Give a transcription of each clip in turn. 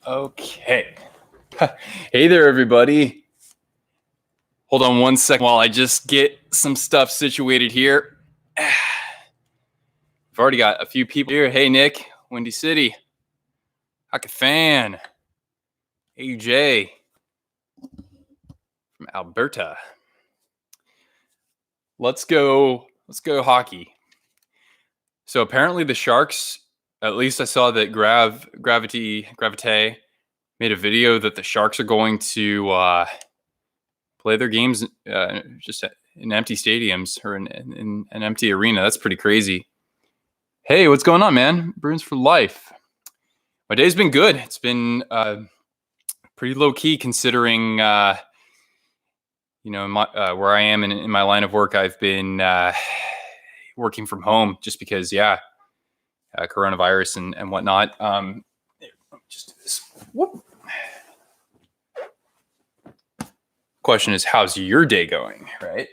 Okay. Hey there, everybody. Hold on one second while I just get some stuff situated here. I've already got a few people here. Hey, Nick, Windy City. Hockey fan. AJ from Alberta. Let's go hockey. So apparently the Sharks, at least I saw that Gravity made a video that the Sharks are going to play their games just in empty stadiums or in an empty arena. That's pretty crazy. Hey, what's going on, man? Bruins for life. My day's been good. It's been pretty low key considering, where I am in my line of work. I've been working from home just because, coronavirus and whatnot. Just do this. Whoop. Question is, how's your day going, right?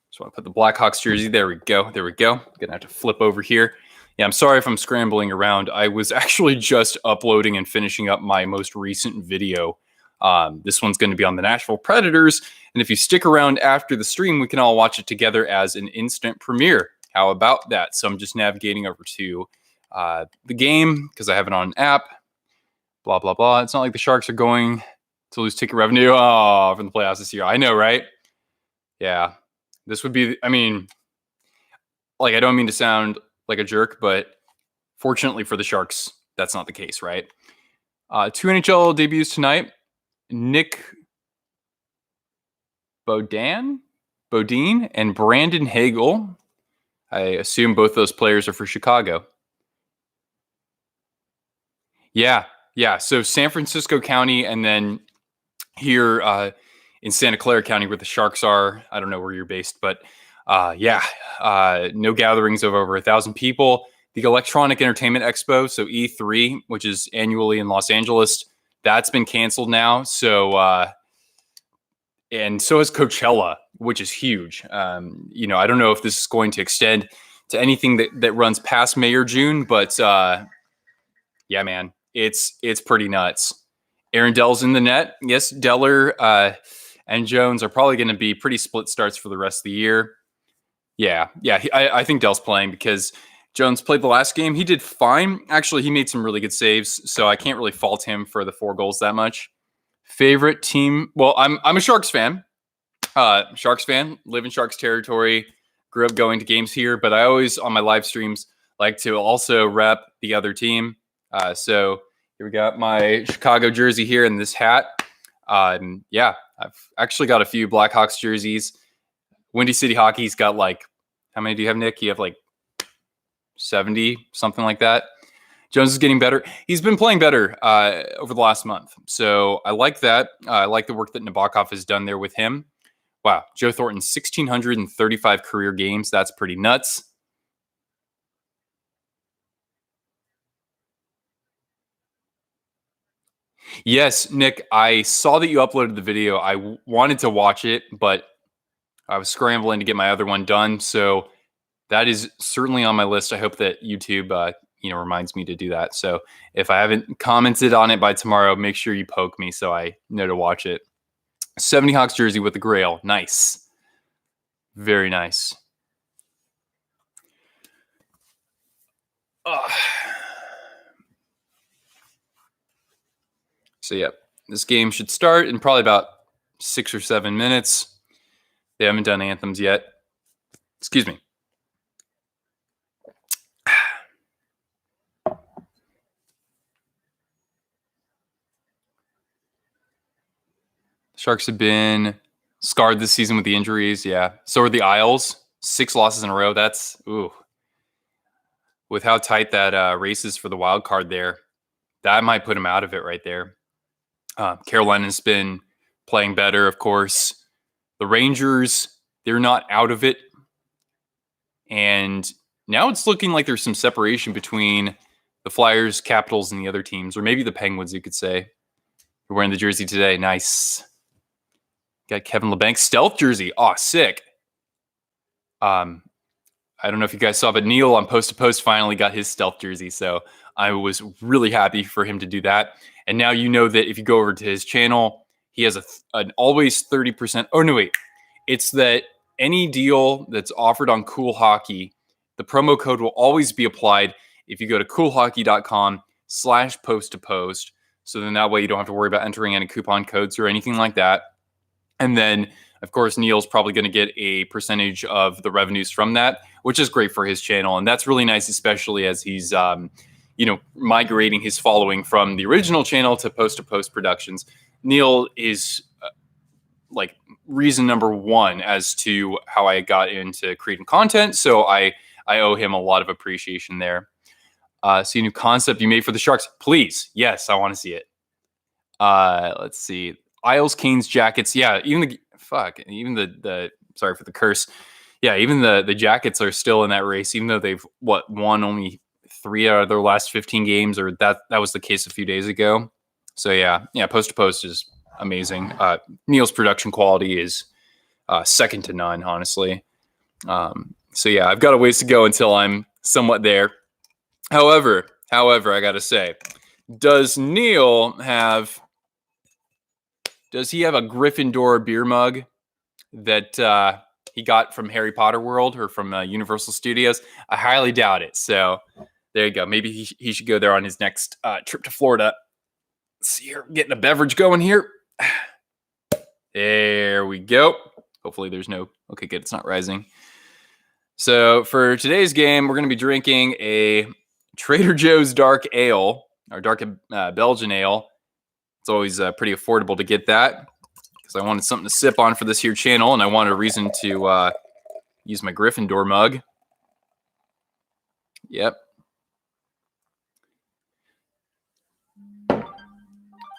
Just want to put the Blackhawks jersey. There we go. Gonna have to flip over here. Yeah, I'm sorry if I'm scrambling around. I was actually just uploading and finishing up my most recent video. This one's going to be on the Nashville Predators. And if you stick around after the stream, we can all watch it together as an instant premiere. How about that? So I'm just navigating over to the game because I have it on an app. Blah, blah, blah. It's not like the Sharks are going to lose ticket revenue from the playoffs this year. I know, right? Yeah. This would be, I don't mean to sound like a jerk, but fortunately for the Sharks, that's not the case, right? 2 NHL debuts tonight. Nick Bodine and Brandon Hagel. I assume both those players are for Chicago. Yeah. So San Francisco County, and then here in Santa Clara County, where the Sharks are. I don't know where you're based, but no gatherings of over 1,000 people. The Electronic Entertainment Expo, so E3, which is annually in Los Angeles, that's been canceled now. So, and so has Coachella, which is huge. I don't know if this is going to extend to anything that runs past May or June, but yeah, man, it's pretty nuts. Aaron Dell's in the net. Yes, Deller and Jones are probably going to be pretty split starts for the rest of the year. Yeah. I think Dell's playing because Jones played the last game. He did fine. Actually, he made some really good saves, so I can't really fault him for the 4 goals that much. Favorite team? Well, I'm a Sharks fan. Live in Sharks territory. Grew up going to games here, but I always, on my live streams, like to also rep the other team. So here we got my Chicago jersey here and this hat. I've actually got a few Blackhawks jerseys. Windy City Hockey's got how many do you have, Nick? You have 70, something like that. Jones is getting better. He's been playing better over the last month. So I like that. I like the work that Nabokov has done there with him. Wow. Joe Thornton, 1,635 career games. That's pretty nuts. Yes, Nick, I saw that you uploaded the video. I wanted to watch it, but I was scrambling to get my other one done. So that is certainly on my list. I hope that YouTube, reminds me to do that. So if I haven't commented on it by tomorrow, make sure you poke me so I know to watch it. 70 Hawks jersey with the Grail. Nice. Very nice. So, yeah, this game should start in probably about 6 or 7 minutes. They haven't done anthems yet. Excuse me. Sharks have been scarred this season with the injuries. Yeah. So are the Isles. 6 losses in a row. That's, ooh. With how tight that race is for the wild card there, that might put him out of it right there. Carolina's been playing better, of course. The Rangers, they're not out of it. And now it's looking like there's some separation between the Flyers, Capitals, and the other teams, or maybe the Penguins, you could say. You're wearing the jersey today. Nice. Got Kevin LeBanc stealth jersey. Oh, sick. I don't know if you guys saw, but Neil on Post to Post finally got his stealth jersey. So I was really happy for him to do that. And now you know that if you go over to his channel, he has an always 30%. Oh, no, wait. It's that any deal that's offered on Cool Hockey, the promo code will always be applied if you go to coolhockey.com/post to post. So then that way you don't have to worry about entering any coupon codes or anything like that. And then, of course, Neil's probably going to get a percentage of the revenues from that, which is great for his channel. And that's really nice, especially as he's, migrating his following from the original channel to post productions. Neil is like reason number one as to how I got into creating content. So I owe him a lot of appreciation there. See a new concept you made for the Sharks. Please. Yes, I want to see it. Let's see. Isles, Canes, jackets. Yeah, even the sorry for the curse. Yeah, even the jackets are still in that race, even though they've won only 3 out of their last 15 games, or that was the case a few days ago. So yeah, post to post is amazing. Neil's production quality is second to none, honestly. So yeah, I've got a ways to go until I'm somewhat there. However, I gotta say, does he have a Gryffindor beer mug that he got from Harry Potter World or from Universal Studios? I highly doubt it. So there you go. Maybe he should go there on his next trip to Florida. Let's see here, getting a beverage going here. There we go. Hopefully there's no... Okay, good. It's not rising. So for today's game, we're going to be drinking a Trader Joe's Dark Ale, or Dark Belgian Ale. It's always pretty affordable to get that because I wanted something to sip on for this here channel, and I wanted a reason to use my Gryffindor mug. Yep.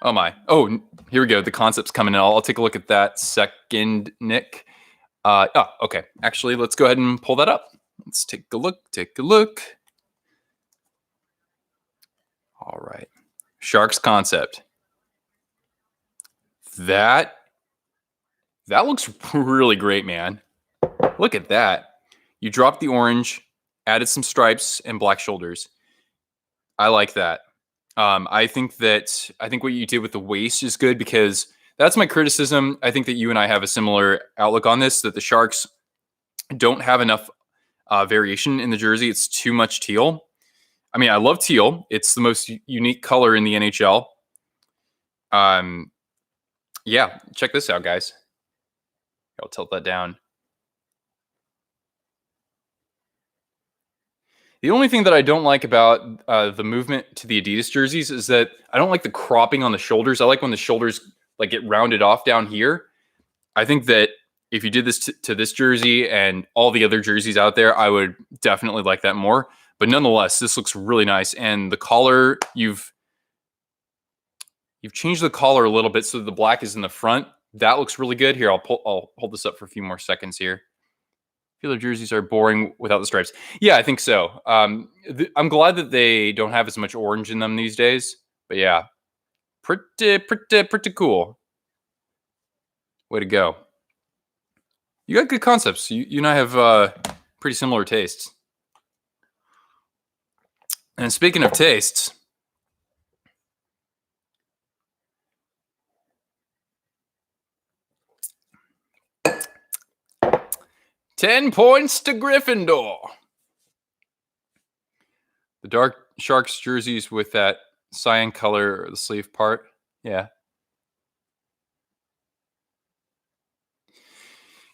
Oh my. Oh, here we go. The concept's coming in. I'll take a look at that second, Nick. Okay. Actually, let's go ahead and pull that up. Let's take a look. All right. Sharks concept. That looks really great, man. Look at that. You dropped the orange, added some stripes and black shoulders. I like that. I think what you did with the waist is good because that's my criticism. I think that you and I have a similar outlook on this, that the Sharks don't have enough variation in the jersey. It's too much teal. I mean, I love teal. It's the most unique color in the NHL. Yeah, check this out, guys. I'll tilt that down. The only thing that I don't like about the movement to the Adidas jerseys is that I don't like the cropping on the shoulders. I like when the shoulders like get rounded off down here. I think that if you did this to this jersey and all the other jerseys out there, I would definitely like that more. But nonetheless, this looks really nice. And the collar, you've changed the collar a little bit so the black is in the front. That looks really good. Here, I'll hold this up for a few more seconds here. I feel the jerseys are boring without the stripes. Yeah, I think so. I'm glad that they don't have as much orange in them these days. But yeah, pretty cool. Way to go. You got good concepts. You and I have pretty similar tastes. And speaking of tastes, $10 points to Gryffindor. The dark Sharks jerseys with that cyan color, the sleeve part. Yeah.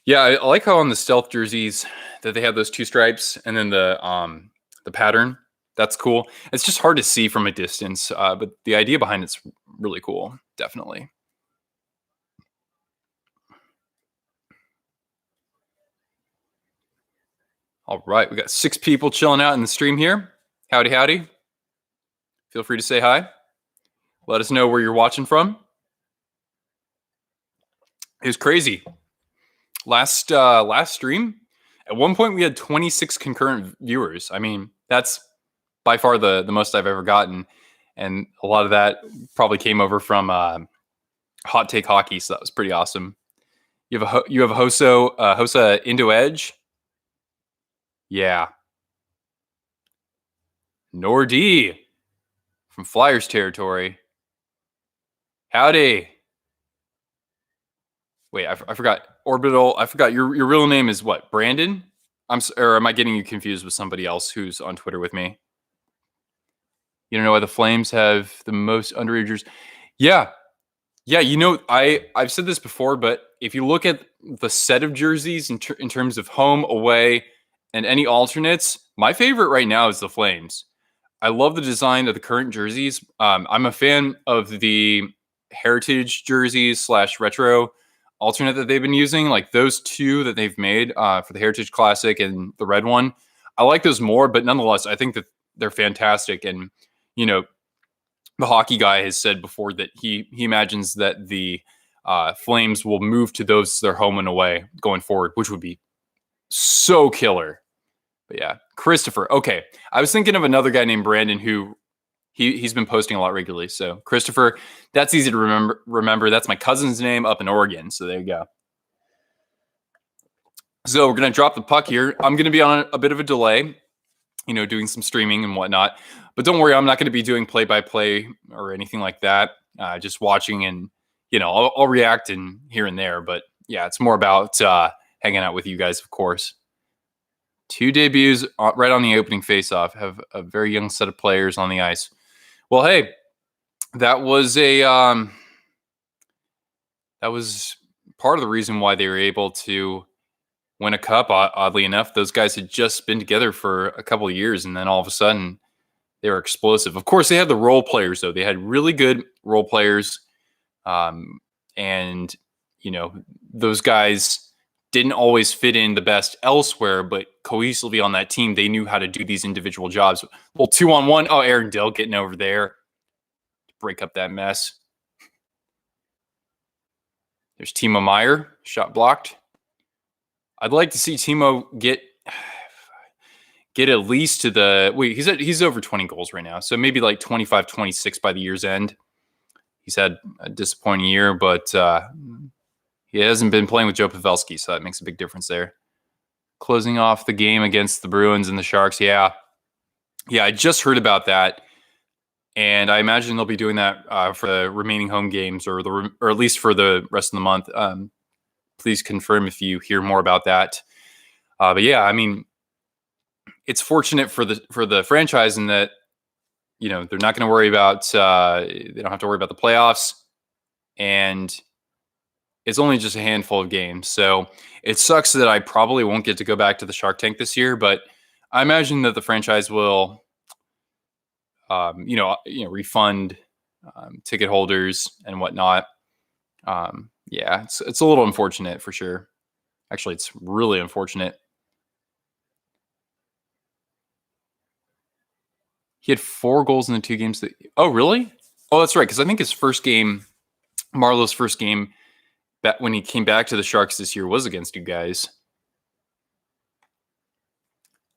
Yeah, I like how on the stealth jerseys that they have those 2 stripes and then the pattern. That's cool. It's just hard to see from a distance, but the idea behind it's really cool. Definitely. All right, we got 6 people chilling out in the stream here. Howdy, howdy. Feel free to say hi. Let us know where you're watching from. It was crazy. Last stream, at one point we had 26 concurrent viewers. I mean, that's by far the most I've ever gotten, and a lot of that probably came over from Hot Take Hockey, so that was pretty awesome. You have a Hosa Indo Edge. Yeah. Nordy. from Flyers territory. Howdy. Wait, I forgot. Orbital. I forgot your real name is what? Brandon? Or am I getting you confused with somebody else who's on Twitter with me? You don't know why the Flames have the most underage jerseys? Yeah. Yeah, I've said this before, but if you look at the set of jerseys in terms of home, away, and any alternates, my favorite right now is the Flames. I love the design of the current jerseys. I'm a fan of the heritage jerseys / retro alternate that they've been using, like those two that they've made for the Heritage Classic and the red one. I like those more, but nonetheless, I think that they're fantastic. And you know, the hockey guy has said before that he imagines that the Flames will move to those their home and away going forward, which would be so killer. But yeah, Christopher. Okay, I was thinking of another guy named Brandon who he's been posting a lot regularly. So Christopher, that's easy to remember. That's my cousin's name up in Oregon. So there you go. So we're gonna drop the puck here. I'm gonna be on a bit of a delay, doing some streaming and whatnot. But don't worry, I'm not going to be doing play-by-play or anything like that. Just watching and, I'll react and here and there. But yeah, it's more about hanging out with you guys, of course. 2 debuts right on the opening face-off. Have a very young set of players on the ice. Well, hey, that was that was part of the reason why they were able to win a cup. Oddly enough, those guys had just been together for a couple of years, and then all of a sudden they were explosive. Of course, they had the role players, though. They had really good role players. And, those guys didn't always fit in the best elsewhere, but cohesively on that team, they knew how to do these individual jobs. Well, 2-on-1. Oh, Aaron Dill getting over there to break up that mess. There's Timo Meier, shot blocked. I'd like to see Timo get at least to the he's over 20 goals right now, so maybe like 25 26 by the year's end. He's had a disappointing year, but he hasn't been playing with Joe Pavelski, so that makes a big difference there. Closing off the game against the Bruins and the Sharks. Yeah, I just heard about that, and I imagine they'll be doing that for the remaining home games, or at least for the rest of the month. Please confirm if you hear more about that. But yeah, I mean, it's fortunate for the franchise in that they're not going to worry about they don't have to worry about the playoffs, and it's only just a handful of games. So it sucks that I probably won't get to go back to the Shark Tank this year, but I imagine that the franchise will refund ticket holders and whatnot. Yeah, it's a little unfortunate for sure. Actually, it's really unfortunate. He had 4 goals in the 2 games. Oh, really? Oh, that's right. Because I think his first game, Marlowe's first game, when he came back to the Sharks this year, was against you guys.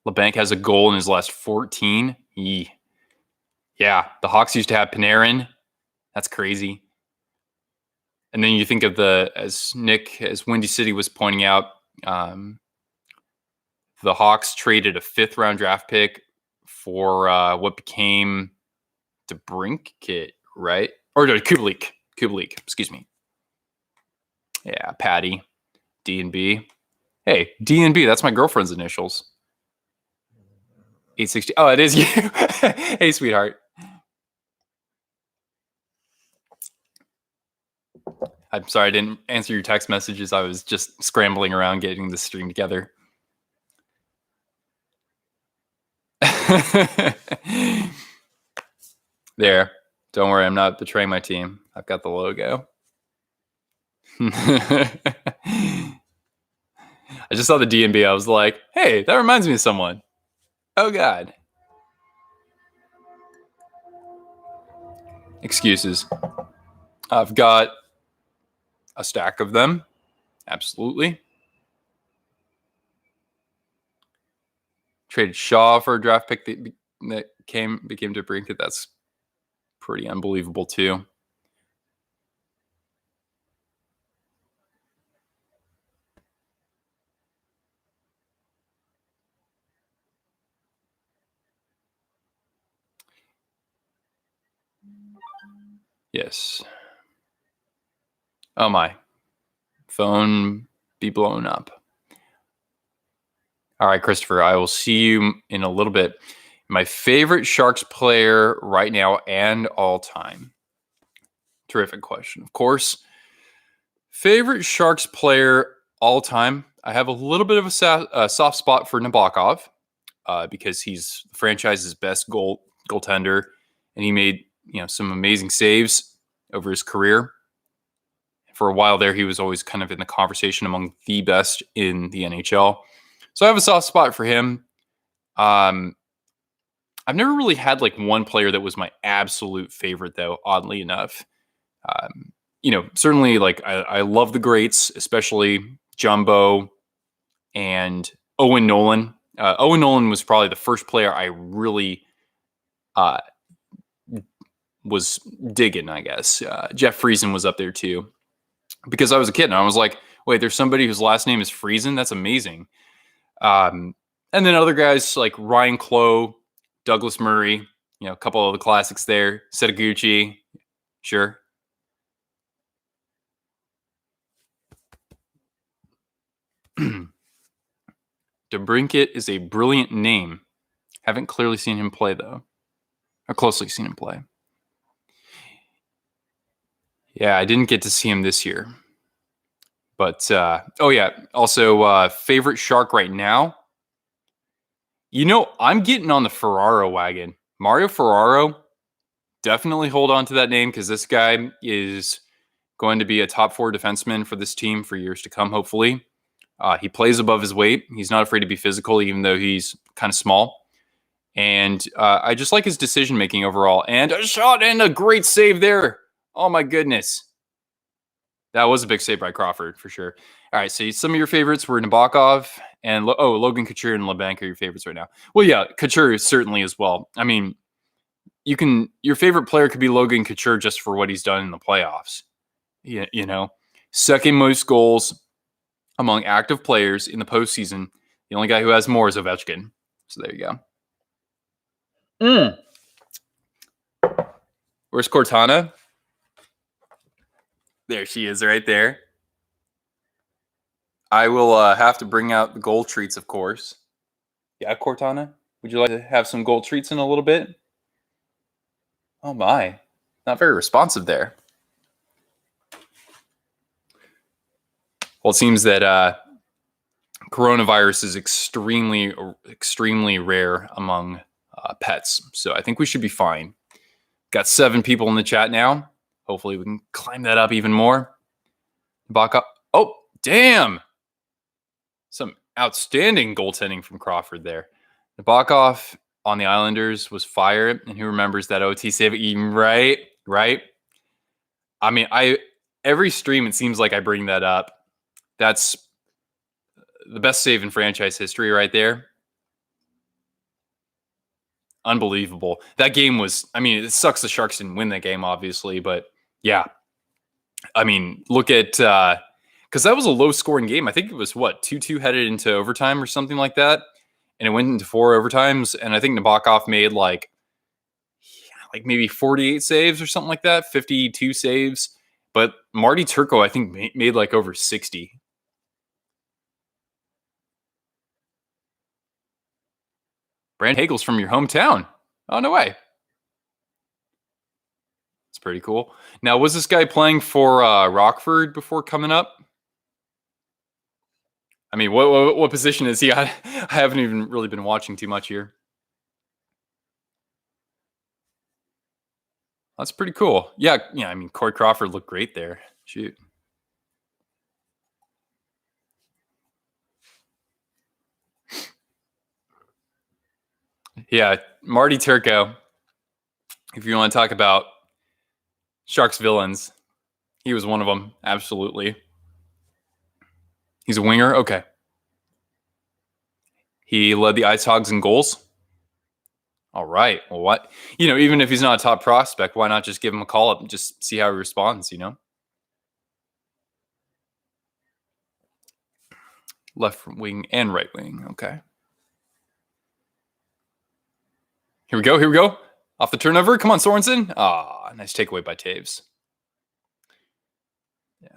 LeBanc has a goal in his last 14. Yeah, the Hawks used to have Panarin. That's crazy. And then you think of as Windy City was pointing out, the Hawks traded a 5th-round draft pick for what became DeBrincat, right? Or no, Kubalik, excuse me. Yeah, Patty, D&B. Hey, D&B, that's my girlfriend's initials. 860. Oh, it is you. Hey, sweetheart. I'm sorry I didn't answer your text messages. I was just scrambling around getting the stream together. There. Don't worry, I'm not betraying my team. I've got the logo. I just saw the D&B. I was like, hey, that reminds me of someone. Oh, God. Excuses. I've got a stack of them. Absolutely. Traded Shaw for a draft pick that became DeBrincat. That's pretty unbelievable, too. Yes. Oh my. Phone be blown up. All right, Christopher, I will see you in a little bit. My favorite Sharks player right now and all time. Terrific question. Of course, favorite Sharks player all time. I have a little bit of a soft spot for Nabokov because he's the franchise's best goaltender, and he made some amazing saves over his career. For a while there, he was always kind of in the conversation among the best in the NHL. So I have a soft spot for him. I've never really had like one player that was my absolute favorite, though, oddly enough. Certainly like I love the greats, especially Jumbo and Owen Nolan. Owen Nolan was probably the first player I really was digging, I guess. Jeff Friesen was up there too, because I was a kid and I was like, wait, there's somebody whose last name is Friesen? That's amazing. And then other guys like Ryan Clough, Douglas Murray, a couple of the classics there. Setaguchi, sure. DeBrincat is a brilliant name. Haven't clearly seen him play, though. Or closely seen him play. Yeah, I didn't get to see him this year. But, also, favorite Shark right now? I'm getting on the Ferraro wagon. Mario Ferraro, definitely hold on to that name because this guy is going to be a top 4 defenseman for this team for years to come, hopefully. He plays above his weight. He's not afraid to be physical, even though he's kind of small. And I just like his decision-making overall. And a shot and a great save there. Oh, my goodness. That was a big save by Crawford, for sure. All right, so some of your favorites were Nabokov and Logan Couture and LeBanc are your favorites right now. Well, yeah, Couture certainly as well. I mean, your favorite player could be Logan Couture just for what he's done in the playoffs. Yeah, second most goals among active players in the postseason. The only guy who has more is Ovechkin. So there you go. Where's Cortana? There she is right there. I will have to bring out the gold treats, of course. Yeah, Cortana, would you like to have some gold treats in a little bit? Oh my, not very responsive there. Well, it seems that coronavirus is extremely, extremely rare among pets. So I think we should be fine. Got 7 people in the chat now. Hopefully we can climb that up even more. Baka. Oh, damn. Some outstanding goaltending from Crawford there. Nabokov on the Islanders was fire. And who remembers that OT save? Right. I mean, every stream, it seems like I bring that up. That's the best save in franchise history right there. Unbelievable. That game was, I mean, it sucks the Sharks didn't win that game, obviously, but yeah. I mean, look at, because that was a low-scoring game. I think it was, 2-2 headed into overtime or something like that, and it went into 4 overtimes, and I think Nabokov made, like maybe 48 saves or something like that, 52 saves, but Marty Turco, I think, made like over 60. Brand Hagel's from your hometown. Oh, no way. It's pretty cool. Now, was this guy playing for Rockford before coming up? I mean, what position is he at? I haven't even really been watching too much here. That's pretty cool. Yeah, I mean, Corey Crawford looked great there. Shoot. Yeah, Marty Turco. If you want to talk about Sharks villains, he was one of them. Absolutely. He's a winger? Okay. He led the Ice Hogs in goals. All right. Well, what? Even if he's not a top prospect, why not just give him a call up and just see how he responds, Left wing and right wing. Okay. Here we go. Off the turnover. Come on, Sorensen. Ah, nice takeaway by Taves. Yeah.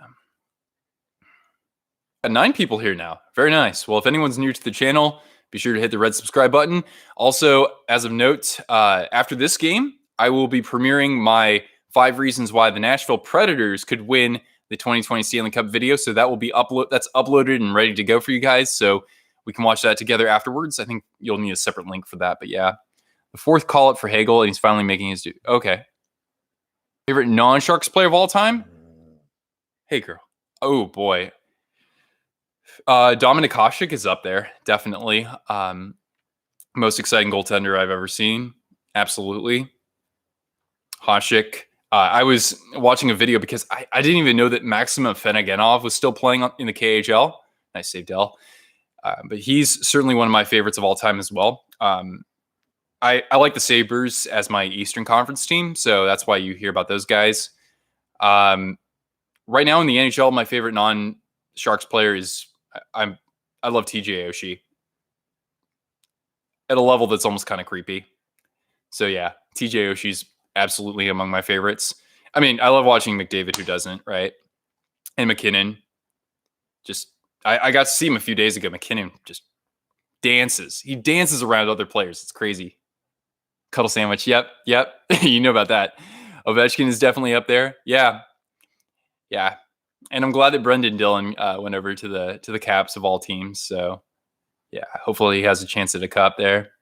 Got 9 people here now. Very nice. Well, if anyone's new to the channel, be sure to hit the red subscribe button. Also, as of note, after this game, I will be premiering my 5 reasons why the Nashville Predators could win the 2020 Stanley Cup video. So that will be uploaded and ready to go for you guys. So we can watch that together afterwards. I think you'll need a separate link for that. But yeah, the 4th call-up for Hagel, and he's finally making his due. Okay. Favorite non-Sharks player of all time? Hey, girl. Oh, boy. Dominik Hasek is up there, definitely. Most exciting goaltender I've ever seen. Absolutely. Hasek. I was watching a video because I didn't even know that Maxim Afinogenov was still playing in the KHL. Nice save, Dell. But he's certainly one of my favorites of all time as well. I like the Sabres as my Eastern Conference team, so that's why you hear about those guys. Right now in the NHL, my favorite non-Sharks player is I love TJ Oshie at a level that's almost kind of creepy. So yeah, TJ Oshie's absolutely among my favorites. I mean, I love watching McDavid, who doesn't, right? And McKinnon. Just I got to see him a few days ago. McKinnon just dances. He dances around other players. It's crazy. Cuddle sandwich. Yep. You know about that. Ovechkin is definitely up there. Yeah. And I'm glad that Brendan Dillon went over to the Caps of all teams. So yeah, hopefully he has a chance at a cup there.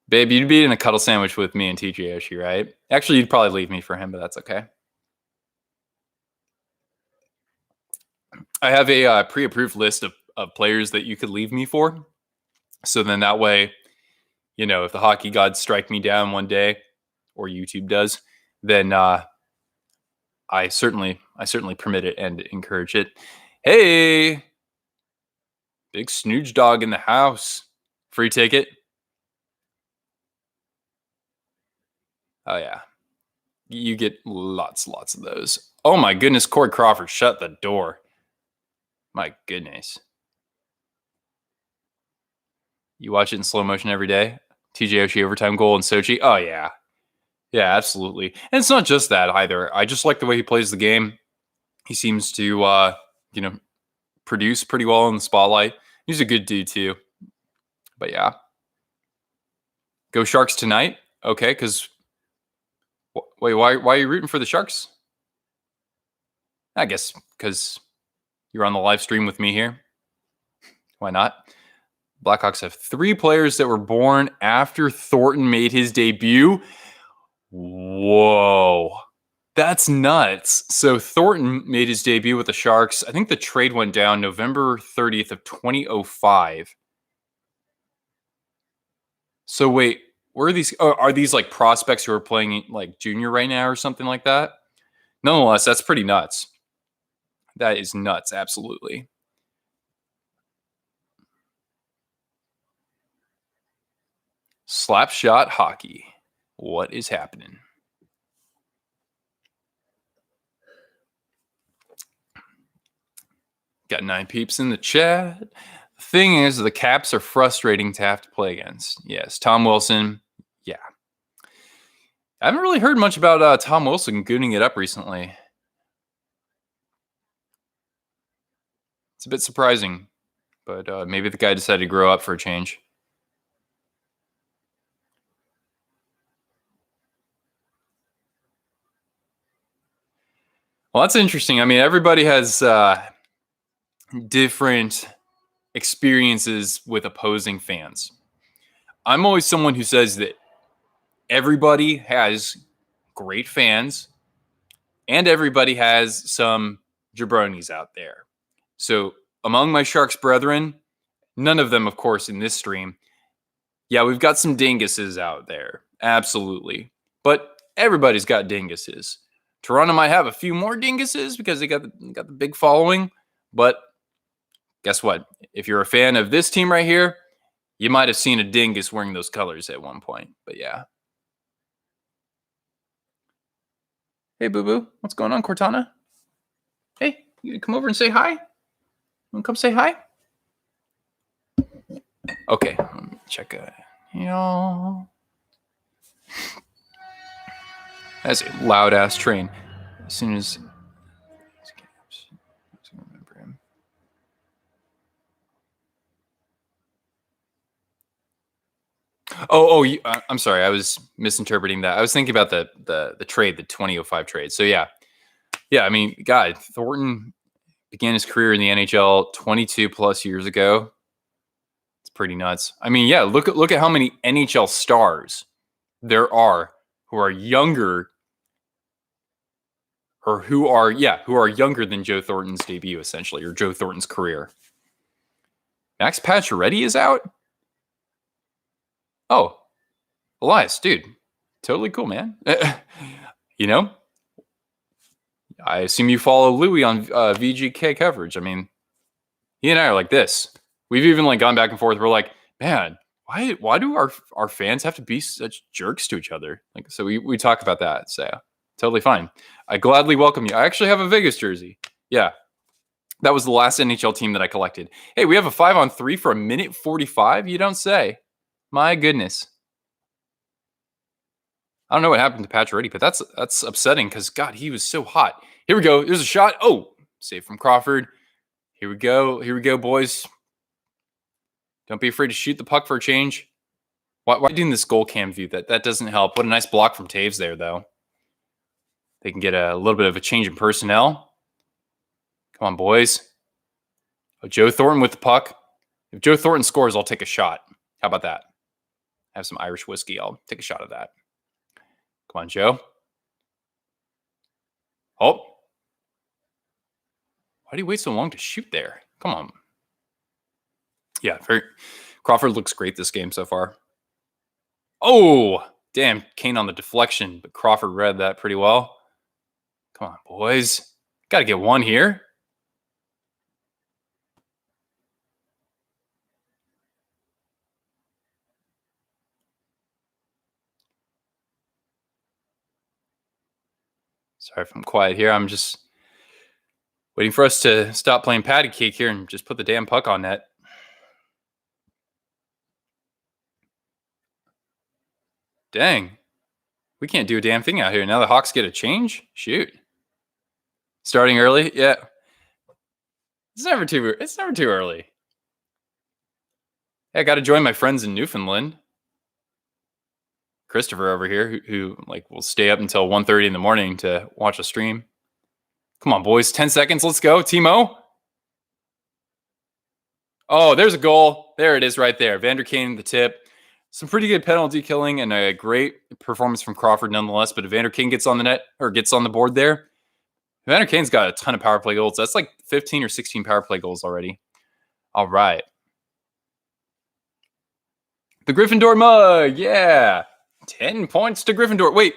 Babe, you'd be in a cuddle sandwich with me and TJ Oshie, right? Actually, you'd probably leave me for him, but that's okay. I have a pre-approved list of players that you could leave me for. So then that way, you know, if the hockey gods strike me down one day, or YouTube does, then I certainly permit it and encourage it. Hey, big snooge dog in the house. Free ticket. Oh yeah, you get lots of those. Oh my goodness, Corey Crawford, shut the door. My goodness. You watch it in slow motion every day? TJ Oshie overtime goal in Sochi? Oh, yeah. Yeah, absolutely. And it's not just that either. I just like the way he plays the game. He seems to, produce pretty well in the spotlight. He's a good dude, too. But, yeah. Go Sharks tonight? Okay, because... Wait, why are you rooting for the Sharks? I guess because you're on the live stream with me here. Why not? Blackhawks have 3 players that were born after Thornton made his debut. Whoa. That's nuts. So Thornton made his debut with the Sharks. I think the trade went down November 30th of 2005. So wait, where are these? Oh, are these like prospects who are playing like junior right now or something like that? Nonetheless, that's pretty nuts. That is nuts. Absolutely. Slapshot hockey. What is happening? Got 9 peeps in the chat. The thing is, the Caps are frustrating to have to play against. Yes, Tom Wilson. Yeah. I haven't really heard much about Tom Wilson gooning it up recently. It's a bit surprising, but maybe the guy decided to grow up for a change. Well, that's interesting. I mean, everybody has different experiences with opposing fans. I'm always someone who says that everybody has great fans and everybody has some jabronis out there. So among my Sharks brethren, none of them, of course, in this stream. Yeah, we've got some dinguses out there. Absolutely. But everybody's got dinguses. Toronto might have a few more dinguses because they got the big following. But guess what? If you're a fan of this team right here, you might have seen a dingus wearing those colors at one point. But yeah. Hey, boo-boo. What's going on, Cortana? Hey, you come over and say hi? You want to come say hi? Okay, let me check. That's a loud ass train. As soon as I remember him. I'm sorry. I was misinterpreting that. I was thinking about the trade, the 2005 trade. So yeah. I mean, God, Thornton began his career in the NHL 22 plus years ago. It's pretty nuts. I mean, yeah, look at how many NHL stars there are who are younger or who are younger than Joe Thornton's debut, essentially, or Joe Thornton's career. Max Pacioretty is out. Oh, Elias, dude, totally cool, man. You know, I assume you follow Louis on VGK coverage. I mean, he and I are like this. We've even like gone back and forth. We're like, man, why do our fans have to be such jerks to each other? Like, so we talk about that. So totally fine. I gladly welcome you. I actually have a Vegas jersey. Yeah. That was the last NHL team that I collected. Hey, we have a 5-on-3 for 1:45. You don't say. My goodness. I don't know what happened to Pacioretty, but that's upsetting because God, he was so hot. Here we go. There's a shot. Oh, save from Crawford. Here we go, boys. Don't be afraid to shoot the puck for a change. Why doing this goal cam view? That doesn't help. What a nice block from Taves there, though. They can get a little bit of a change in personnel. Come on, boys. Oh, Joe Thornton with the puck. If Joe Thornton scores, I'll take a shot. How about that? Have some Irish whiskey. I'll take a shot of that. Come on, Joe. Oh. Why do you wait so long to shoot there? Come on. Yeah, Crawford looks great this game so far. Oh, damn, Kane on the deflection, but Crawford read that pretty well. Come on, boys. Got to get one here. Sorry if I'm quiet here. I'm just waiting for us to stop playing patty cake here and just put the damn puck on net. Dang. We can't do a damn thing out here. Now the Hawks get a change? Shoot. Starting early? Yeah. It's never too early. Hey, I got to join my friends in Newfoundland. Christopher over here, who like will stay up until 1:30 in the morning to watch a stream. Come on, boys. 10 seconds. Let's go. Timo. Oh, there's a goal. There it is right there. Vander Kane, the tip. Some pretty good penalty killing and a great performance from Crawford nonetheless. But if Vander Kane gets on the net or gets on the board there, Vander Kane's got a ton of power play goals. That's like 15 or 16 power play goals already. All right. The Gryffindor mug. Yeah. 10 points to Gryffindor. Wait.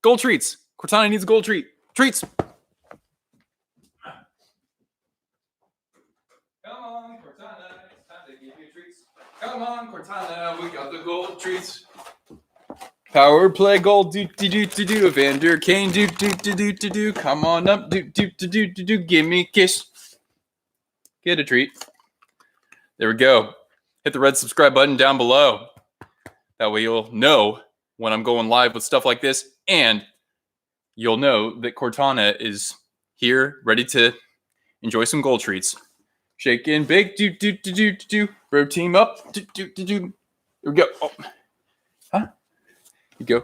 Gold treats. Cortana needs a gold treat. Treats. Come on, Cortana. It's time to give you treats. Come on, Cortana. We got the gold treats. Power play gold. Do. Vander Kane. Do. Come on up. Do. Give me a kiss. Get a treat. There we go. Hit the red subscribe button down below. That way you'll know when I'm going live with stuff like this, and you'll know that Cortana is here, ready to enjoy some gold treats. Shake and bake, do. Bro team up, do. Here we go. Oh. Huh? Here we go.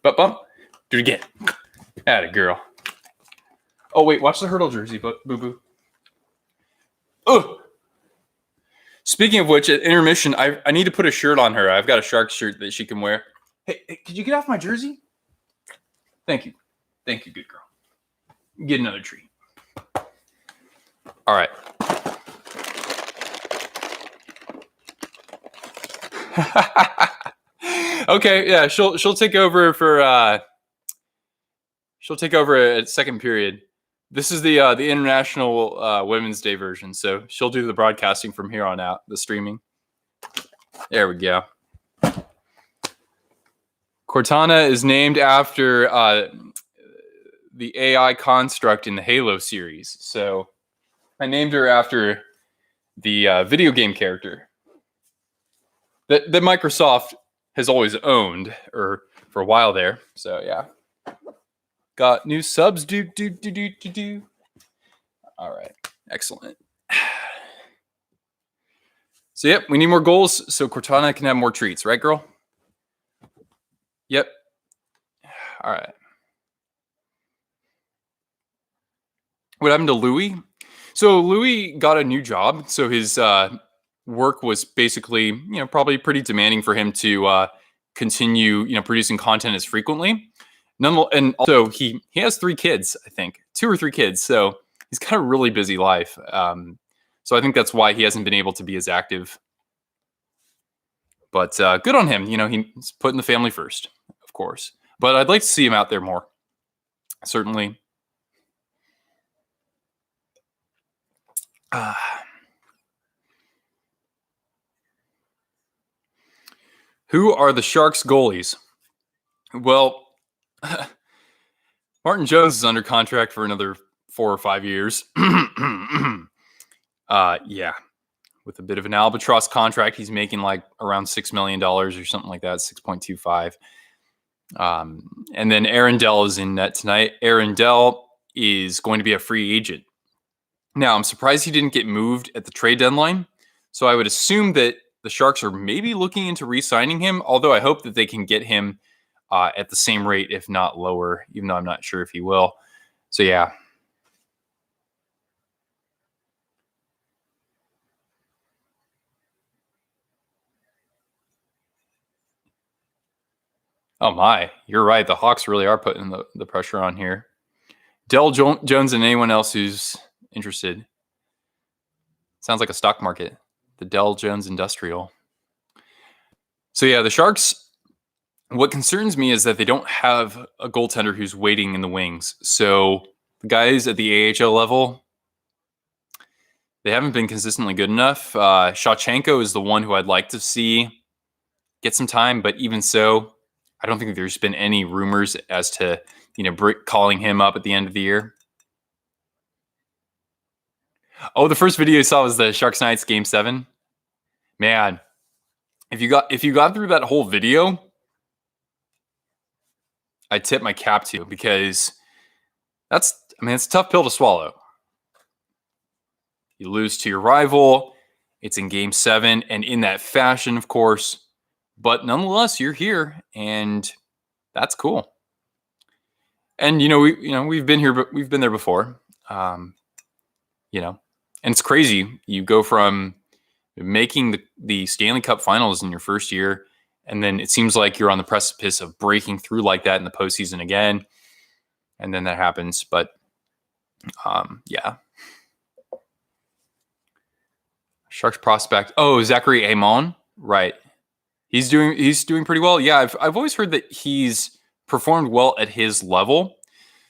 Bump. Do it again. Atta girl. Oh, wait, watch the hurdle jersey, boo-boo. Oh. Speaking of which, at intermission, I need to put a shirt on her. I've got a Sharks shirt that she can wear. Hey, could you get off my jersey? Thank you, good girl. Get another treat. All right. Okay, yeah, she'll take over for she'll take over at second period. This is the International Women's Day version, so she'll do the broadcasting from here on out, the streaming. There we go. Cortana is named after the AI construct in the Halo series. So I named her after the video game character that Microsoft has always owned, or for a while there. So yeah, got new subs. Do. All right, excellent. So yep, we need more goals so Cortana can have more treats, right, girl? Yep. All right. What happened to Louis? So Louis got a new job. So his work was basically, probably pretty demanding for him to continue, producing content as frequently. And also he has 3 kids, I think, 2 or 3 kids. So he's got a really busy life. So I think that's why he hasn't been able to be as active. But good on him. He's putting the family first, of course. But I'd like to see him out there more. Certainly. Who are the Sharks goalies? Well, Martin Jones is under contract for another 4 or 5 years. Yeah, with a bit of an albatross contract, he's making like around $6 million or something like that, 6.25. And then Aaron Dell is in net tonight. Aaron Dell is going to be a free agent. Now, I'm surprised he didn't get moved at the trade deadline. So I would assume that the Sharks are maybe looking into re-signing him, although I hope that they can get him at the same rate, if not lower, even though I'm not sure if he will. So, yeah. Oh, my. You're right. The Hawks really are putting the pressure on here. Dell Jones and anyone else who's interested. Sounds like a stock market. The Dell Jones Industrial. So, yeah, the Sharks, what concerns me is that they don't have a goaltender who's waiting in the wings. So the guys at the AHL level, they haven't been consistently good enough. Shawchenko is the one who I'd like to see get some time, but even so, I don't think there's been any rumors as to, calling him up at the end of the year. Oh, the first video you saw was the Sharks Knights Game 7. Man, if you got through that whole video, I tip my cap to you, because it's a tough pill to swallow. You lose to your rival. It's in Game 7, and in that fashion, of course. But nonetheless, you're here, and that's cool. And we've been here, but we've been there before. And it's crazy. You go from making the Stanley Cup Finals in your first year, and then it seems like you're on the precipice of breaking through like that in the postseason again, and then that happens. But yeah. Sharks prospect. Oh, Zachary Amon. Right. He's doing pretty well. Yeah, I've always heard that he's performed well at his level.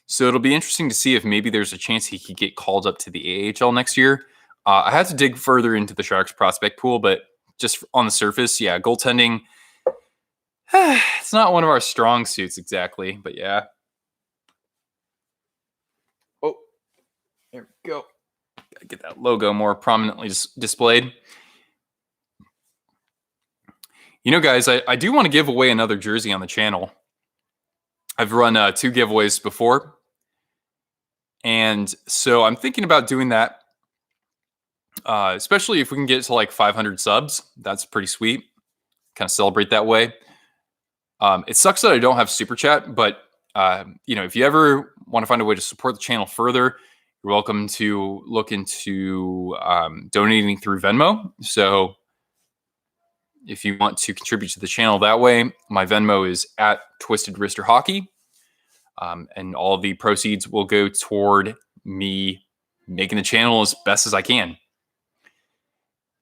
So it'll be interesting to see if maybe there's a chance he could get called up to the AHL next year. I have to dig further into the Sharks prospect pool, but just on the surface, yeah, goaltending, it's not one of our strong suits exactly, but yeah. Oh, there we go. Gotta get that logo more prominently displayed. Guys, I do want to give away another jersey on the channel. I've run 2 giveaways before. And so I'm thinking about doing that, especially if we can get to like 500 subs. That's pretty sweet. Kind of celebrate that way. It sucks that I don't have Super Chat, but if you ever want to find a way to support the channel further, you're welcome to look into donating through Venmo. So if you want to contribute to the channel that way, my Venmo is at Twisted Wrister Hockey. And all of the proceeds will go toward me making the channel as best as I can.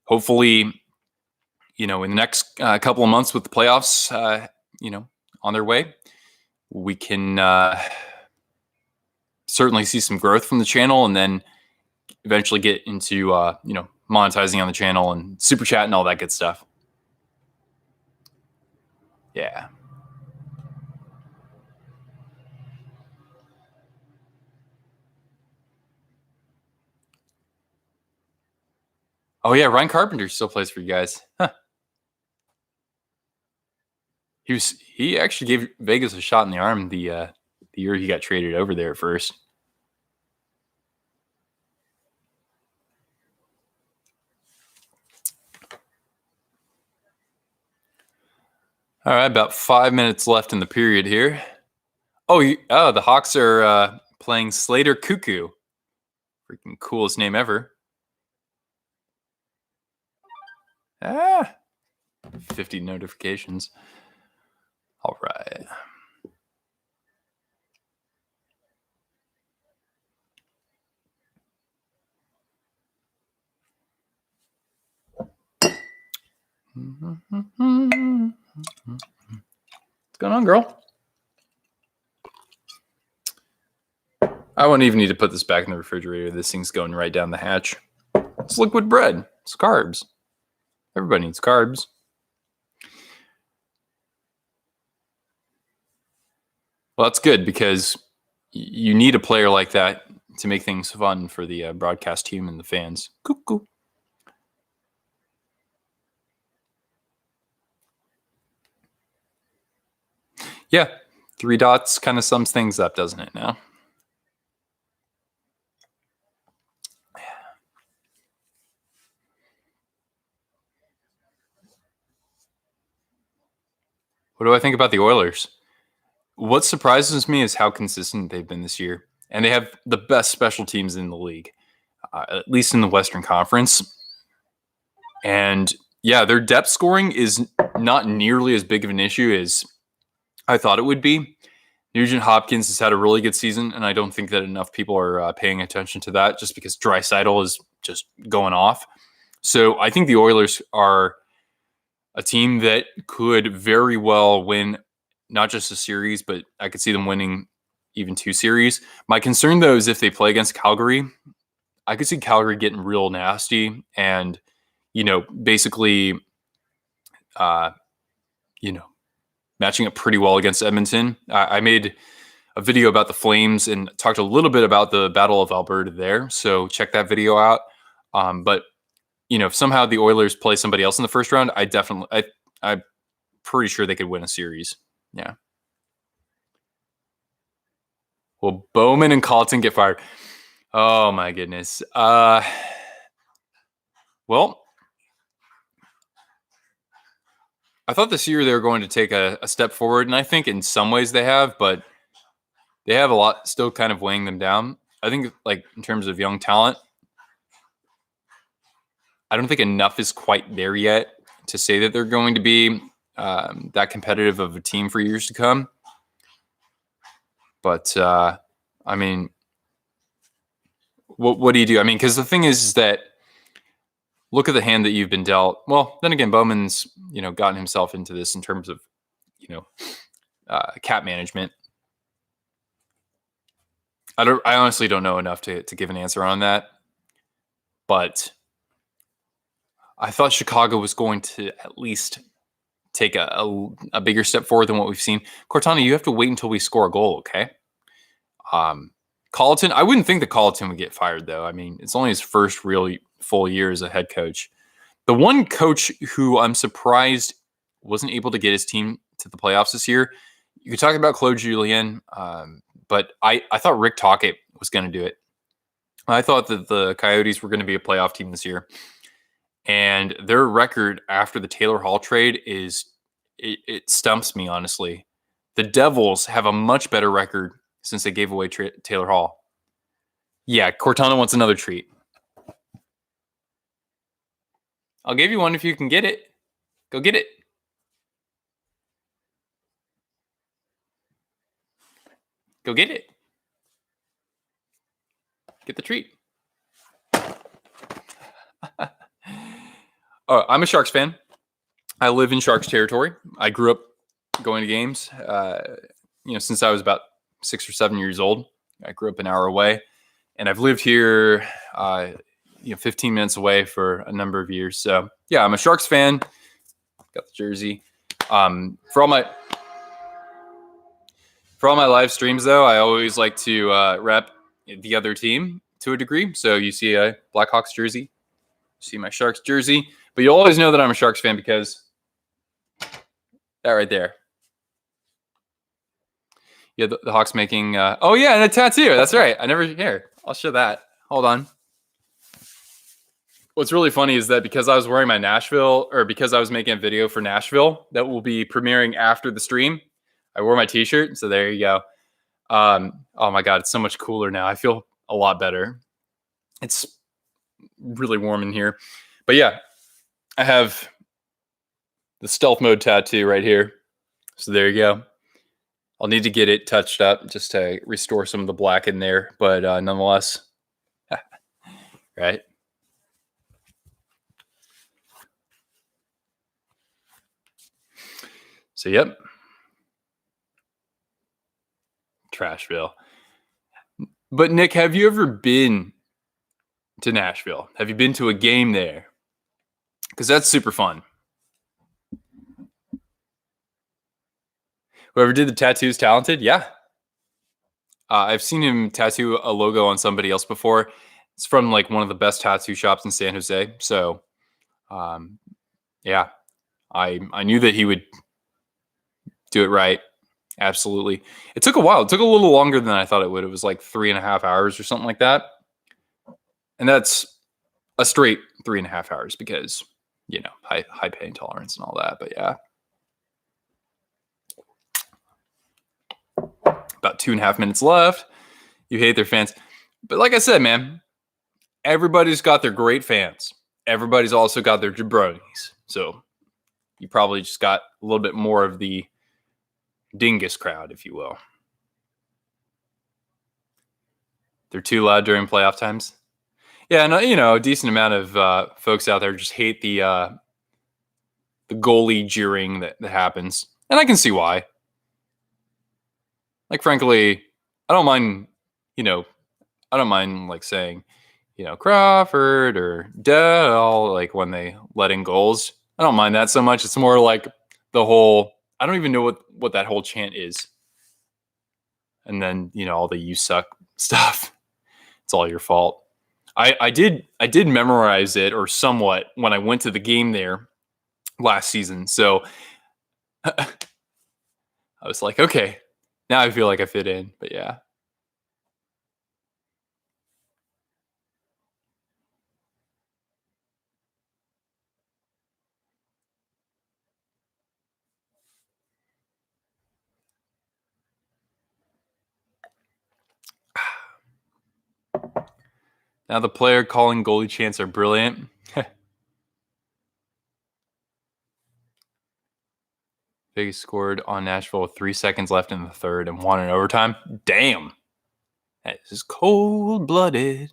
Hopefully, in the next couple of months with the playoffs, on their way, we can certainly see some growth from the channel, and then eventually get into, monetizing on the channel and Super Chat and all that good stuff. Yeah. Oh, yeah, Ryan Carpenter still plays for you guys. Huh. He actually gave Vegas a shot in the arm the year he got traded over there at first. All right, about 5 minutes left in the period here. The Hawks are playing Slater Cuckoo. Freaking coolest name ever. 50 notifications. All right. What's going on, girl? I won't even need to put this back in the refrigerator. This thing's going right down the hatch. It's liquid bread. It's carbs. Everybody needs carbs. Well, that's good because you need a player like that to make things fun for the broadcast team and the fans. Cuckoo. Yeah, 3 dots kind of sums things up, doesn't it now? What do I think about the Oilers? What surprises me is how consistent they've been this year. And they have the best special teams in the league, at least in the Western Conference. And yeah, their depth scoring is not nearly as big of an issue as I thought it would be. Nugent Hopkins has had a really good season, and I don't think that enough people are paying attention to that just because Draisaitl is just going off. So I think the Oilers are a team that could very well win not just a series, but I could see them winning even 2 series. My concern, though, is if they play against Calgary, I could see Calgary getting real nasty and, basically, matching up pretty well against Edmonton. I made a video about the Flames and talked a little bit about the Battle of Alberta there. So check that video out. But if somehow the Oilers play somebody else in the first round, I'm pretty sure they could win a series. Yeah. Will Bowman and Colleton get fired? Oh my goodness. Well, I thought this year they were going to take a step forward, and I think in some ways they have, but they have a lot still kind of weighing them down. I think, like, in terms of young talent, I don't think enough is quite there yet to say that they're going to be that competitive of a team for years to come. But, I mean, what do you do? I mean, because the thing is that look at the hand that you've been dealt. Well, then again, Bowman's, gotten himself into this in terms of, cap management. I honestly don't know enough to give an answer on that. But I thought Chicago was going to at least take a bigger step forward than what we've seen. Cortana, you have to wait until we score a goal, okay? Colleton, I wouldn't think that Colleton would get fired, though. I mean, it's only his first really full year as a head coach. The one coach who I'm surprised wasn't able to get his team to the playoffs this year, you could talk about Claude Julien, but I thought Rick Tocchet was going to do it. I thought that the Coyotes were going to be a playoff team this year. And their record after the Taylor Hall trade it stumps me, honestly. The Devils have a much better record since they gave away Taylor Hall. Yeah, Cortana wants another treat. I'll give you one if you can get it. Go get it. Go get it. Get the treat. I'm a Sharks fan. I live in Sharks territory. I grew up going to games, since I was about 6 or 7 years old. I grew up an hour away, and I've lived here, 15 minutes away for a number of years. So yeah, I'm a Sharks fan. Got the jersey. For all my live streams, though, I always like to rep the other team to a degree. So you see a Blackhawks jersey, you see my Sharks jersey, but you always know that I'm a Sharks fan because that right there. Yeah, the Hawks making. Oh yeah, and a tattoo. That's right. I never here. I'll show that. Hold on. What's really funny is that because I was wearing my Nashville, or because I was making a video for Nashville that will be premiering after the stream, I wore my T-shirt. So there you go. Oh my God, it's so much cooler now. I feel a lot better. It's really warm in here, but yeah, I have the stealth mode tattoo right here. So there you go. I'll need to get it touched up just to restore some of the black in there, but nonetheless, right. So, yep. Trashville. But Nick, have you ever been to Nashville? Have you been to a game there? Because that's super fun. Whoever did the tattoos talented? Yeah. I've seen him tattoo a logo on somebody else before. It's from like one of the best tattoo shops in San Jose. So, yeah, I knew that he would do it right. Absolutely. It took a while. It took a little longer than I thought it would. It was like 3.5 hours or something like that. And that's a straight 3.5 hours because, high pain tolerance and all that. But yeah. About 2.5 minutes left. You hate their fans. But like I said, man, everybody's got their great fans. Everybody's also got their jabronis. So you probably just got a little bit more of the dingus crowd, if you will. They're too loud during playoff times. Yeah, and a decent amount of folks out there just hate the goalie jeering that happens, and I can see why. Like, frankly, I don't mind. I don't mind like saying, Crawford or Dell, like when they let in goals. I don't mind that so much. It's more like the whole. I don't even know what that whole chant is. And then all the "you suck" stuff. It's all your fault. I did memorize it, or somewhat, when I went to the game there last season. So I was like, okay, now I feel like I fit in. But yeah. Now the player calling goalie chants are brilliant. Vegas scored on Nashville with 3 seconds left in the third and won in overtime. Damn. That is cold-blooded.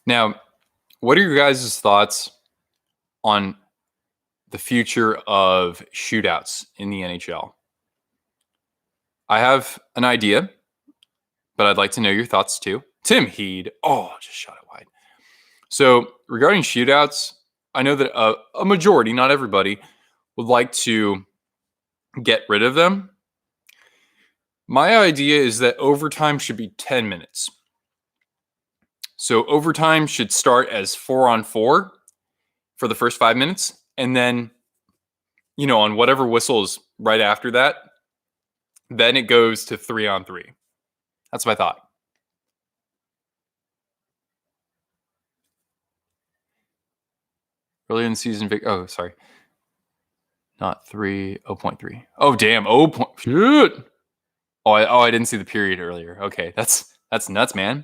Now, what are your guys' thoughts on the future of shootouts in the NHL? I have an idea, but I'd like to know your thoughts too. Tim Heed. Oh, just shot it wide. So regarding shootouts, I know that a majority, not everybody, would like to get rid of them. My idea is that overtime should be 10 minutes. So overtime should start as 4-on-4 for the first 5 minutes. And then, on whatever whistles right after that, then it goes to 3-on-3. That's my thought. Earlier in the season, oh, sorry. Not 0.3. Oh, damn. Shoot. I didn't see the period earlier. Okay, that's nuts, man.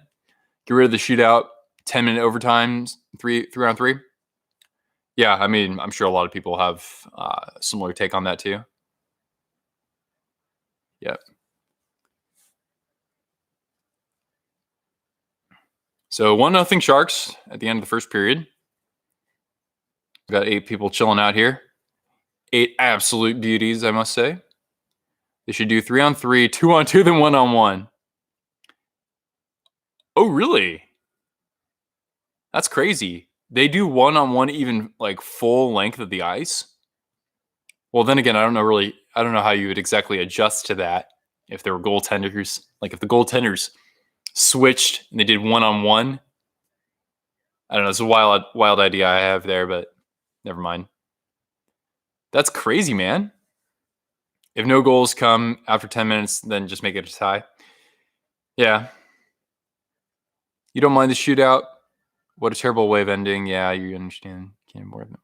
Get rid of the shootout, 10-minute overtimes, 3-on-3. Yeah, I mean, I'm sure a lot of people have a similar take on that too. Yep. So 1-0 Sharks at the end of the first period. We've got 8 people chilling out here. 8 absolute beauties, I must say. They should do 3-on-3, 2-on-2, then 1-on-1. Oh, really? That's crazy. They do 1-on-1 even like full length of the ice. Well, then again, I don't know how you would exactly adjust to that if there were goaltenders. Like if the goaltenders switched and they did 1-on-1, I don't know. It's a wild idea I have there, but never mind. That's crazy, man. If no goals come after 10 minutes, then just make it a tie. Yeah. You don't mind the shootout? What a terrible way of ending. Yeah, you understand. Can't more than.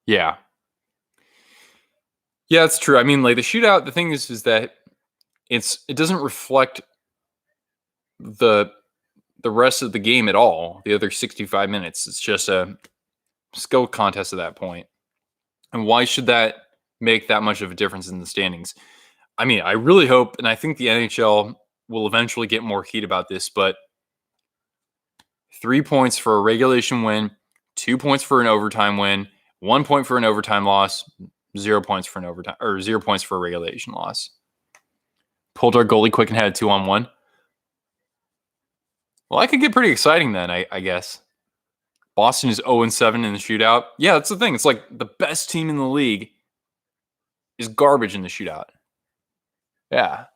Yeah. Yeah, it's true. I mean, like the shootout, the thing is that it doesn't reflect the rest of the game at all. The other 65 minutes. It's just a skill contest at that point. And why should that make that much of a difference in the standings? I mean, I really hope, and I think the NHL will eventually get more heat about this, but 3 points for a regulation win, 2 points for an overtime win, 1 point for an overtime loss, 0 points for an overtime, or 0 points for a regulation loss. Pulled our goalie quick and had a 2-on-1. Well, that could get pretty exciting then, I guess. Boston is 0-7 in the shootout. Yeah, that's the thing. It's like the best team in the league is garbage in the shootout. Yeah.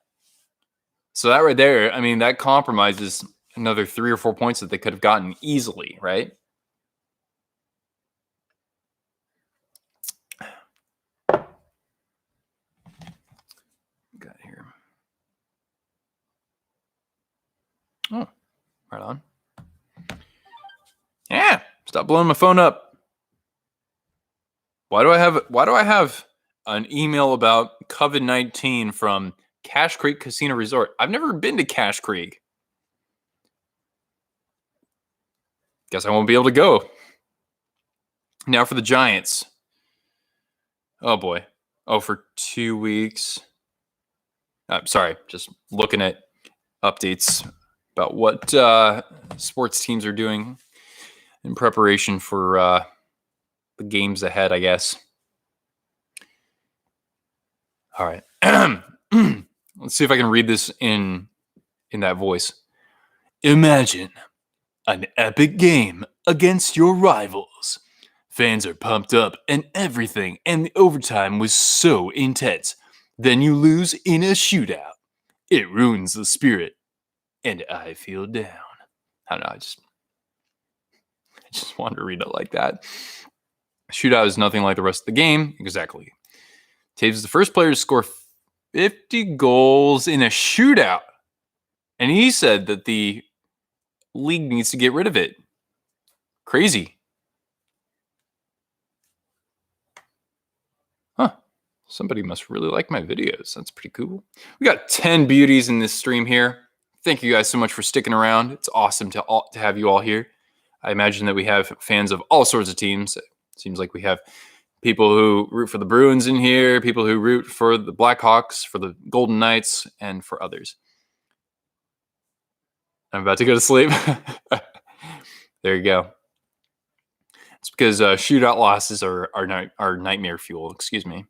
So that right there, I mean, that compromises another 3 or 4 points that they could have gotten easily, right? Got here. Oh, right on. Yeah, stop blowing my phone up. Why do I have an email about COVID-19 from Cache Creek Casino Resort? I've never been to Cache Creek. Guess I won't be able to go. Now for the Giants. Oh boy. Oh, for 2 weeks. Sorry, just looking at updates about what sports teams are doing in preparation for the games ahead, I guess. All right. Let's see if I can read this in that voice. Imagine an epic game against your rivals. Fans are pumped up and everything, and the overtime was so intense. Then you lose in a shootout. It ruins the spirit, and I feel down. I don't know, I just wanted to read it like that. Shootout is nothing like the rest of the game. Exactly. Taves is the first player to score 50 goals in a shootout. And he said that the league needs to get rid of it. Crazy. Huh. Somebody must really like my videos. That's pretty cool. We got 10 beauties in this stream here. Thank you guys so much for sticking around. It's awesome to have you all here. I imagine that we have fans of all sorts of teams. It seems like we have people who root for the Bruins in here, people who root for the Blackhawks, for the Golden Knights, and for others. I'm about to go to sleep. There you go. It's because shootout losses are nightmare fuel. Excuse me.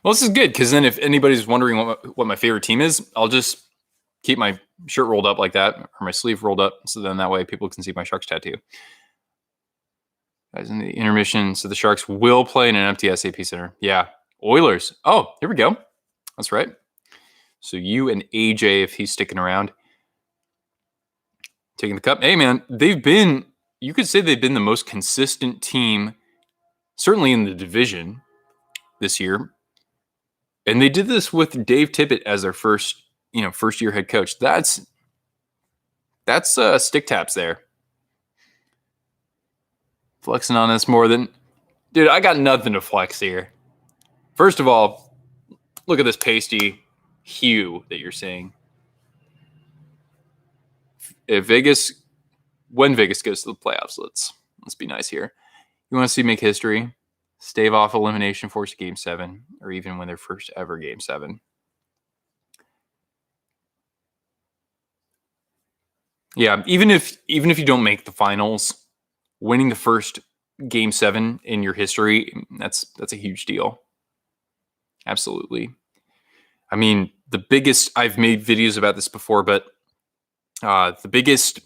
Well, this is good because then if anybody's wondering what my favorite team is, I'll just keep my shirt rolled up like that or my sleeve rolled up. So then that way people can see my Sharks tattoo. Guys in the intermission. So the Sharks will play in an empty SAP Center. Yeah. Oilers. Oh, here we go. That's right. So you and AJ, if he's sticking around, taking the cup. Hey, man, you could say they've been the most consistent team, certainly in the division this year. And they did this with Dave Tippett as their first year head coach. That's stick taps there. Flexing on us more than, dude, I got nothing to flex here. First of all, look at this pasty hue that you're seeing. When Vegas goes to the playoffs, let's be nice here. You want to see make history? Stave off elimination, force Game 7, or even win their first ever Game 7. Yeah, even if you don't make the finals, winning the first Game 7 in your history, that's a huge deal. Absolutely. I mean, I've made videos about this before, but the biggest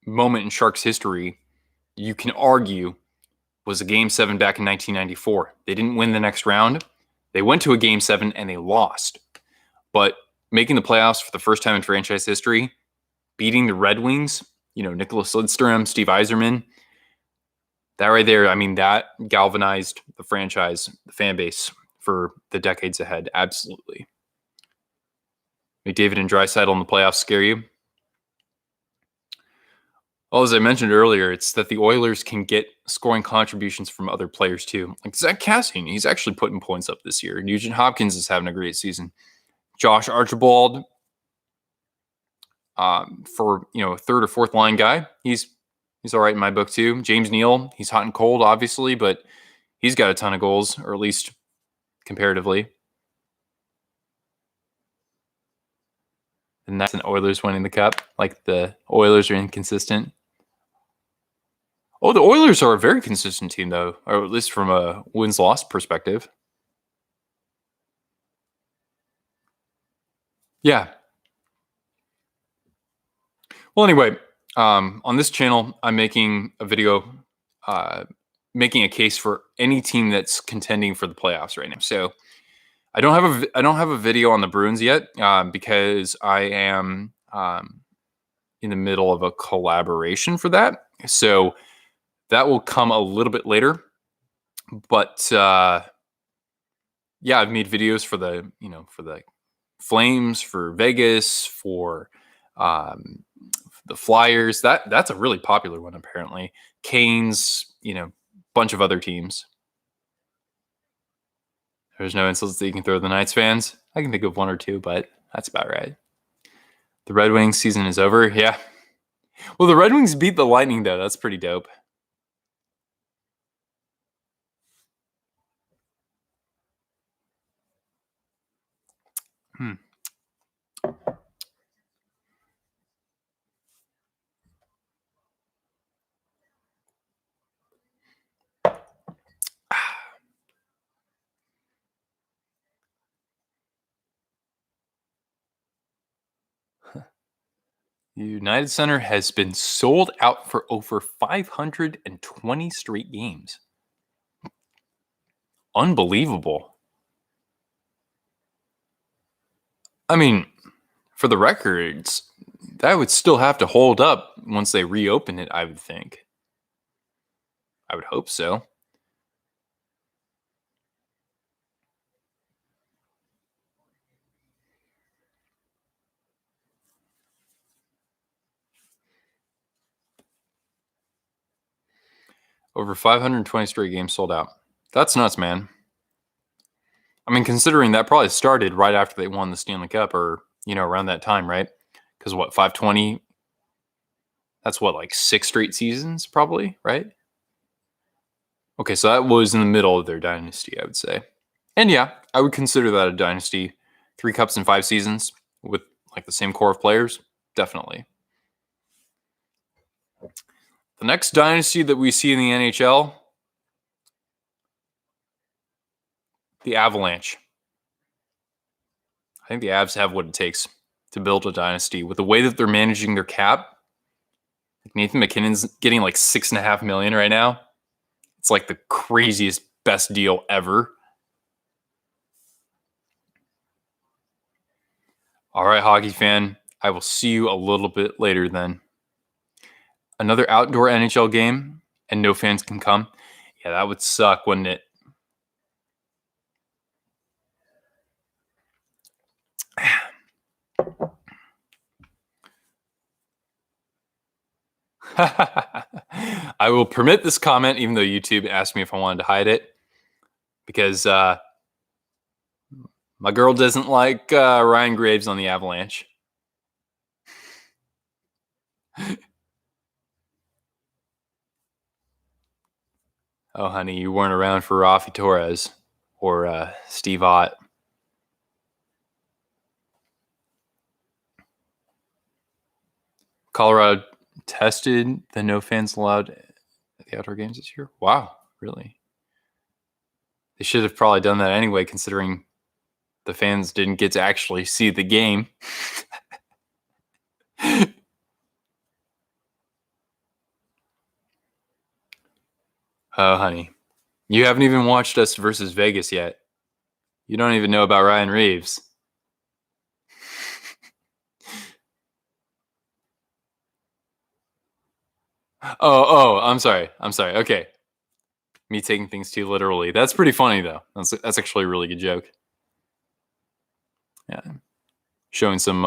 moment in Sharks history, you can argue, was a Game 7 back in 1994. They didn't win the next round. They went to a Game 7 and they lost. But making the playoffs for the first time in franchise history, beating the Red Wings, Nicholas Lidstrom, Steve Yzerman, that right there, I mean, that galvanized the franchise, the fan base for the decades ahead. Absolutely. McDavid and Draisaitl in the playoffs scare you? Well, as I mentioned earlier, it's that the Oilers can get scoring contributions from other players too. Like Zach Cassian, he's actually putting points up this year. Nugent Hopkins is having a great season. Josh Archibald, for a third or fourth line guy, he's all right in my book too. James Neal, he's hot and cold, obviously, but he's got a ton of goals, or at least comparatively. And that's an Oilers winning the cup. Like the Oilers are inconsistent. Oh, the Oilers are a very consistent team, though, or at least from a wins-loss perspective. Yeah. Well, anyway, on this channel, I'm making a video making a case for any team that's contending for the playoffs right now. So I don't have a video on the Bruins yet because I am in the middle of a collaboration for that. So that will come a little bit later. But yeah, I've made videos for the Flames, for Vegas, for the Flyers. That's a really popular one apparently. Canes, bunch of other teams. There's no insults that you can throw the Knights fans. I can think of one or two, but that's about right. The Red Wings season is over. Yeah. Well, the Red Wings beat the Lightning though. That's pretty dope. United Center has been sold out for over 520 straight games. Unbelievable. I mean, for the records, that would still have to hold up once they reopen it, I would think. I would hope so. Over 520 straight games sold out. That's nuts, man. I mean, considering that probably started right after they won the Stanley Cup or, around that time, right? Because 520? That's like 6 straight seasons, probably, right? Okay, so that was in the middle of their dynasty, I would say. And yeah, I would consider that a dynasty. 3 cups in 5 seasons with like the same core of players, definitely. The next dynasty that we see in the NHL, the Avalanche. I think the Avs have what it takes to build a dynasty with the way that they're managing their cap. Nathan McKinnon's getting like $6.5 million right now. It's like the craziest, best deal ever. All right, hockey fan. I will see you a little bit later then. Another outdoor NHL game and no fans can come. Yeah, that would suck, wouldn't it? I will permit this comment, even though YouTube asked me if I wanted to hide it, because my girl doesn't like Ryan Graves on the Avalanche. Oh, honey, you weren't around for Rafi Torres or Steve Ott. Colorado tested the no fans allowed at the outdoor games this year. Wow, really? They should have probably done that anyway, considering the fans didn't get to actually see the game. Oh, honey. You haven't even watched us versus Vegas yet. You don't even know about Ryan Reeves. Oh, I'm sorry. Okay. Me taking things too literally. That's pretty funny though. That's actually a really good joke. Yeah. Showing some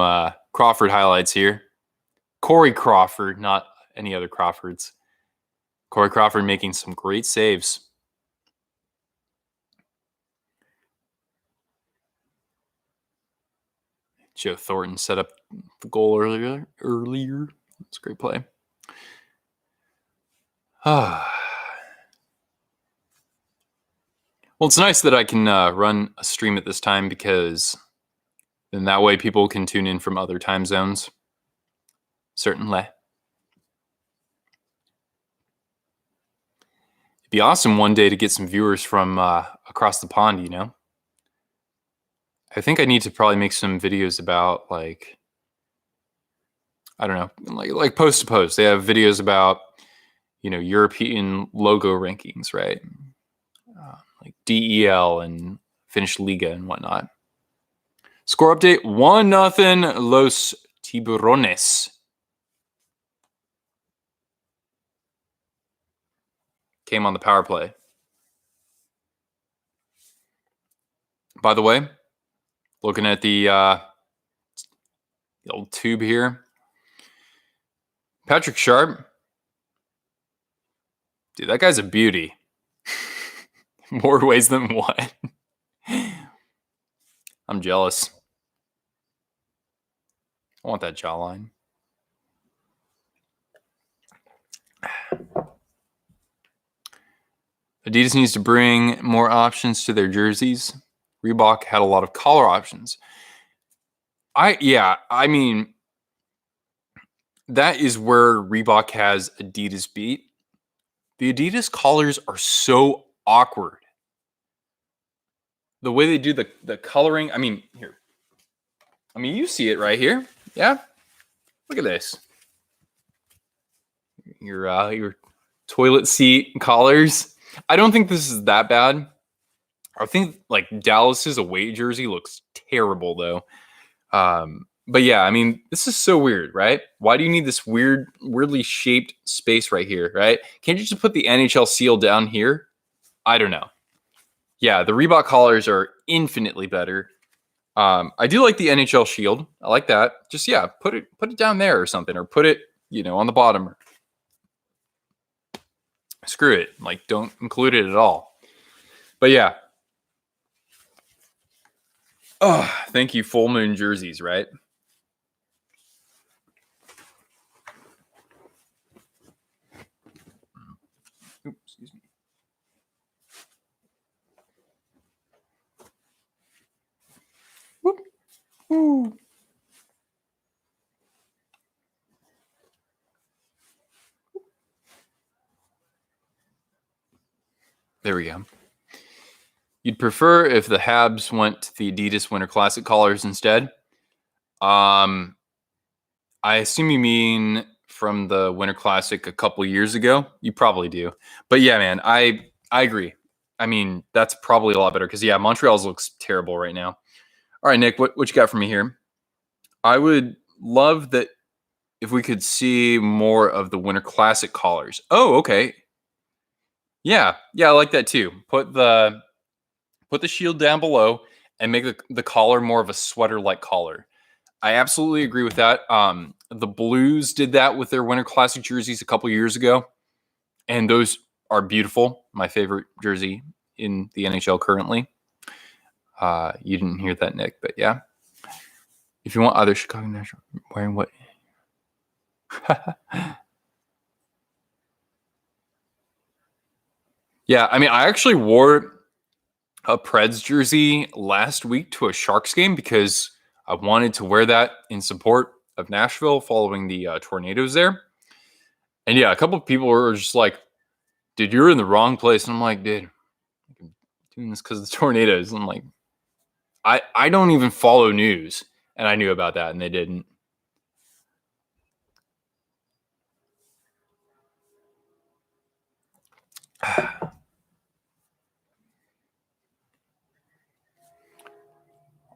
Crawford highlights here. Corey Crawford, not any other Crawfords. Corey Crawford making some great saves. Joe Thornton set up the goal earlier. It's a great play. Well, it's nice that I can run a stream at this time because then that way people can tune in from other time zones. Certainly. It'd be awesome one day to get some viewers from across the pond, you know? I think I need to probably make some videos about like, I don't know, like post to post. They have videos about, you know, European logo rankings, right? Like DEL and Finnish Liga and whatnot. Score update 1-0 Los Tiburones. Came on the power play. By the way, looking at the old tube here. Patrick Sharp. Dude, that guy's a beauty. More ways than one. I'm jealous. I want that jawline. Adidas needs to bring more options to their jerseys. Reebok had a lot of collar options. I mean, that is where Reebok has Adidas beat. The Adidas collars are so awkward. The way they do the coloring, I mean, here. I mean, you see it right here. Yeah? Look at this. Your toilet seat collars. I don't think this is that bad. I think like Dallas's away jersey looks terrible though. But yeah, I mean, this is so weird, right? Why do you need this weirdly shaped space right here, right? Can't you just put the NHL seal down here? I don't know. Yeah, the Reebok collars are infinitely better. I do like the NHL shield. I like that. Just yeah, put it down there or something, or put it, you know, on the bottom. Screw it. Like, don't include it at all. But yeah. Oh, thank you, full moon jerseys, right? Oops, excuse me. Whoop. Woo. There we go. You'd prefer if the Habs went to the Adidas Winter Classic collars instead? I assume you mean from the Winter Classic a couple years ago. You probably do. But yeah, man, I agree. I mean, that's probably a lot better because yeah, Montreal's looks terrible right now. All right, Nick, what you got for me here? I would love that if we could see more of the Winter Classic collars. Oh, okay. Yeah, I like that too. Put the shield down below and make the collar more of a sweater-like collar. I absolutely agree with that. The Blues did that with their Winter Classic jerseys a couple years ago, and those are beautiful. My favorite jersey in the NHL currently. You didn't hear that, Nick, but yeah. If you want other Chicago National wearing what? Yeah, I mean, I actually wore a Preds jersey last week to a Sharks game because I wanted to wear that in support of Nashville following the tornadoes there. And yeah, a couple of people were just like, dude, you're in the wrong place. And I'm like, dude, I'm doing this because of the tornadoes. And I'm like, I don't even follow news. And I knew about that and they didn't.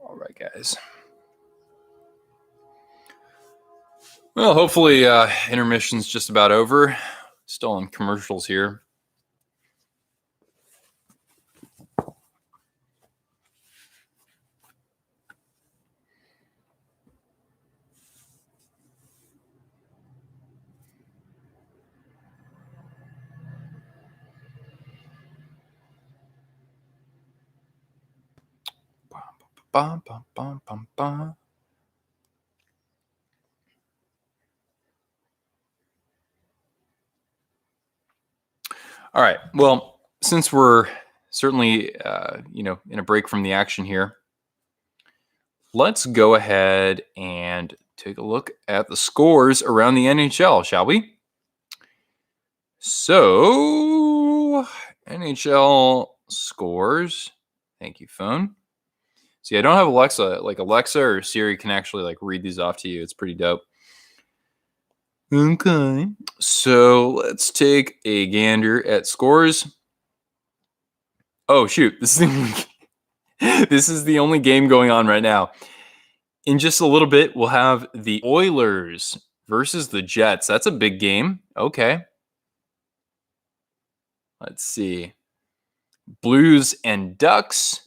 All right, guys. Well, hopefully intermission's just about over. Still on commercials here. Bum, bum, bum, bum, bum. All right. Well, since we're certainly, in a break from the action here, let's go ahead and take a look at the scores around the NHL, shall we? So, NHL scores. Thank you, phone. See, I don't have Alexa. Like Alexa or Siri can actually like read these off to you. It's pretty dope. Okay. So let's take a gander at scores. Oh shoot! This is the only game going on right now. In just a little bit, we'll have the Oilers versus the Jets. That's a big game. Okay. Let's see. Blues and Ducks.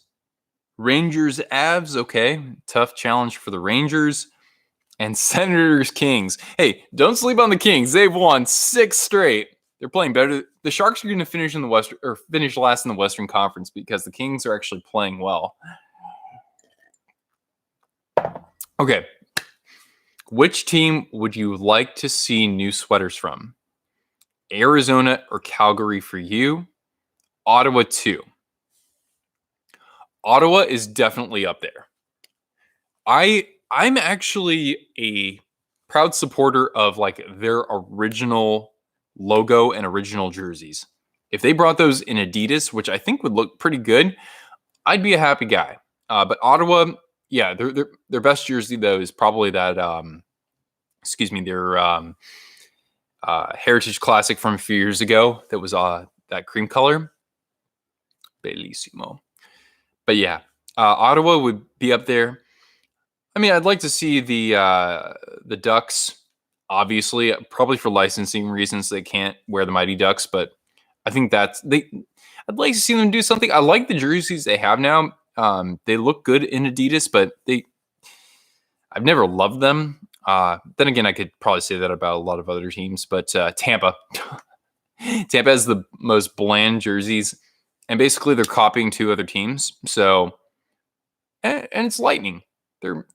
Rangers, Avs. Okay. Tough challenge for the Rangers. And Senators, Kings. Hey, don't sleep on the Kings. They've won 6 straight. They're playing better. The Sharks are going to finish in the Western or finish last in the Western Conference because the Kings are actually playing well. Okay. Which team would you like to see new sweaters from? Arizona or Calgary for you? Ottawa too. Ottawa is definitely up there. I'm actually a proud supporter of like their original logo and original jerseys. If they brought those in Adidas, which I think would look pretty good, I'd be a happy guy. But Ottawa, yeah, their best jersey though is probably that. Their Heritage Classic from a few years ago that was that cream color, bellissimo. But yeah, Ottawa would be up there. I mean, I'd like to see the Ducks. Obviously, probably for licensing reasons, they can't wear the Mighty Ducks, but I think I'd like to see them do something. I like the jerseys they have now. They look good in Adidas, but I've never loved them. Then again, I could probably say that about a lot of other teams, but Tampa. Tampa has the most bland jerseys, and basically they're copying 2 other teams. So, and it's Lightning. Their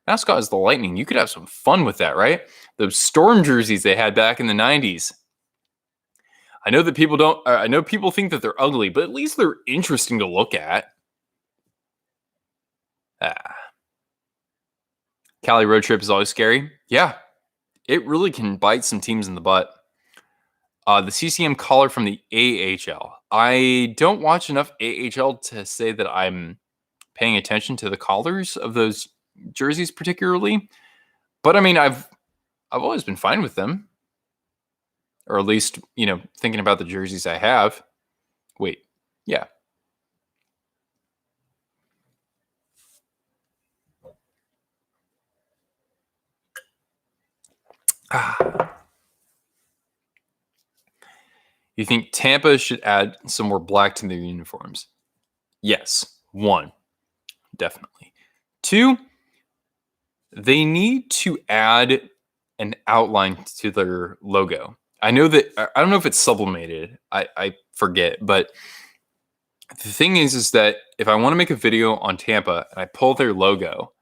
mascot is the Lightning. You could have some fun with that, right? Those Storm jerseys they had back in the 90s. I know that people don't. I know people think that they're ugly, but at least they're interesting to look at. Cali road trip is always scary. Yeah, it really can bite some teams in the butt. The CCM caller from the AHL. I don't watch enough AHL to say that I'm paying attention to the collars of those jerseys particularly, but I mean, I've always been fine with them, or at least thinking about the jerseys I have. Wait, yeah. You think Tampa should add some more black to their uniforms? Yes. 1, definitely. 2, they need to add an outline to their logo. I know that I don't know if it's sublimated. I forget, but the thing is that if I want to make a video on Tampa and I pull their logo,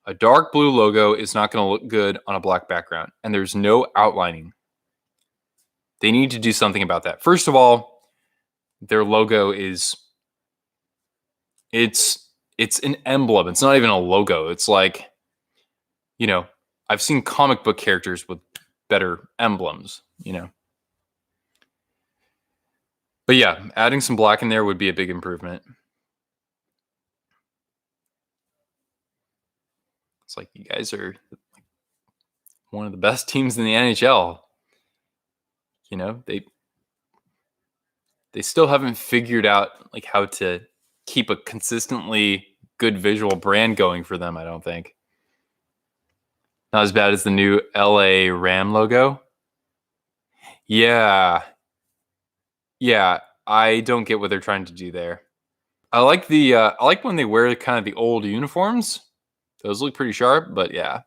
a dark blue logo is not going to look good on a black background, and there's no outlining. They need to do something about that. First of all, their logo is it's an emblem. It's not even a logo. It's like, I've seen comic book characters with better emblems, But yeah, adding some black in there would be a big improvement. It's like you guys are one of the best teams in the NHL. They still haven't figured out like how to keep a consistently good visual brand going for them, I don't think. Not as bad as the new LA Ram logo. Yeah. Yeah. I don't get what they're trying to do there. I like when they wear kind of the old uniforms. Those look pretty sharp, but yeah.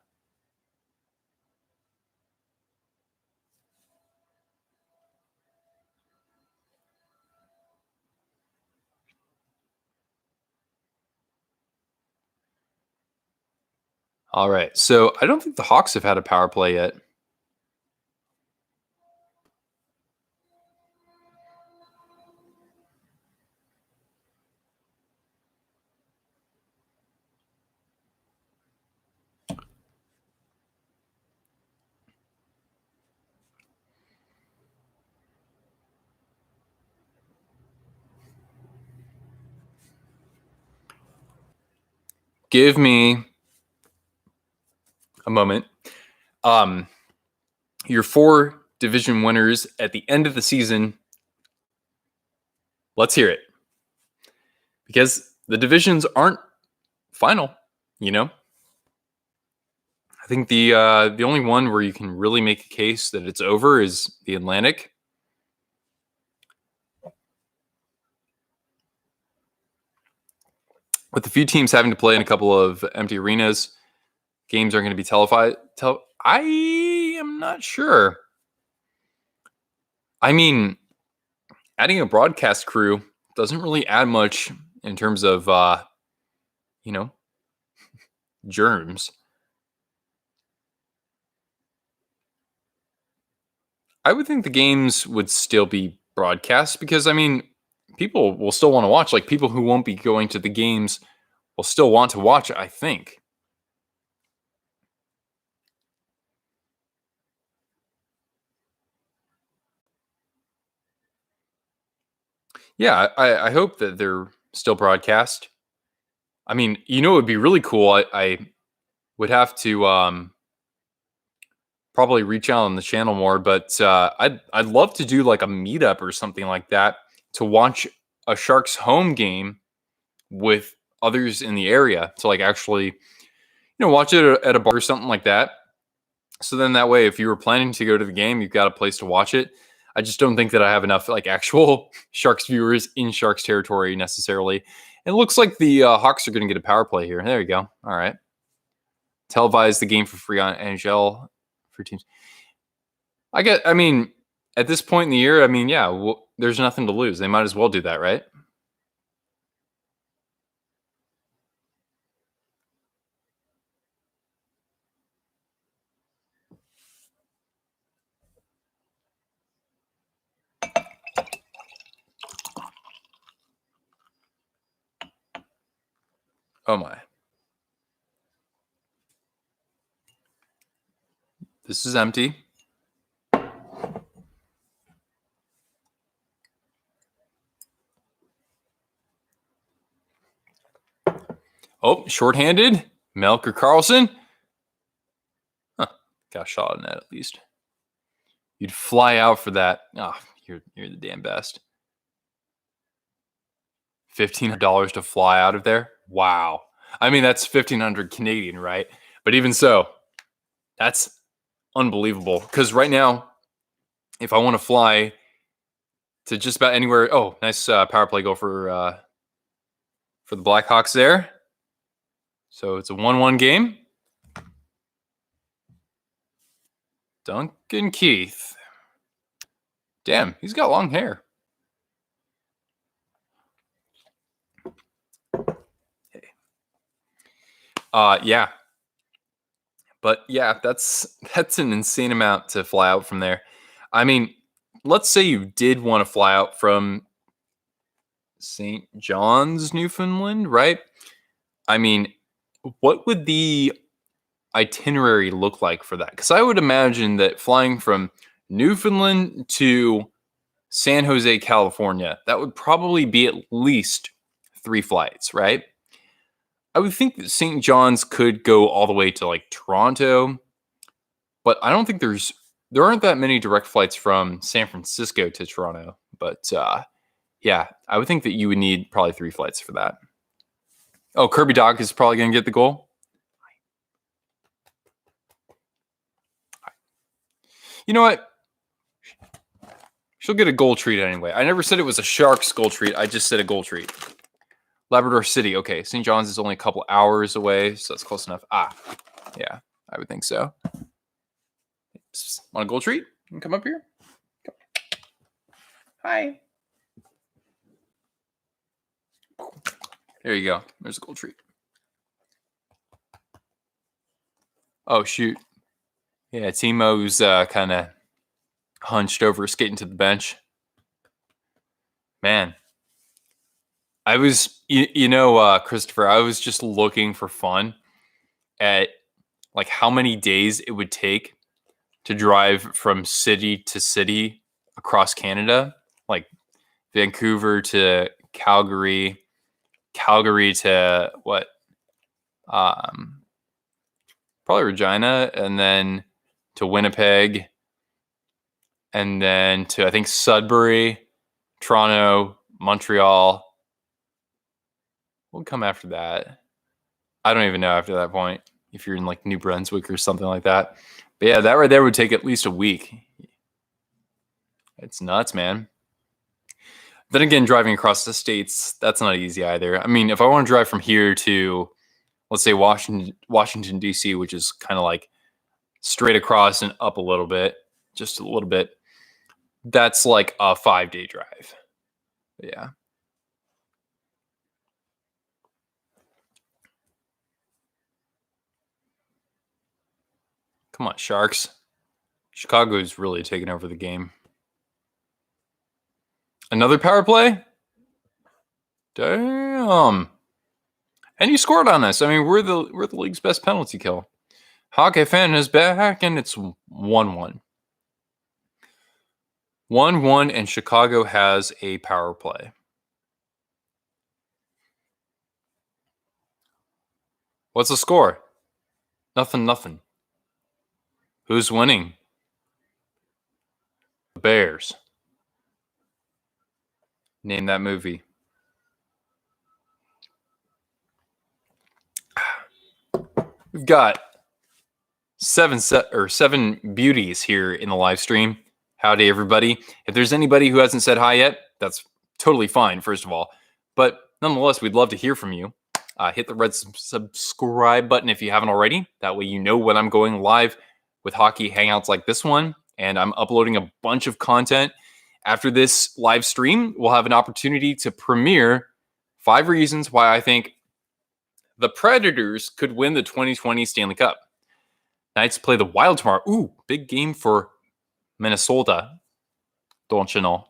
All right. So I don't think the Hawks have had a power play yet. Give me a moment. Um, your 4 division winners at the end of the season. Let's hear it. Because the divisions aren't final, you know? I think the only one where you can really make a case that it's over is the Atlantic. With a few teams having to play in a couple of empty arenas, games are going to be televised. I am not sure. I mean, adding a broadcast crew doesn't really add much in terms of, you know, germs. I would think the games would still be broadcast because, I mean, people will still want to watch. Like, people who won't be going to the games will still want to watch, I think. Yeah, I hope that they're still broadcast. I mean, you know, it would be really cool. I would have to probably reach out on the channel more, but I'd love to do like a meetup or something like that to watch a Sharks home game with others in the area to like actually, watch it at a bar or something like that. So then that way, if you were planning to go to the game, you've got a place to watch it. I just don't think that I have enough like actual Sharks viewers in Sharks territory necessarily. It looks like the Hawks are going to get a power play here. There you go. All right. Televise the game for free on NHL for teams. I mean, at this point in the year, I mean, yeah, there's nothing to lose. They might as well do that, right? Oh my. This is empty. Oh, shorthanded. Melker Carlson. Huh. Got a shot on that at least. You'd fly out for that. Oh, you're the damn best. $1,500 to fly out of there. Wow. I mean, that's 1,500 Canadian, right? But even so, that's unbelievable. Because right now, if I want to fly to just about anywhere, oh, nice power play goal for the Blackhawks there. So it's a 1-1 game. Duncan Keith. Damn, he's got long hair. Hey. Yeah. But yeah, that's an insane amount to fly out from there. I mean, let's say you did want to fly out from St. John's, Newfoundland, right? I mean, what would the itinerary look like for that? Because I would imagine that flying from Newfoundland to San Jose, California, that would probably be at least 3 flights, right? I would think that St. John's could go all the way to like Toronto, but I don't think there aren't that many direct flights from San Francisco to Toronto. But yeah, I would think that you would need probably 3 flights for that. Oh, Kirby Dach is probably going to get the goal. You know what? She'll get a goal treat anyway. I never said it was a Sharks goal treat. I just said a goal treat. Labrador City. Okay, St. John's is only a couple hours away, so that's close enough. Yeah, I would think so. Want a goal treat? You can come up here. Come. Hi. There you go. There's a goal treat. Oh, shoot. Yeah, Timo's kind of hunched over, skating to the bench. Man. I was, Christopher, I was just looking for fun at like how many days it would take to drive from city to city across Canada, like Vancouver to Calgary, Calgary to what? Probably Regina, and then to Winnipeg, and then to, I think, Sudbury, Toronto, Montreal. What would come after that? I don't even know after that point, if you're in like New Brunswick or something like that. But yeah, that right there would take at least a week. It's nuts, man. Then again, driving across the states, that's not easy either. I mean, if I want to drive from here to, let's say, Washington, D.C., which is kind of like straight across and up a little bit, just a little bit, that's like a 5-day drive. But yeah. Come on, Sharks. Chicago's really taking over the game. Another power play? Damn. And you scored on us. I mean, we're the league's best penalty kill. Hockey fan is back, and it's 1-1. 1-1, and Chicago has a power play. What's the score? Nothing. Who's winning? The Bears. Name that movie. We've got seven beauties here in the live stream. Howdy, everybody. If there's anybody who hasn't said hi yet, that's totally fine, first of all. But nonetheless, we'd love to hear from you. Hit the red subscribe button if you haven't already. That way you know when I'm going live with hockey hangouts like this one. And I'm uploading a bunch of content. After this live stream, we'll have an opportunity to premiere 5 reasons why I think the Predators could win the 2020 Stanley Cup. Knights play the Wild tomorrow. Ooh, big game for Minnesota. Don't you know?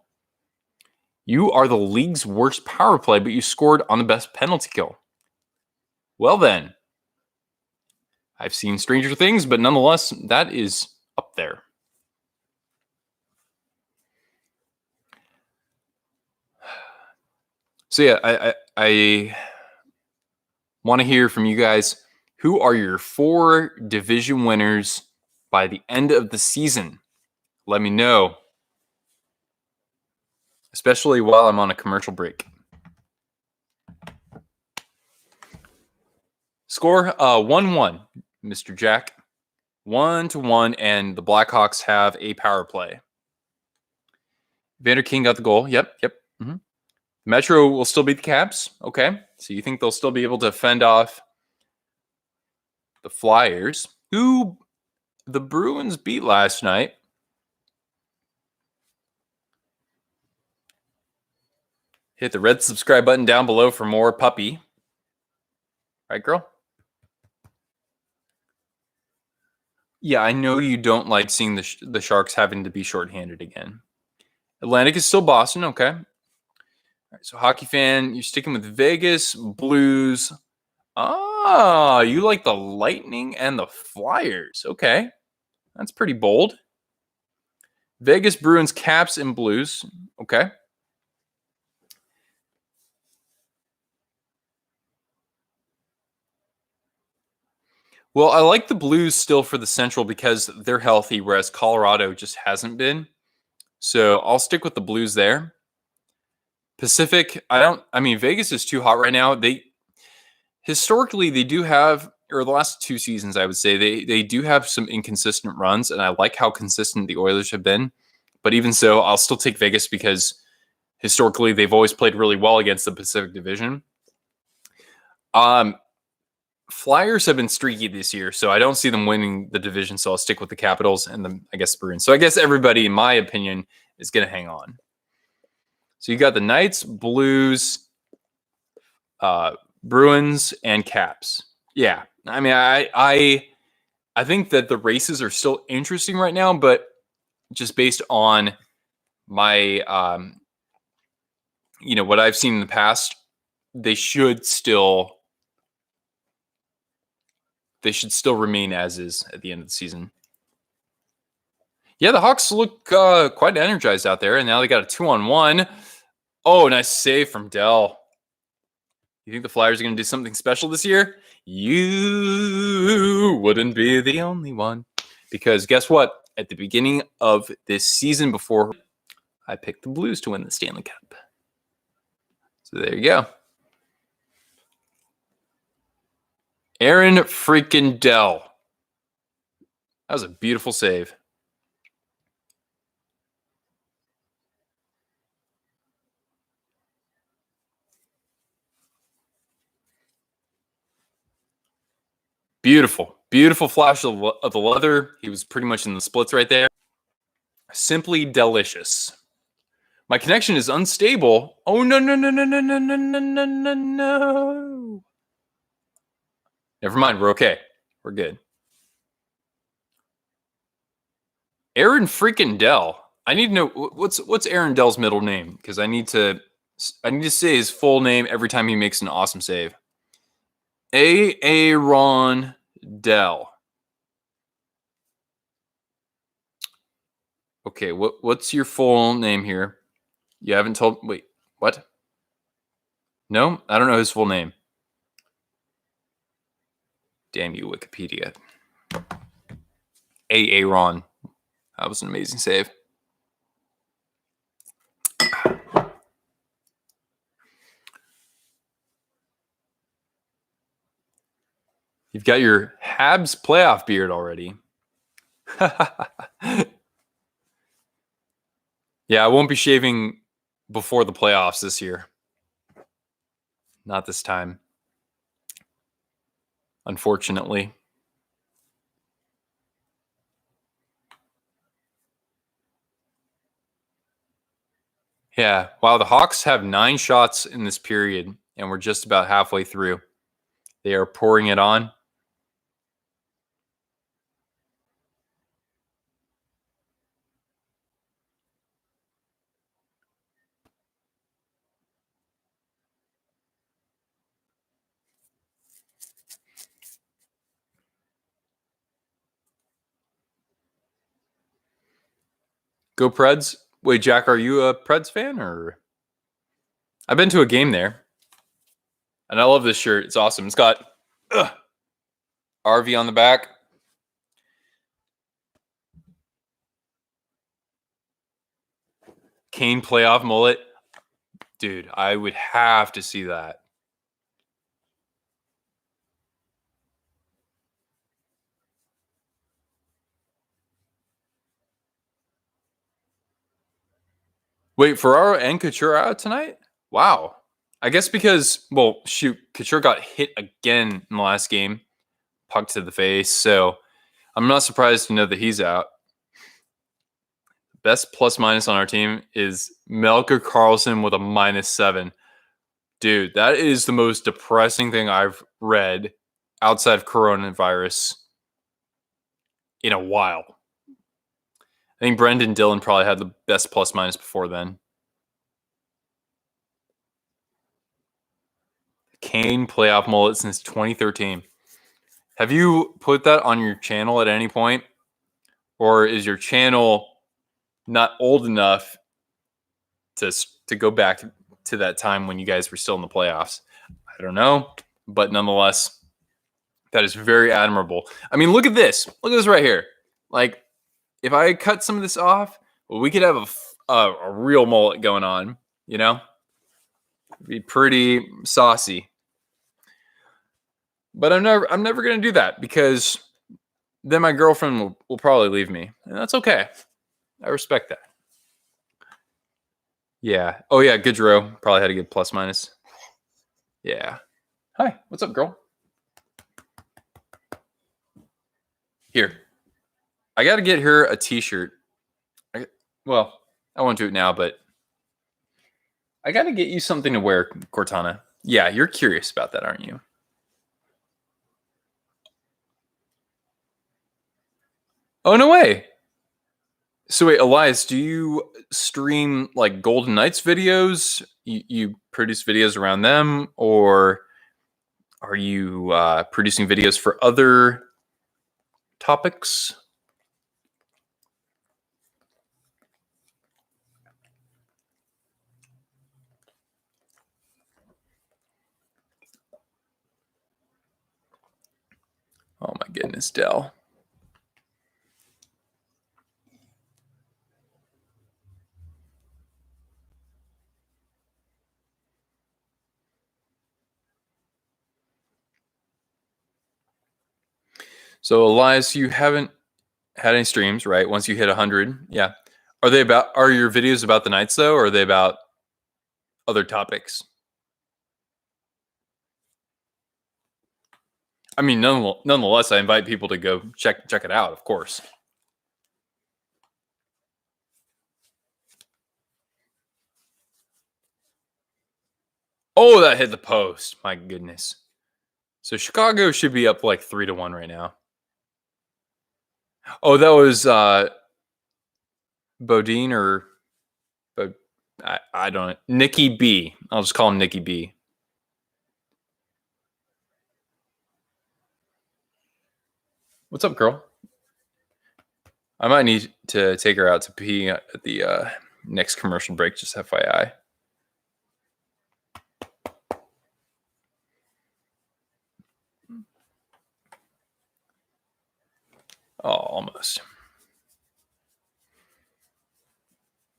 You are the league's worst power play, but you scored on the best penalty kill. Well then, I've seen stranger things, but nonetheless, that is up there. So yeah, I want to hear from you guys. Who are your 4 division winners by the end of the season? Let me know. Especially while I'm on a commercial break. Score 1-1, Mr. Jack. 1-1, and the Blackhawks have a power play. Vander King got the goal. Yep. Mm-hmm. Metro will still beat the Caps. Okay. So you think they'll still be able to fend off the Flyers, who the Bruins beat last night. Hit the red subscribe button down below for more puppy. Right, girl? Yeah, I know you don't like seeing the Sharks having to be shorthanded again. Atlantic is still Boston. Okay. All right, so hockey fan, you're sticking with Vegas, Blues. You like the Lightning and the Flyers. Okay. That's pretty bold. Vegas, Bruins, Caps, and Blues. Okay. Well, I like the Blues still for the Central because they're healthy, whereas Colorado just hasn't been. So I'll stick with the Blues there. Pacific, Vegas is too hot right now. Historically, they do have, or the last 2 seasons, I would say, they do have some inconsistent runs, and I like how consistent the Oilers have been. But even so, I'll still take Vegas because historically they've always played really well against the Pacific Division. Flyers have been streaky this year, so I don't see them winning the division. So I'll stick with the Capitals and I guess Bruins. So I guess everybody, in my opinion, is going to hang on. So you got the Knights, Blues, Bruins, and Caps. Yeah, I mean, I think that the races are still interesting right now, but just based on my, what I've seen in the past, they should still remain as is at the end of the season. Yeah, the Hawks look quite energized out there, and now they got a 2-on-1. Oh, nice save from Dell. You think the Flyers are going to do something special this year? You wouldn't be the only one. Because guess what? At the beginning of this season, before I picked the Blues to win the Stanley Cup. So there you go. Aaron freaking Dell. That was a beautiful save. Beautiful. Beautiful flash of the leather. He was pretty much in the splits right there. Simply delicious. My connection is unstable. Oh, no. Never mind. We're okay. We're good. Aaron freaking Dell. I need to know what's Aaron Dell's middle name, because I need to say his full name every time he makes an awesome save. Aaron Dell. Okay, what's your full name here? You haven't told. Wait, what? No, I don't know his full name. Damn you, Wikipedia. Aaron. That was an amazing save. You've got your Habs playoff beard already. Yeah, I won't be shaving before the playoffs this year. Not this time. Unfortunately. Yeah. Wow, the Hawks have 9 shots in this period, and we're just about halfway through. They are pouring it on. Go Preds. Wait, Jack, are you a Preds fan? Or I've been to a game there. And I love this shirt. It's awesome. It's got RV on the back. Kane playoff mullet. Dude, I would have to see that. Wait, Ferraro and Couture out tonight? Wow. I guess because, well, shoot, Couture got hit again in the last game. Puck to the face. So I'm not surprised to know that he's out. Best plus minus on our team is Melker Karlsson with a -7. Dude, that is the most depressing thing I've read outside of coronavirus in a while. I think Brendan Dillon probably had the best plus minus before then. Kane playoff mullet since 2013. Have you put that on your channel at any point? Or is your channel not old enough to go back to that time when you guys were still in the playoffs? I don't know. But nonetheless, that is very admirable. I mean, look at this. Look at this right here. Like, if I cut some of this off, well, we could have a real mullet going on, you know? It'd be pretty saucy. But I'm never going to do that, because then my girlfriend will probably leave me. And that's okay. I respect that. Yeah. Oh yeah, Goodrow probably had a good plus minus. Yeah. Hi, what's up, girl? Here. I got to get her a t-shirt. Well, I won't do it now, but I got to get you something to wear, Cortana. Yeah, you're curious about that, aren't you? Oh, no way. So wait, Elias, do you stream like Golden Knights videos? You produce videos around them, or are you producing videos for other topics? Oh my goodness, Dell. So Elias, you haven't had any streams, right? Once you hit 100, yeah. Are your videos about the Knights though, or are they about other topics? I mean, nonetheless, I invite people to go check it out, of course. Oh, that hit the post. My goodness. So Chicago should be up like 3-1 right now. Oh, that was Bodine or I don't know. Nikki B. I'll just call him Nikki B. What's up, girl? I might need to take her out to pee at the next commercial break, just FYI. Oh, almost.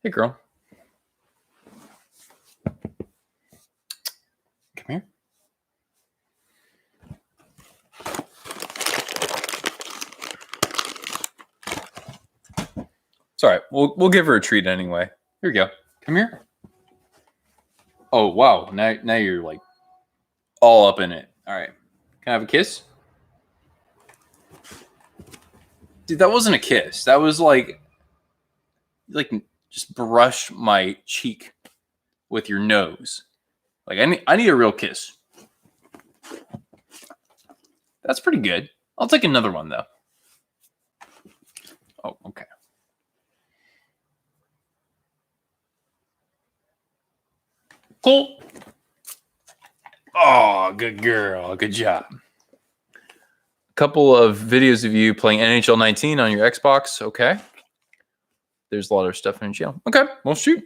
Hey, girl. Come here. It's all right. We'll give her a treat anyway. Here we go. Come here. Oh, wow. Now you're like all up in it. All right. Can I have a kiss? Dude, that wasn't a kiss. That was like just brush my cheek with your nose. Like I need a real kiss. That's pretty good. I'll take another one though. Oh, okay. Cool. Oh, good girl. Good job. A couple of videos of you playing NHL 19 on your Xbox. Okay. There's a lot of stuff in jail. Okay. Well, shoot.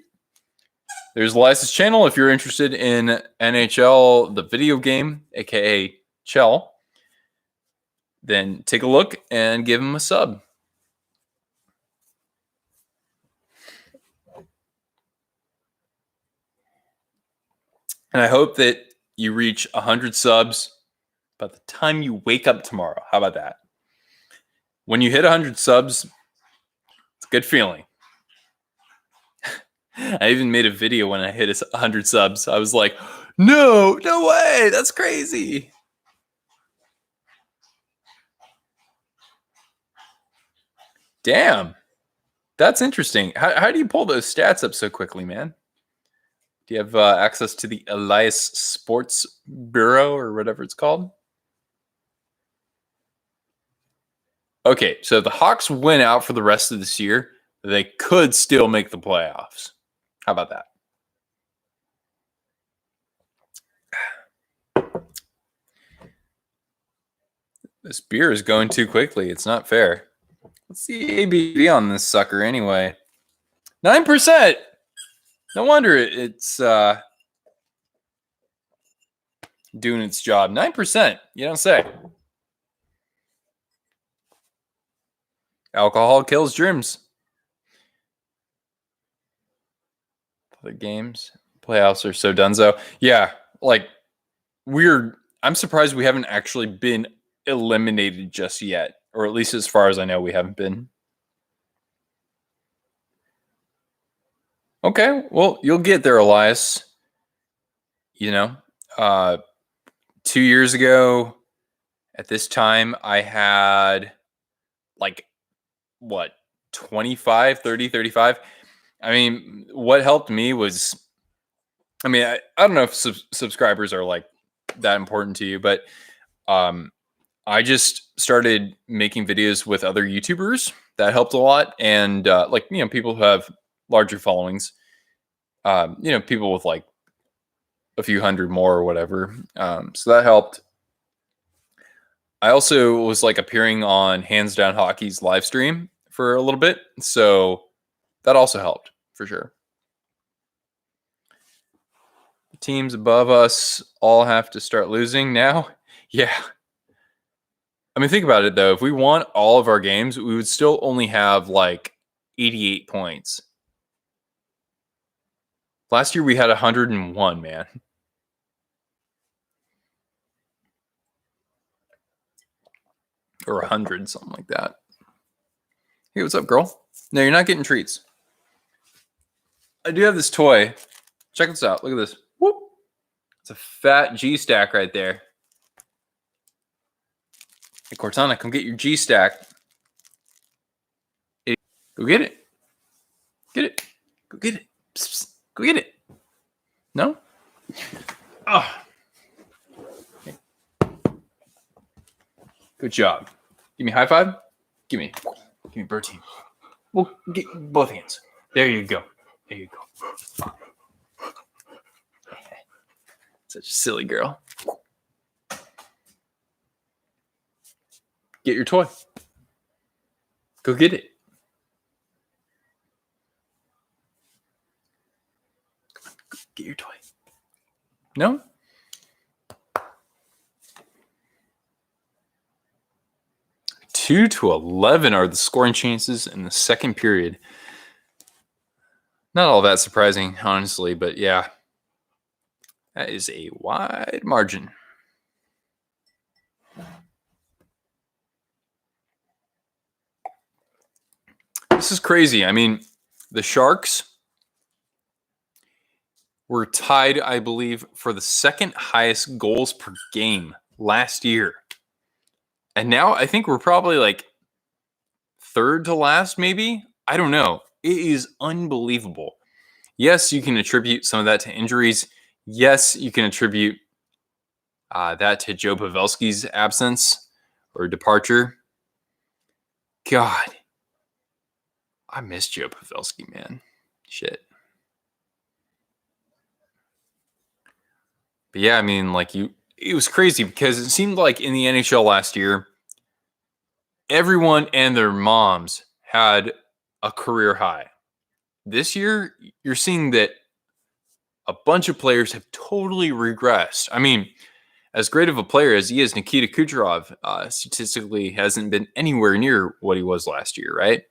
There's Elias's channel if you're interested in NHL, the video game, aka Chell. Then take a look and give him a sub. And I hope that you reach 100 subs by the time you wake up tomorrow. How about that? When you hit 100 subs, it's a good feeling. I even made a video when I hit 100 subs. I was like, no way. That's crazy. Damn. That's interesting. How do you pull those stats up so quickly, man? Do you have access to the Elias Sports Bureau or whatever it's called? Okay, so if the Hawks win out for the rest of this year, they could still make the playoffs. How about that? This beer is going too quickly. It's not fair. What's the ABV on this sucker anyway? 9%. No wonder it's doing its job. 9%. You don't say. Alcohol kills germs. The games, playoffs are so donezo. Yeah, like I'm surprised we haven't actually been eliminated just yet, or at least as far as I know, we haven't been. Okay, well, you'll get there, Elias. You know, 2 years ago at this time, I had like what, 25, 30, 35. I mean, what helped me was, I mean, I don't know if subscribers are like that important to you, but um, I just started making videos with other YouTubers. That helped a lot. And like, people who have larger followings, people with like a few hundred more or whatever. So that helped. I also was like appearing on Hands Down Hockey's live stream for a little bit. So that also helped for sure. The teams above us all have to start losing now. Yeah. I mean, think about it though. If we won all of our games, we would still only have like 88 points. Last year we had 101, man. Or 100, something like that. Hey, what's up, girl? No, you're not getting treats. I do have this toy. Check this out. Look at this. Whoop. It's a fat G stack right there. Hey, Cortana, come get your G stack. Hey, go get it. Get it. Go get it. Psst, psst. Go get it. No? Oh. Okay. Good job. Give me a high five. Give me bird team. Well, get both hands. There you go. There you go. Such a silly girl. Get your toy. Go get it. Come on, go get your toy. No? Two to 11 are the scoring chances in the second period. Not all that surprising, honestly, but yeah. That is a wide margin. This is crazy. I mean, the Sharks were tied, I believe, for the second highest goals per game last year. And now I think we're probably like third to last, maybe? I don't know. It is unbelievable. Yes, you can attribute some of that to injuries. Yes, you can attribute that to Joe Pavelski's absence or departure. God, I miss Joe Pavelski, man. Shit. But yeah, I mean, like it was crazy because it seemed like in the NHL last year, everyone and their moms had a career high. This year, you're seeing that a bunch of players have totally regressed. I mean, as great of a player as he is, Nikita Kucherov statistically hasn't been anywhere near what he was last year, right?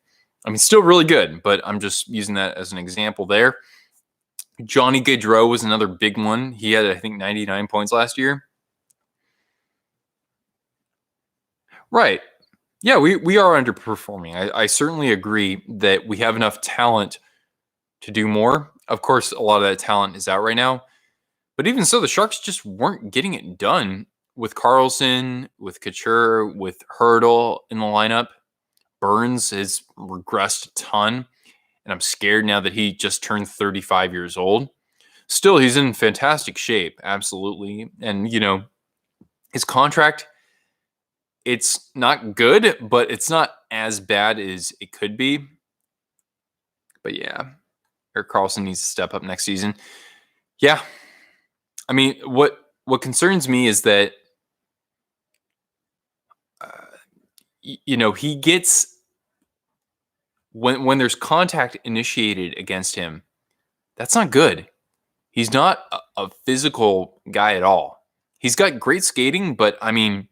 I mean, still really good, but I'm just using that as an example there. Johnny Gaudreau was another big one. He had, I think, 99 points last year. Right. Yeah, we are underperforming. I certainly agree that we have enough talent to do more. Of course, a lot of that talent is out right now. But even so, the Sharks just weren't getting it done with Carlson, with Couture, with Hurdle in the lineup. Burns has regressed a ton, and I'm scared now that he just turned 35 years old. Still, he's in fantastic shape, absolutely. And, his contract, it's not good, but it's not as bad as it could be. But yeah, Erik Karlsson needs to step up next season. Yeah. I mean, what concerns me is that, he gets, when there's contact initiated against him, that's not good. He's not a physical guy at all. He's got great skating, but I mean,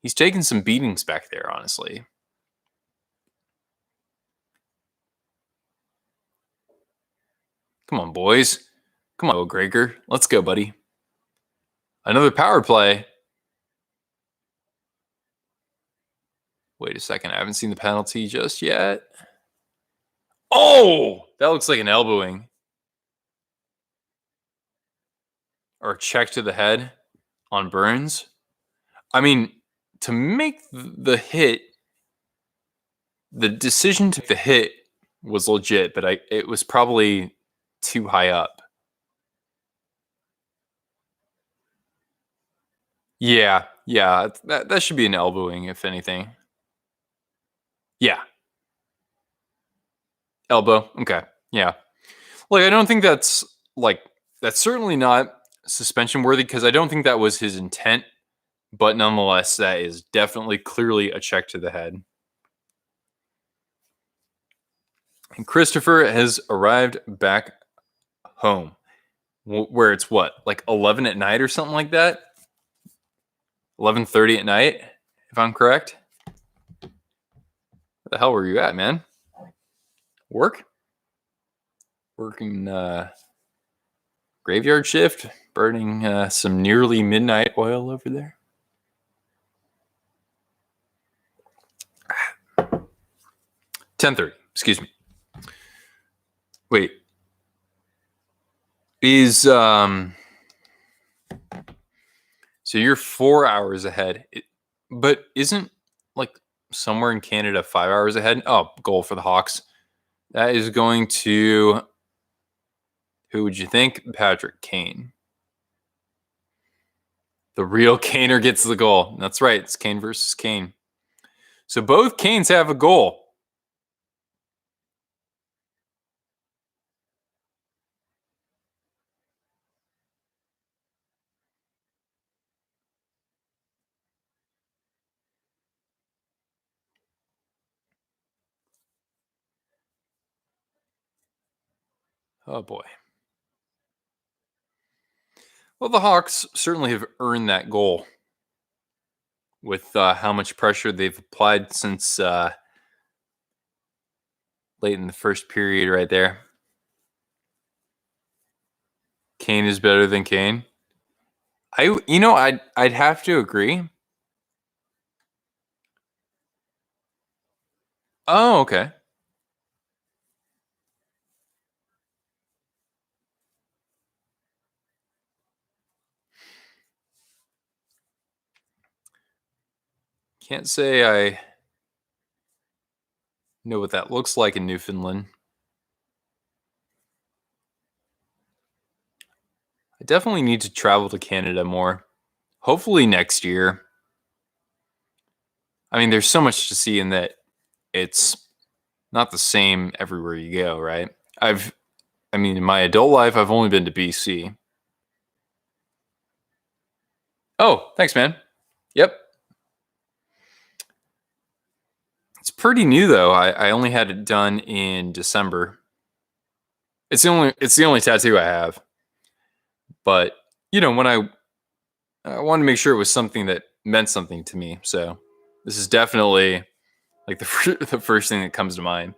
he's taken some beatings back there, honestly. Come on, boys. Come on, Gregor. Let's go, buddy. Another power play. Wait a second. I haven't seen the penalty just yet. Oh, that looks like an elbowing or a check to the head on Burns. I mean, to make the hit, the decision to the hit was legit, but it was probably too high up. Yeah, that should be an elbowing, if anything. Yeah, elbow. Okay, yeah. Like I don't think that's certainly not suspension worthy because I don't think that was his intent. But nonetheless, that is definitely clearly a check to the head. And Christopher has arrived back home, where it's what, like 11 at night or something like that. 11:30 at night, if I'm correct. Where the hell were you at, man? Work? Working graveyard shift, burning some nearly midnight oil over there. 10:30. Excuse me. Wait. So you're 4 hours ahead, but isn't like somewhere in Canada 5 hours ahead? Oh, goal for the Hawks. That is going to, who would you think? Patrick Kane. The real Kaner gets the goal. That's right. It's Kane versus Kane. So both Kanes have a goal. Oh boy. Well, the Hawks certainly have earned that goal with how much pressure they've applied since late in the first period right there. Kane is better than Kane. I'd have to agree. Oh, okay. Can't say I know what that looks like in Newfoundland. I definitely need to travel to Canada more. Hopefully next year. I mean, there's so much to see in that it's not the same everywhere you go, right? In my adult life, I've only been to BC. Oh, thanks, man. Yep. It's pretty new though. I only had it done in December. It's the only tattoo I have. But when I wanted to make sure it was something that meant something to me. So this is definitely like the first thing that comes to mind.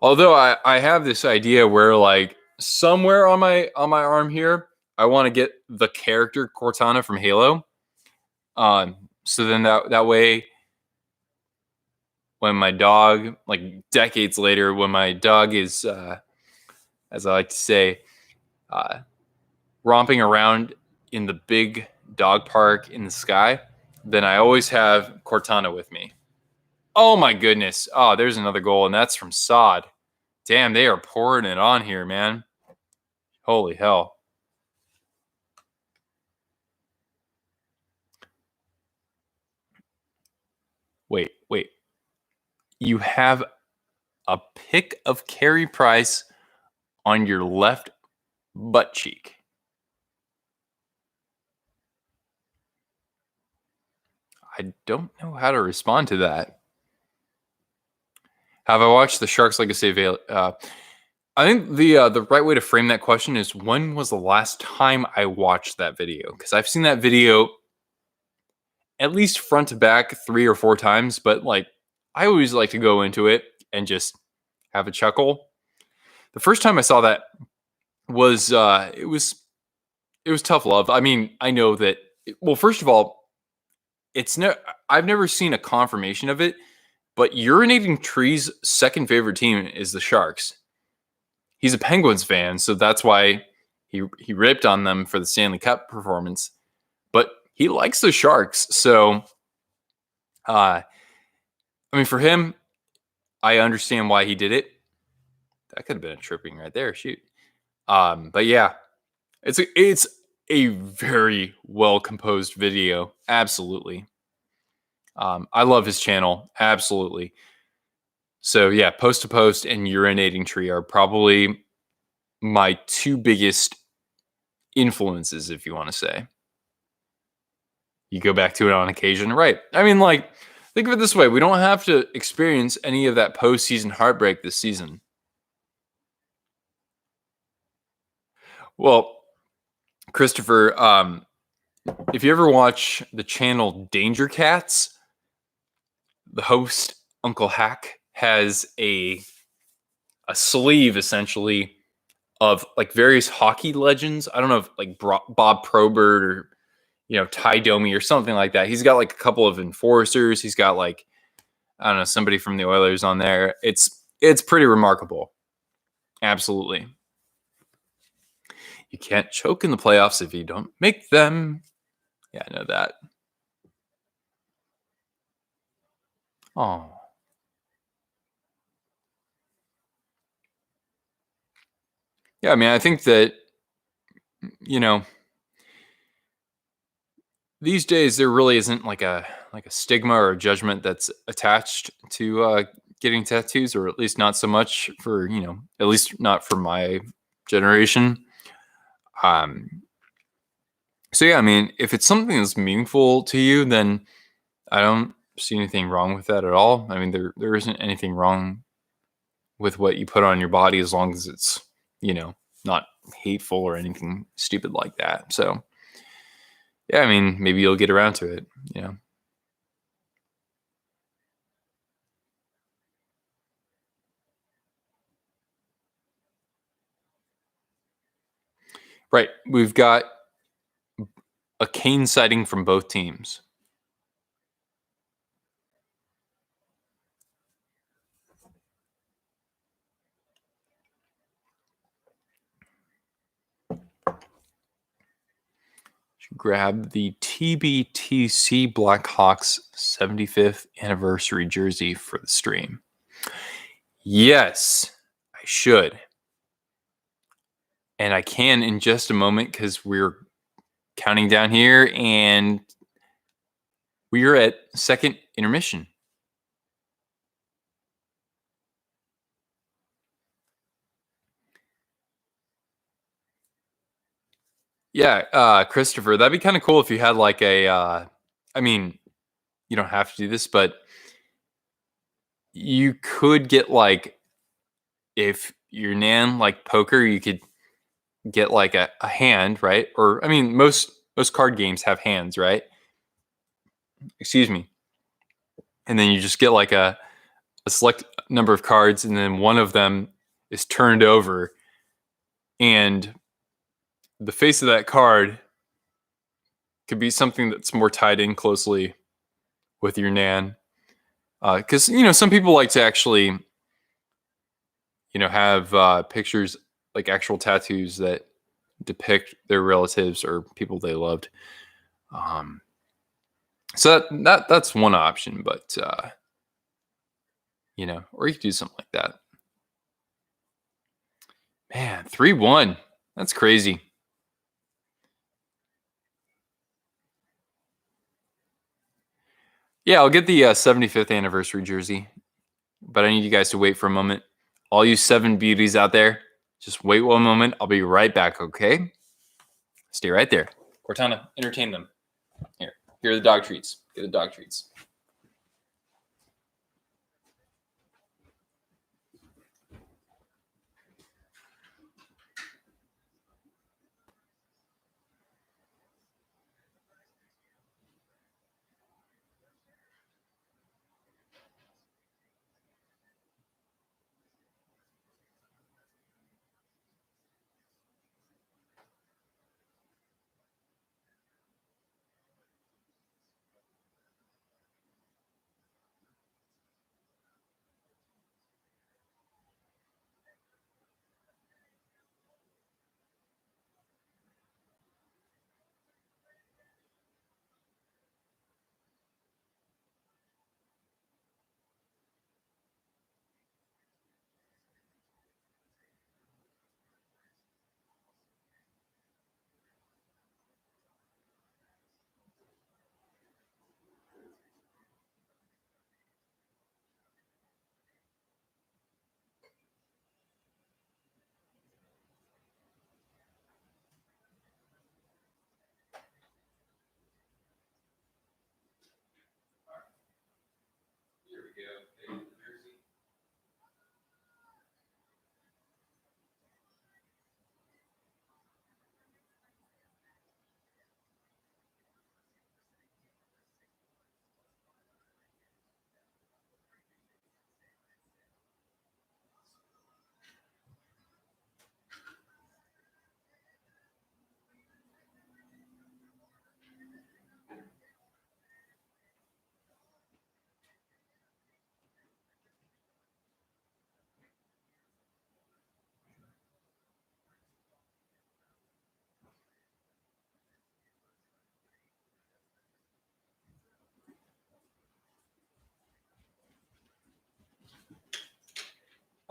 Although I have this idea where like somewhere on my arm here, I want to get the character Cortana from Halo. So then that way, when my dog, like decades later, when my dog is, as I like to say, romping around in the big dog park in the sky, then I always have Cortana with me. Oh my goodness. Oh, there's another goal, and that's from Sod. Damn, they are pouring it on here, man. Holy hell. Wait. You have a pick of Carey Price on your left butt cheek. I don't know how to respond to that. Have I watched the Sharks Legacy? I think the right way to frame that question is, when was the last time I watched that video? Because I've seen that video at least front to back 3 or 4 times, but like I always like to go into it and just have a chuckle. The first time I saw that was it was tough love. I mean, I know that. Well, first of all, I've never seen a confirmation of it, But Urinating Tree's second favorite team is the Sharks. He's a Penguins fan, so that's why he ripped on them for the Stanley Cup performance. But he likes the Sharks, so I mean, for him, I understand why he did it. That could have been a tripping right there. Shoot. But yeah, it's a very well composed video. Absolutely. I love his channel. Absolutely. So yeah, Post to Post and Urinating Tree are probably my two biggest influences, if you want to say. You go back to it on occasion, right? I mean, like, think of it this way: we don't have to experience any of that postseason heartbreak this season. Well, Christopher, if you ever watch the channel Danger Cats, the host Uncle Hack has a sleeve essentially of like various hockey legends. I don't know if like Bob Probert or Ty Domi or something like that. He's got like a couple of enforcers. He's got like I don't know somebody from the Oilers on there. It's pretty remarkable. Absolutely. You can't choke in the playoffs if you don't make them. Yeah, I know that. Oh. Yeah, I mean, I think that, these days there really isn't like a stigma or a judgment that's attached to getting tattoos, or at least not so much for, at least not for my generation. So yeah, I mean, if it's something that's meaningful to you, then I don't see anything wrong with that at all. I mean, there isn't anything wrong with what you put on your body as long as it's, not hateful or anything stupid like that. So yeah, I mean, maybe you'll get around to it, Right. We've got a Kane sighting from both teams. Grab the TBTC Blackhawks 75th anniversary jersey for the stream. Yes, I should. And I can in just a moment because we're counting down here and we are at second intermission. Yeah, Christopher, that'd be kind of cool if you had like I mean, you don't have to do this, but you could get like, if your nan like poker, you could get like a hand, right? Or I mean, most card games have hands, right? Excuse me. And then you just get like a select number of cards, and then one of them is turned over, and the face of that card could be something that's more tied in closely with your nan. Because some people like to actually have pictures, like actual tattoos that depict their relatives or people they loved. So that's one option, but or you could do something like that. Man, 3-1. That's crazy. Yeah, I'll get the 75th anniversary jersey, but I need you guys to wait for a moment. All you 7 beauties out there, just wait one moment. I'll be right back, okay? Stay right there. Cortana, entertain them. Here are the dog treats. Get the dog treats.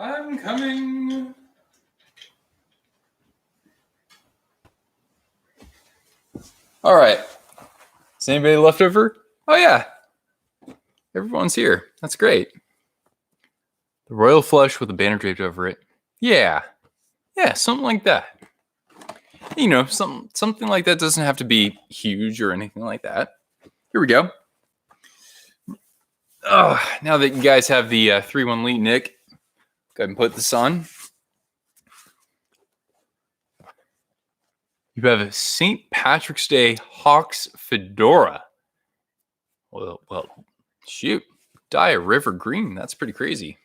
I'm coming. All right. Is anybody left over? Oh, yeah. Everyone's here. That's great. The royal flush with a banner draped over it. Yeah. Yeah, something like that. You know, something like that doesn't have to be huge or anything like that. Here we go. Oh, now that you guys have the 3-1 lead, Nick, go ahead and put this on. You have a St. Patrick's Day Hawks fedora. Well, shoot. Dye a river green. That's pretty crazy.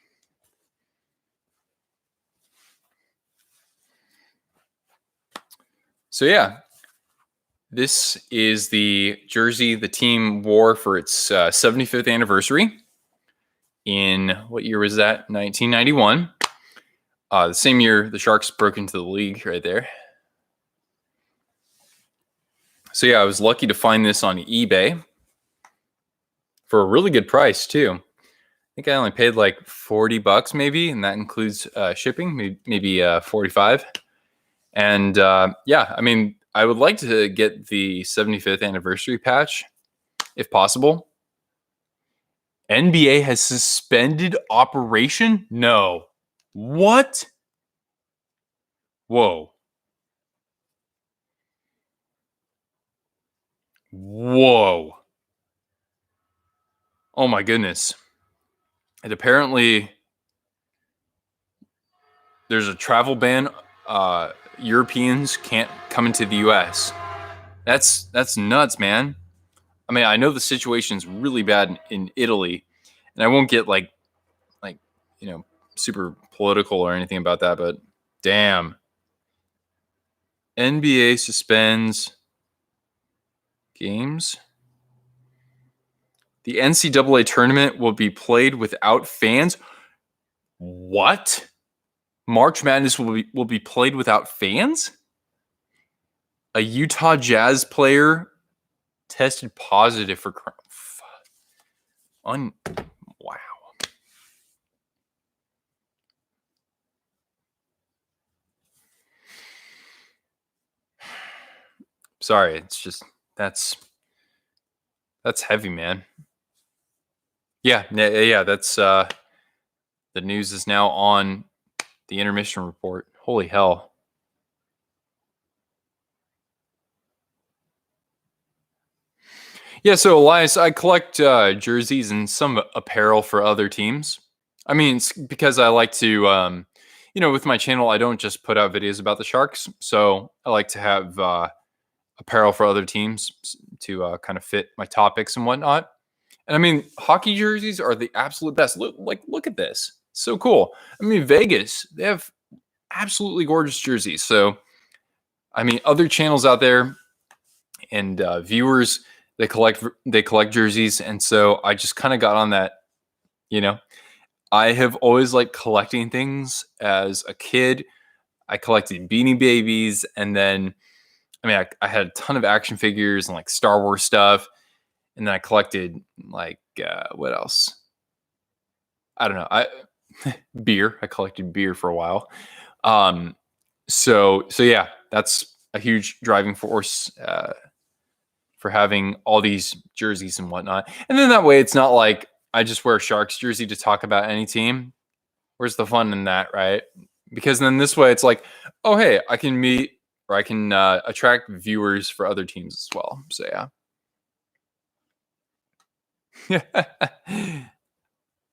So, yeah. This is the jersey the team wore for its 75th anniversary. In what year was that? 1991. The same year the Sharks broke into the league right there. So, yeah, I was lucky to find this on eBay for a really good price, too. I think I only paid like $40 maybe, and that includes shipping, maybe 45. And yeah, I mean, I would like to get the 75th anniversary patch if possible. NBA has suspended operation? No. What? Whoa. Whoa. Oh my goodness. And apparently there's a travel ban. Europeans can't come into the US. That's nuts, man. I mean, I know the situation's really bad in Italy, and I won't get like super political or anything about that, but damn. NBA suspends games. The NCAA tournament will be played without fans. What? March Madness will be played without fans? A Utah Jazz player tested positive for wow. Sorry, it's just that's heavy, man. Yeah, that's the news is now on the intermission report. Holy hell. Yeah, so Elias, I collect jerseys and some apparel for other teams. I mean, it's because I like to, with my channel, I don't just put out videos about the Sharks. So I like to have apparel for other teams to kind of fit my topics and whatnot. And I mean, hockey jerseys are the absolute best. Look at this. So cool. I mean, Vegas, they have absolutely gorgeous jerseys. So, I mean, other channels out there and viewers, they collect jerseys. And so I just kind of got on that, I have always liked collecting things as a kid. I collected Beanie Babies, and then, I mean, I had a ton of action figures and like Star Wars stuff. And then I collected like what else? I don't know. Beer. I collected beer for a while. So yeah, that's a huge driving force for having all these jerseys and whatnot. And then that way, it's not like I just wear a Sharks jersey to talk about any team. Where's the fun in that, right? Because then this way, it's like, oh hey, I can meet or I can attract viewers for other teams as well. So yeah.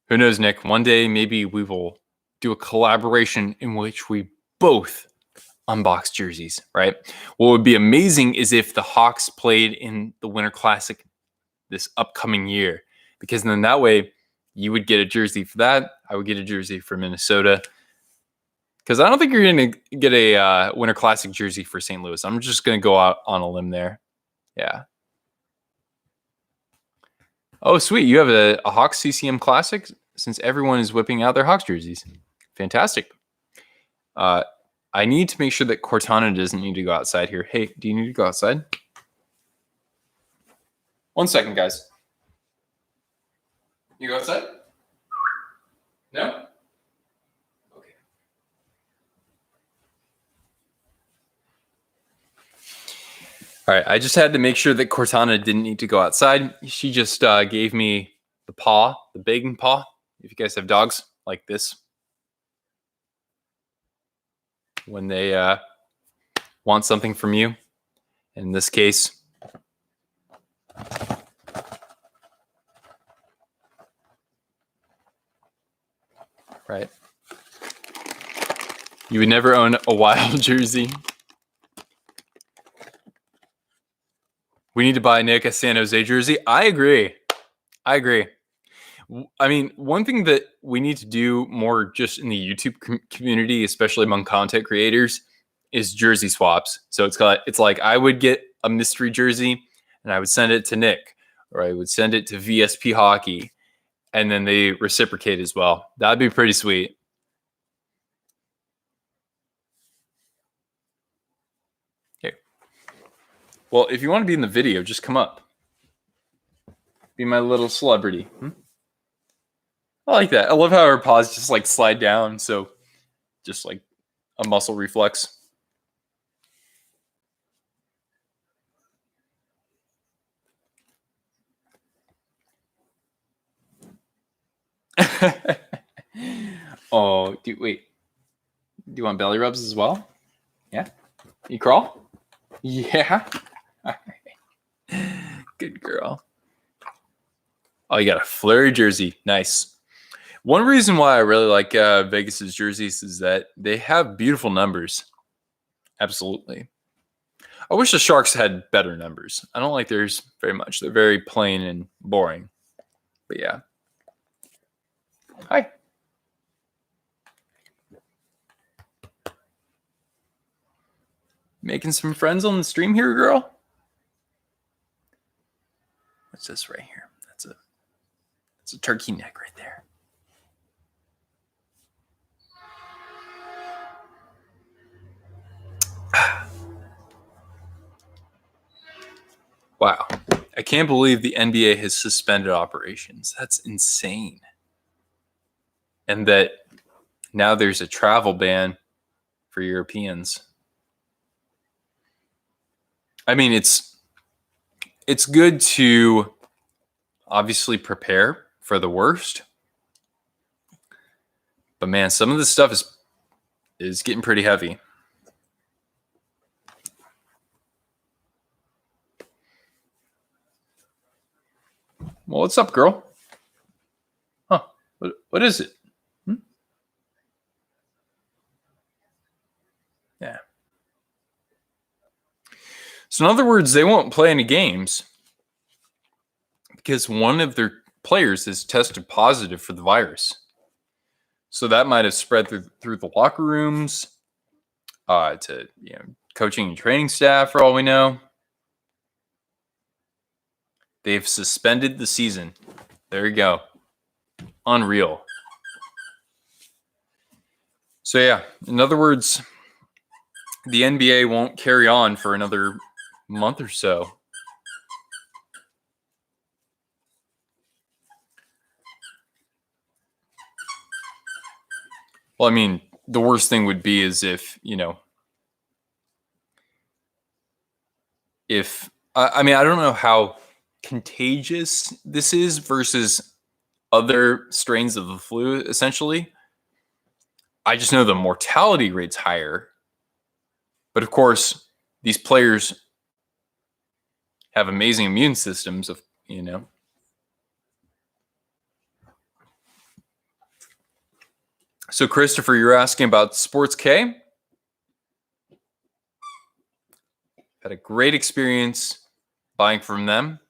Who knows, Nick? One day, maybe we will do a collaboration in which we both unbox jerseys, right? What would be amazing is if the Hawks played in the Winter Classic this upcoming year, because then that way you would get a jersey for that. I would get a jersey for Minnesota. Because I don't think you're going to get a Winter Classic jersey for St. Louis. I'm just going to go out on a limb there. Yeah. Oh, sweet. You have a Hawks CCM Classic since everyone is whipping out their Hawks jerseys. Fantastic. I need to make sure that Cortana doesn't need to go outside here. Hey, do you need to go outside? 1 second, guys. You go outside? No? All right, I just had to make sure that Cortana didn't need to go outside. She just gave me the paw, the big paw. If you guys have dogs like this, when they want something from you, in this case, right? You would never own a Wild jersey. We need to buy Nick a San Jose jersey. I agree. I mean, one thing that we need to do more just in the YouTube community, especially among content creators, is jersey swaps. So it's like I would get a mystery jersey and I would send it to Nick, or I would send it to VSP Hockey, and then they reciprocate as well. That'd be pretty sweet. Okay. Well, if you want to be in the video, just come up. Be my little celebrity. I like that. I love how her paws just like slide down. So just like a muscle reflex. Oh, wait. Do you want belly rubs as well? Yeah. You crawl? Yeah. All right. Good girl. Oh, you got a Fleury jersey. Nice. One reason why I really like Vegas's jerseys is that they have beautiful numbers. Absolutely. I wish the Sharks had better numbers. I don't like theirs very much. They're very plain and boring. But yeah. Hi. Making some friends on the stream here, girl? What's this right here? That's a turkey neck right there. Wow. I can't believe the NBA has suspended operations. That's insane. And that now there's a travel ban for Europeans. I mean, it's good to obviously prepare for the worst. But man, some of this stuff is getting pretty heavy. Well, what's up, girl? Huh? What is it? Yeah. So in other words, they won't play any games because one of their players is tested positive for the virus. So that might have spread through the locker rooms, to coaching and training staff, for all we know. They've suspended the season. There you go. Unreal. So yeah, in other words, the NBA won't carry on for another month or so. Well, I mean, the worst thing would be is if I mean, I don't know how contagious this is versus other strains of the flu, essentially. I just know the mortality rate's higher. But of course, these players have amazing immune systems, So, Christopher, you're asking about Sports K. Had a great experience buying from them.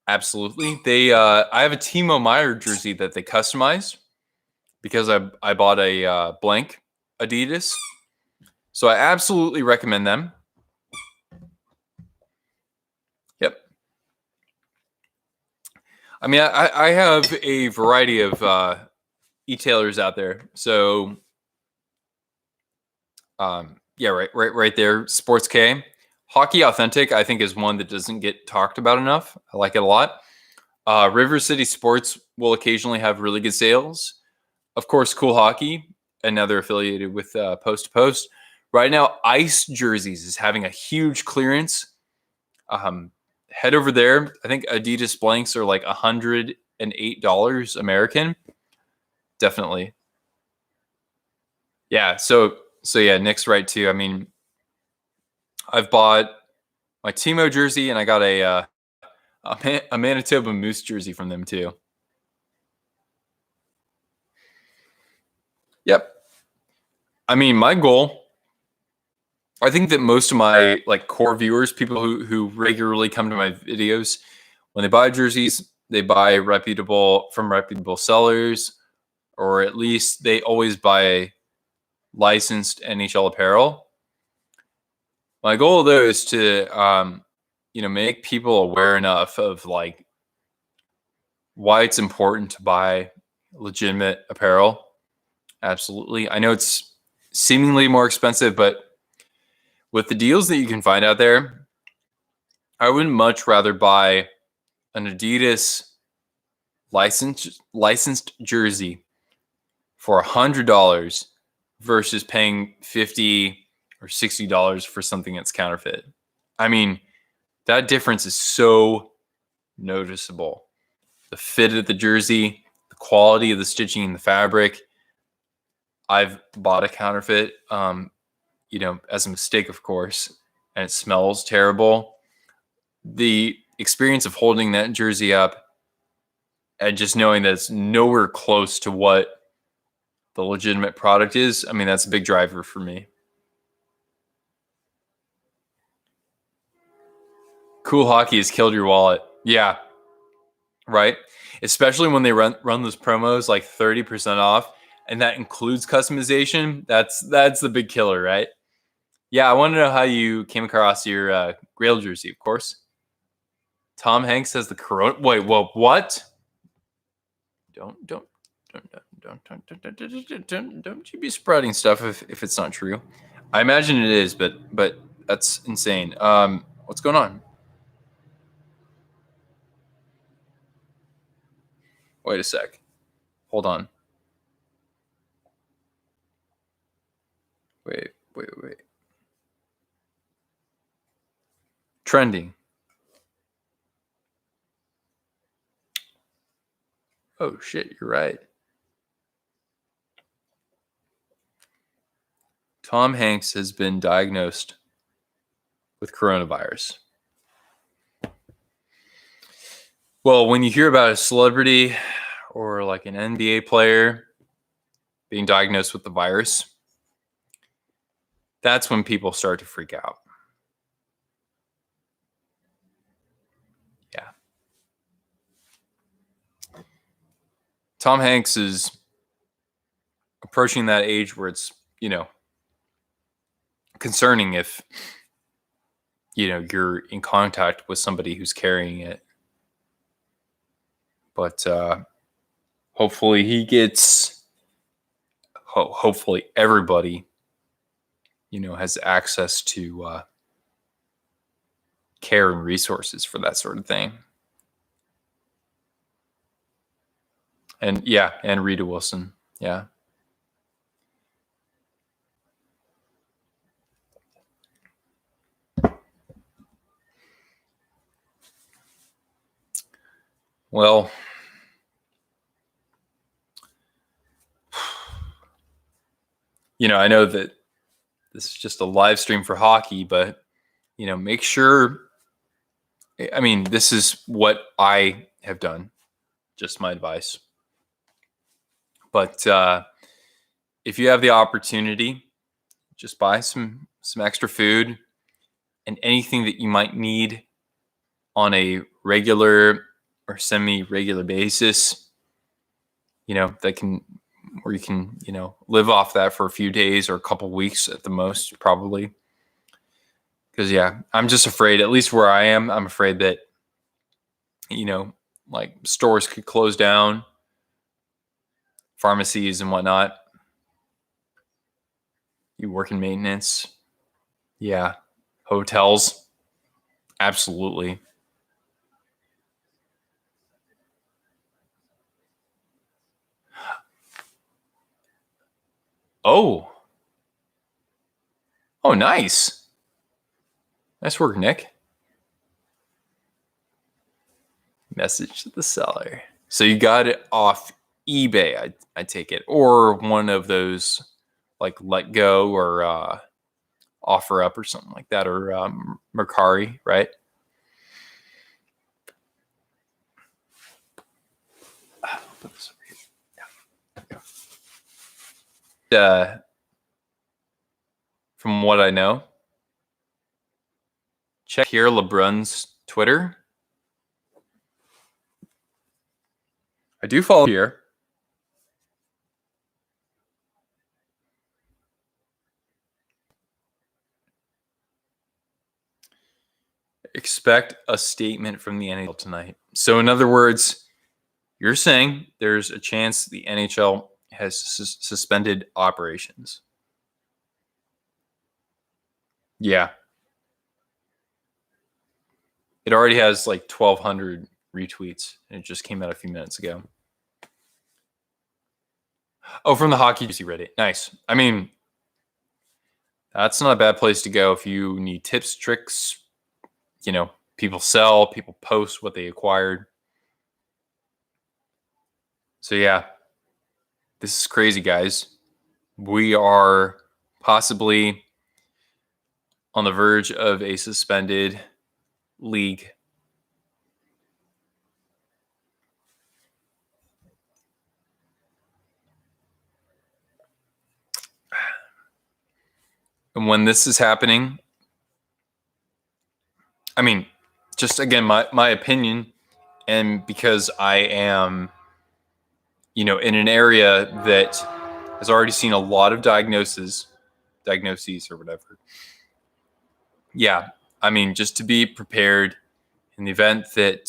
Absolutely. I have a Timo Meyer jersey that they customized because I bought a blank Adidas. So I absolutely recommend them. Yep. I mean, I have a variety of e-tailers out there. So, yeah, right there. Sports K. Hockey Authentic, I think, is one that doesn't get talked about enough. I like it a lot. River City Sports will occasionally have really good sales. Of course, Cool Hockey, another affiliated with Post to Post. Right now, Ice Jerseys is having a huge clearance. Head over there. I think Adidas blanks are like $108 American. Definitely. Yeah. So yeah, Nick's right too. I mean, I've bought my Timo jersey and I got a Manitoba Moose jersey from them too. Yep. I mean, my goal, I think that most of my like core viewers, people who regularly come to my videos, when they buy jerseys, they buy from reputable sellers, or at least they always buy licensed NHL apparel. My goal though is to make people aware enough of like why it's important to buy legitimate apparel. Absolutely. I know it's seemingly more expensive, but with the deals that you can find out there, I would much rather buy an Adidas licensed jersey for $100 versus paying $50 or $60 for something that's counterfeit. I mean, that difference is so noticeable. The fit of the jersey, the quality of the stitching and the fabric. I've bought a counterfeit, as a mistake, of course, and it smells terrible. The experience of holding that jersey up and just knowing that it's nowhere close to what the legitimate product is, I mean, that's a big driver for me. Cool Hockey has killed your wallet. Yeah, right. Especially when they run those promos like 30% off, and that includes customization. That's the big killer, right? Yeah, I want to know how you came across your Grail jersey, of course. Tom Hanks has the corona. Wait, whoa, what? Don't you be spreading stuff if it's not true. I imagine it is, but that's insane. What's going on? Wait a sec. Hold on. Wait. Trending. Oh shit, you're right. Tom Hanks has been diagnosed with coronavirus. Well, when you hear about a celebrity or like an NBA player being diagnosed with the virus, that's when people start to freak out. Yeah. Tom Hanks is approaching that age where it's, concerning if, you're in contact with somebody who's carrying it. But hopefully he gets, hopefully everybody, has access to care and resources for that sort of thing. And yeah, and Rita Wilson. Yeah. Well, I know that this is just a live stream for hockey, but, make sure. I mean, this is what I have done, just my advice. But if you have the opportunity, just buy some extra food and anything that you might need on a regular or semi-regular basis, where you can, live off that for a few days or a couple weeks at the most, probably. Because, yeah, I'm just afraid, at least where I am, I'm afraid that, like stores could close down, pharmacies and whatnot. You work in maintenance. Yeah. Hotels. Absolutely. Oh, Oh, nice. Nice work, Nick. Message to the seller. So you got it off eBay, I take it, or one of those like Let Go or Offer Up or something like that, or Mercari, right? I'll put this over here. Yeah. From what I know, check here LeBron's Twitter. I do follow here. Expect a statement from the NHL tonight. So, in other words, you're saying there's a chance the NHL has suspended operations. Yeah. It already has like 1,200 retweets, and it just came out a few minutes ago. Oh, from the Hockey Juicy Reddit. Nice. I mean, that's not a bad place to go if you need tips, tricks. You know, people sell, people post what they acquired. So, yeah, this is crazy, guys. We are possibly on the verge of a suspended league. And when this is happening, I mean, just again, my opinion, and because I am, in an area that has already seen a lot of diagnoses or whatever. Yeah, I mean, just to be prepared in the event that,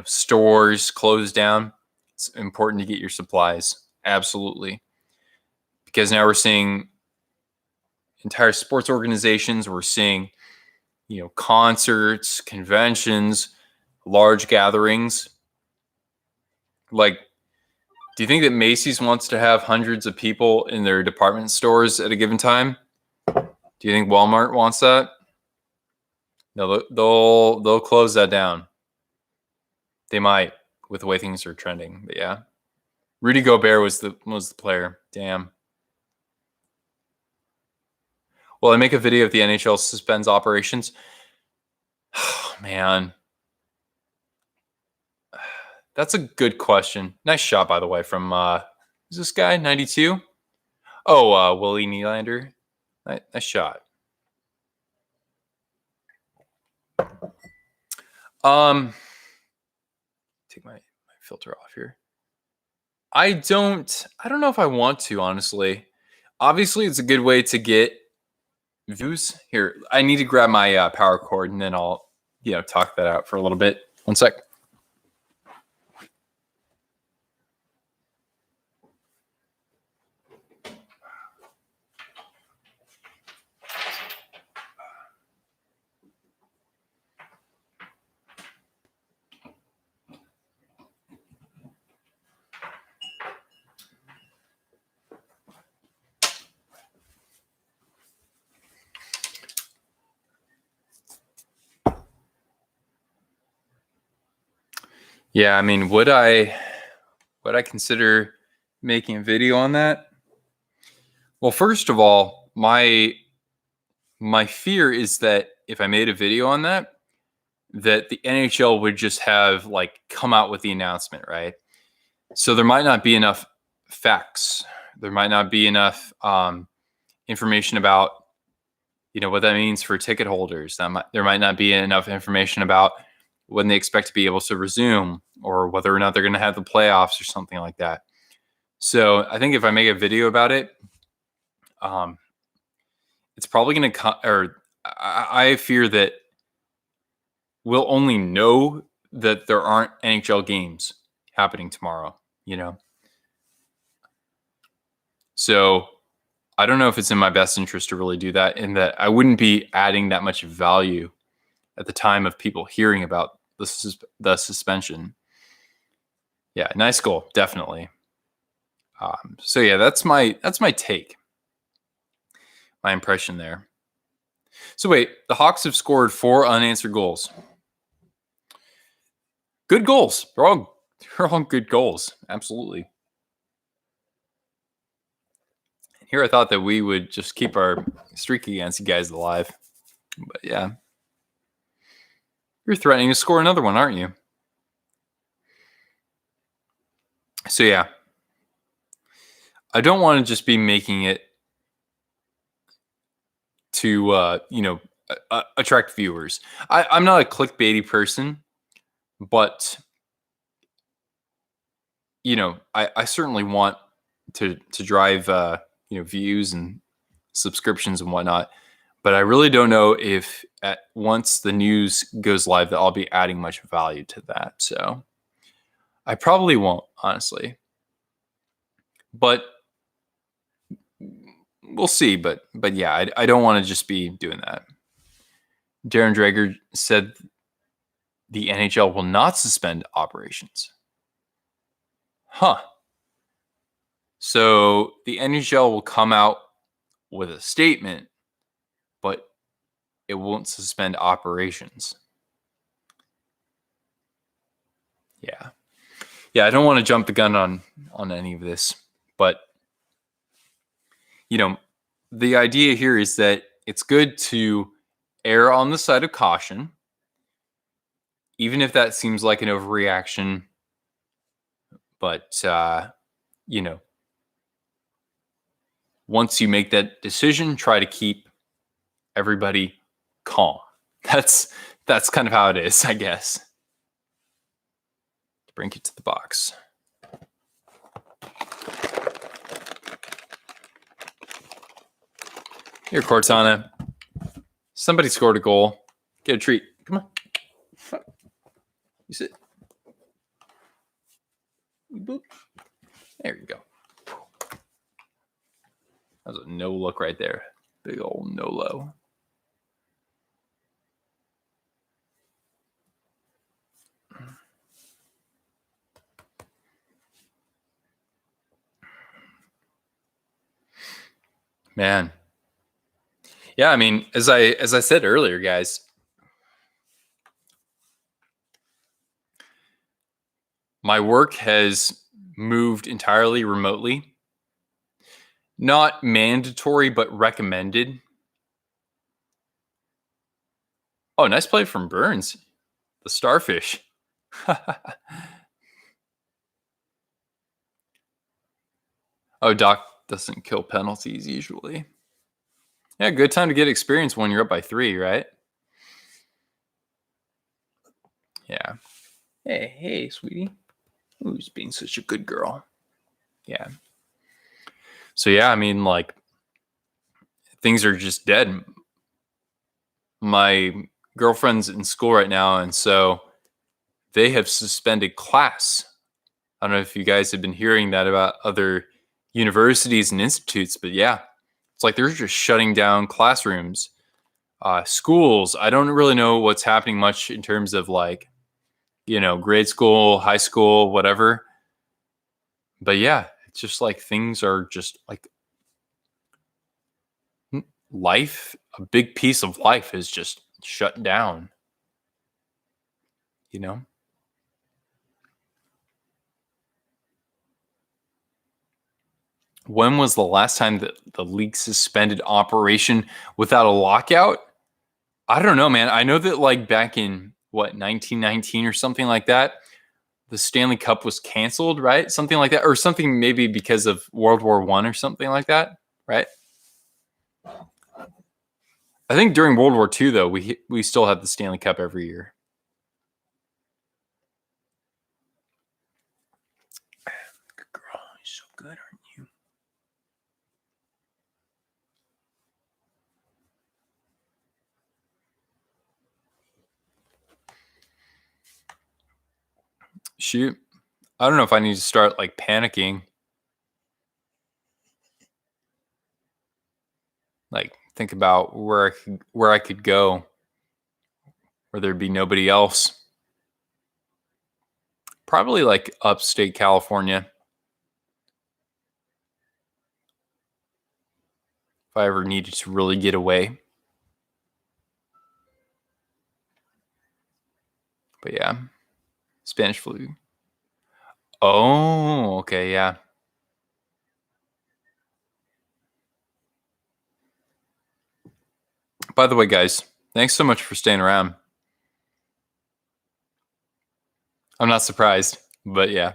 stores close down, it's important to get your supplies. Absolutely. Because now we're seeing entire sports organizations, we're seeing, concerts, conventions, large gatherings. Like, do you think that Macy's wants to have hundreds of people in their department stores at a given time? Do you think Walmart wants that? No, they'll close that down. They might, with the way things are trending. But yeah, Rudy Gobert was the player. Damn. Will I make a video if the NHL suspends operations? Oh, man. That's a good question. Nice shot, by the way, from who's this guy? 92? Oh, Willie Nylander. Nice shot. Take my filter off here. I don't know if I want to, honestly. Obviously, it's a good way to get views. Here, I need to grab my power cord, and then I'll, talk that out for a little bit. One sec. Yeah, I mean, would I consider making a video on that? Well, first of all, my fear is that if I made a video on that the NHL would just have come out with the announcement, right? So there might not be enough facts. There might not be enough information about what that means for ticket holders. There might not be enough information about when they expect to be able to resume, or whether or not they're going to have the playoffs or something like that. So I think if I make a video about it, it's probably going to I fear that we'll only know that there aren't NHL games happening tomorrow, So I don't know if it's in my best interest to really do that, and that I wouldn't be adding that much value at the time of people hearing about the suspension. Yeah, nice goal, definitely. So yeah, that's my take. my impression there. So wait, the Hawks have scored 4 unanswered goals. Good goals. They're all good goals. Absolutely. Here I thought that we would just keep our streak against you guys alive. But yeah. You're threatening to score another one, aren't you? So yeah. I don't want to just be making it to attract viewers. I'm not a clickbaity person, but I certainly want to drive views and subscriptions and whatnot. But I really don't know if once the news goes live that I'll be adding much value to that. So I probably won't, honestly. But we'll see. But yeah, I don't want to just be doing that. Darren Drager said the NHL will not suspend operations. Huh. So the NHL will come out with a statement, but it won't suspend operations. Yeah. Yeah, I don't want to jump the gun on any of this, but the idea here is that it's good to err on the side of caution, even if that seems like an overreaction. But once you make that decision, try to keep everybody calm. That's kind of how it is, I guess. Bring it to the box. Here, Cortana. Somebody scored a goal. Get a treat. Come on. You sit. Boop. There you go. That was a no look right there. Big old no low. Man. Yeah, I mean, as I said earlier, guys, my work has moved entirely remotely. Not mandatory, but recommended. Oh, nice play from Burns. The starfish. Oh, Doc doesn't kill penalties usually. Yeah, good time to get experience when you're up by 3, right? Yeah. Hey, sweetie. Who's being such a good girl? Yeah. So yeah, I mean, like, things are just dead. My girlfriend's in school right now, and so they have suspended class. I don't know if you guys have been hearing that about other universities and institutes, but yeah, it's like they're just shutting down classrooms. Schools, I don't really know what's happening much in terms of like, grade school, high school, whatever. But yeah, it's just like things are just like life, a big piece of life is just shut down. When was the last time that the league suspended operation without a lockout? I don't know, man. I know that like back in 1919 or something like that, the Stanley Cup was canceled, right? Something like that, or something maybe because of World War I or something like that, right? I think during World War II, though, we still had the Stanley Cup every year. Good girl, you're so good, aren't you? Shoot, I don't know if I need to start like panicking. Like think about where I could go, where there'd be nobody else. Probably like upstate California. if I ever needed to really get away. But yeah, Spanish flu. Oh, okay, yeah. By the way, guys, thanks so much for staying around. I'm not surprised, but yeah.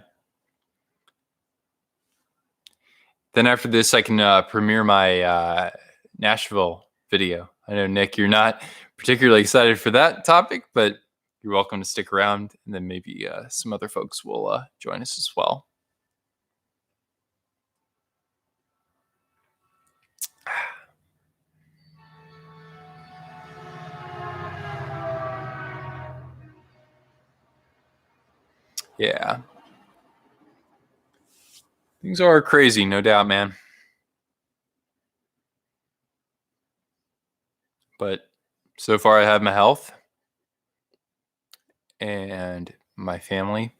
Then after this, I can premiere my Nashville video. I know, Nick, you're not particularly excited for that topic, but you're welcome to stick around, and then maybe some other folks will join us as well. Yeah. Things are crazy, no doubt, man. But so far, I have my health, and my family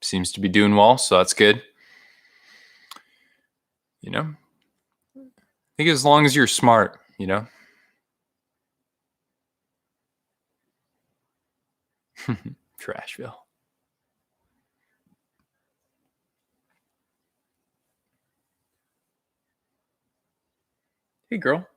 seems to be doing well, so that's good. You know, I think as long as you're smart, you know. Trashville. Hey, girl.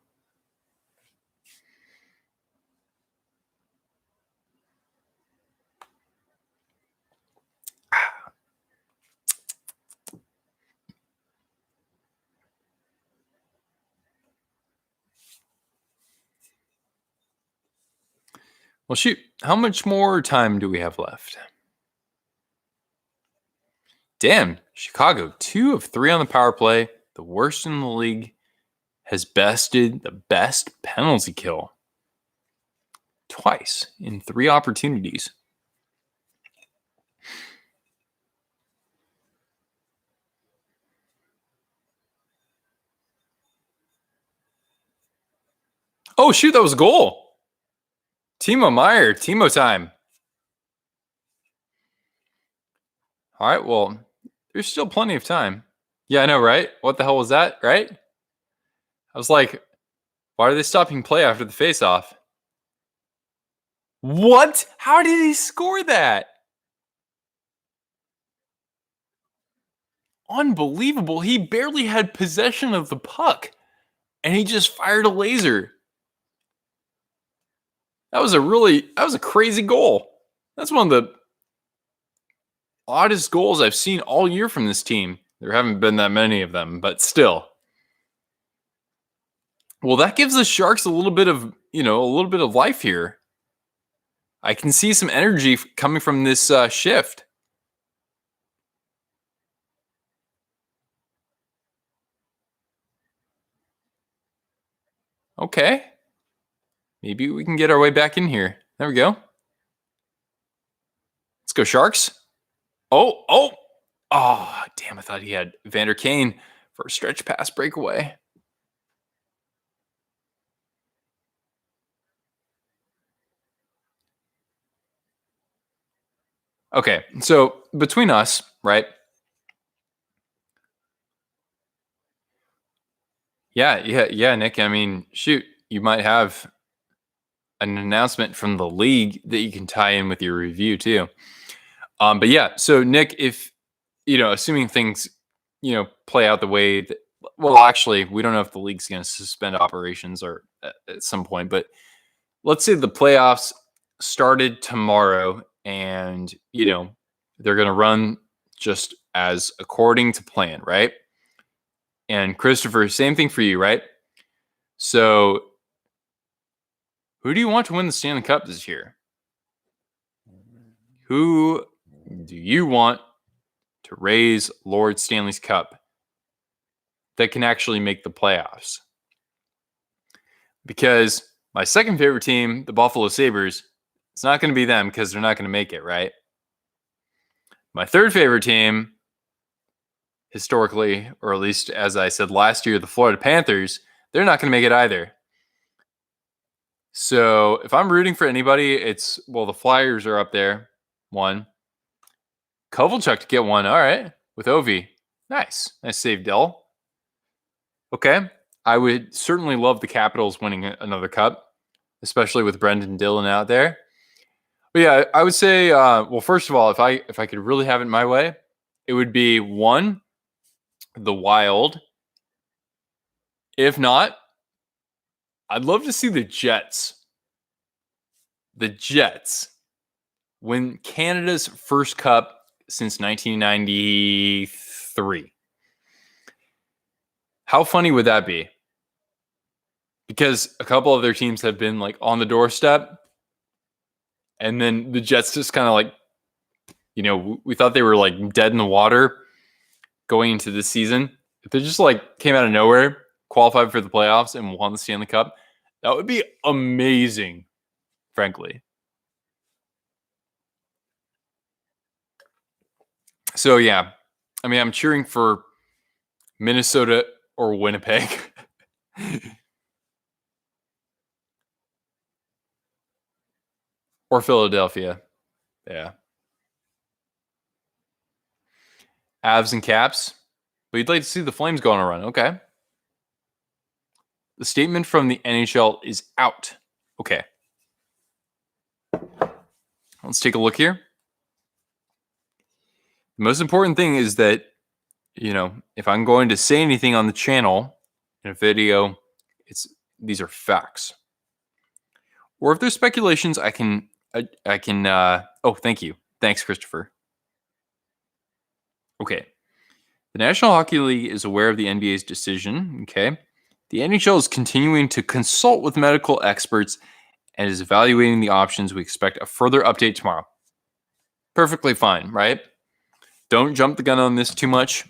Well, shoot. How much more time do we have left? Damn, Chicago, 2 of 3 on the power play, the worst in the league, has bested the best penalty kill twice in 3 opportunities. Oh, shoot, that was a goal. Timo Meyer, Timo time. All right, well, there's still plenty of time. Yeah, I know, right? What the hell was that, right? I was like, why are they stopping play after the faceoff? What? How did he score that? Unbelievable. He barely had possession of the puck, and he just fired a laser. That was a crazy goal. That's one of the oddest goals I've seen all year from this team. There haven't been that many of them, but still. Well, that gives the Sharks a little bit of life here. I can see some energy coming from this shift. Okay. Maybe we can get our way back in here. There we go. Let's go, Sharks. Oh, damn. I thought he had Vander Kane for a stretch pass breakaway. Okay, so between us, right? Yeah, Nick. I mean, shoot, you might have an announcement from the league that you can tie in with your review too. But yeah, so Nick, if assuming things play out the way that, well, actually, we don't know if the league's going to suspend operations or at some point, but let's say the playoffs started tomorrow, and they're going to run just as according to plan, right? And Christopher, same thing for you, right? So, who do you want to win the Stanley Cup this year? Who do you want to raise Lord Stanley's Cup that can actually make the playoffs? Because my second favorite team, the Buffalo Sabres, it's not going to be them because they're not going to make it, right? My third favorite team, historically, or at least as I said last year, the Florida Panthers, they're not going to make it either. So if I'm rooting for anybody, it's, well, the Flyers are up there, 1. Kovalchuk to get 1, all right, with Ovi. Nice save, Dell. Okay. I would certainly love the Capitals winning another cup, especially with Brendan Dillon out there. But yeah, I would say, well, first of all, if I could really have it my way, it would be one, the Wild. If not, I'd love to see the Jets. The Jets win Canada's first cup since 1993. How funny would that be? Because a couple of their teams have been like on the doorstep, and then the Jets just kind of like, we thought they were like dead in the water going into this season. If they just like came out of nowhere, qualified for the playoffs, and won the Stanley Cup, that would be amazing, frankly. So yeah, I mean, I'm cheering for Minnesota or Winnipeg. Or Philadelphia. Yeah. Avs and Caps. But you'd like to see the Flames go on a run. Okay. The statement from the NHL is out. Okay. Let's take a look here. The most important thing is that, if I'm going to say anything on the channel in a video, these are facts. Or if there's speculations, I can. Oh, thank you. Thanks, Christopher. Okay. The National Hockey League is aware of the NBA's decision. Okay. The NHL is continuing to consult with medical experts and is evaluating the options. We expect a further update tomorrow. Perfectly fine, right? Don't jump the gun on this too much.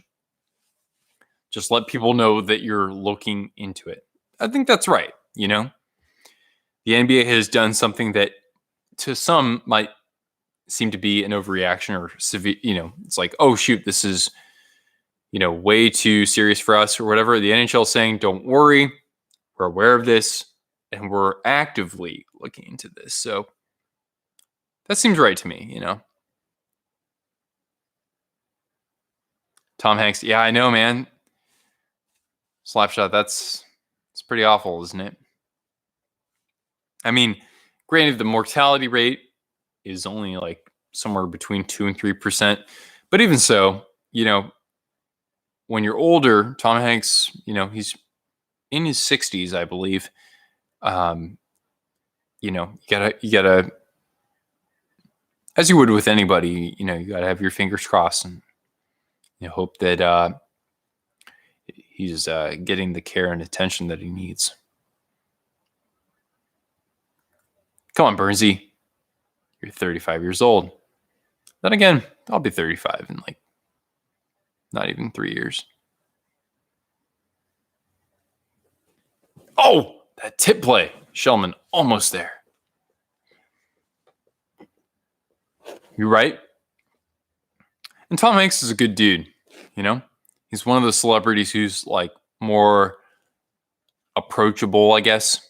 Just let people know that you're looking into it. I think that's right, The NBA has done something that to some might seem to be an overreaction or severe, it's like, oh shoot, this is, way too serious for us or whatever. The NHL is saying, don't worry, we're aware of this and we're actively looking into this. So that seems right to me, Tom Hanks. Yeah, I know, man. Slapshot. It's pretty awful, isn't it? I mean, granted, the mortality rate is only like somewhere between 2 and 3%. But even so, when you're older, Tom Hanks, he's in his 60s, I believe. You gotta, as you would with anybody, you gotta have your fingers crossed and hope that he's getting the care and attention that he needs. Come on, Bernsey. You're 35 years old. Then again, I'll be 35 in like not even 3 years. Oh, that tip play. Shellman, almost there. You're right. And Tom Hanks is a good dude, He's one of those celebrities who's like more approachable, I guess.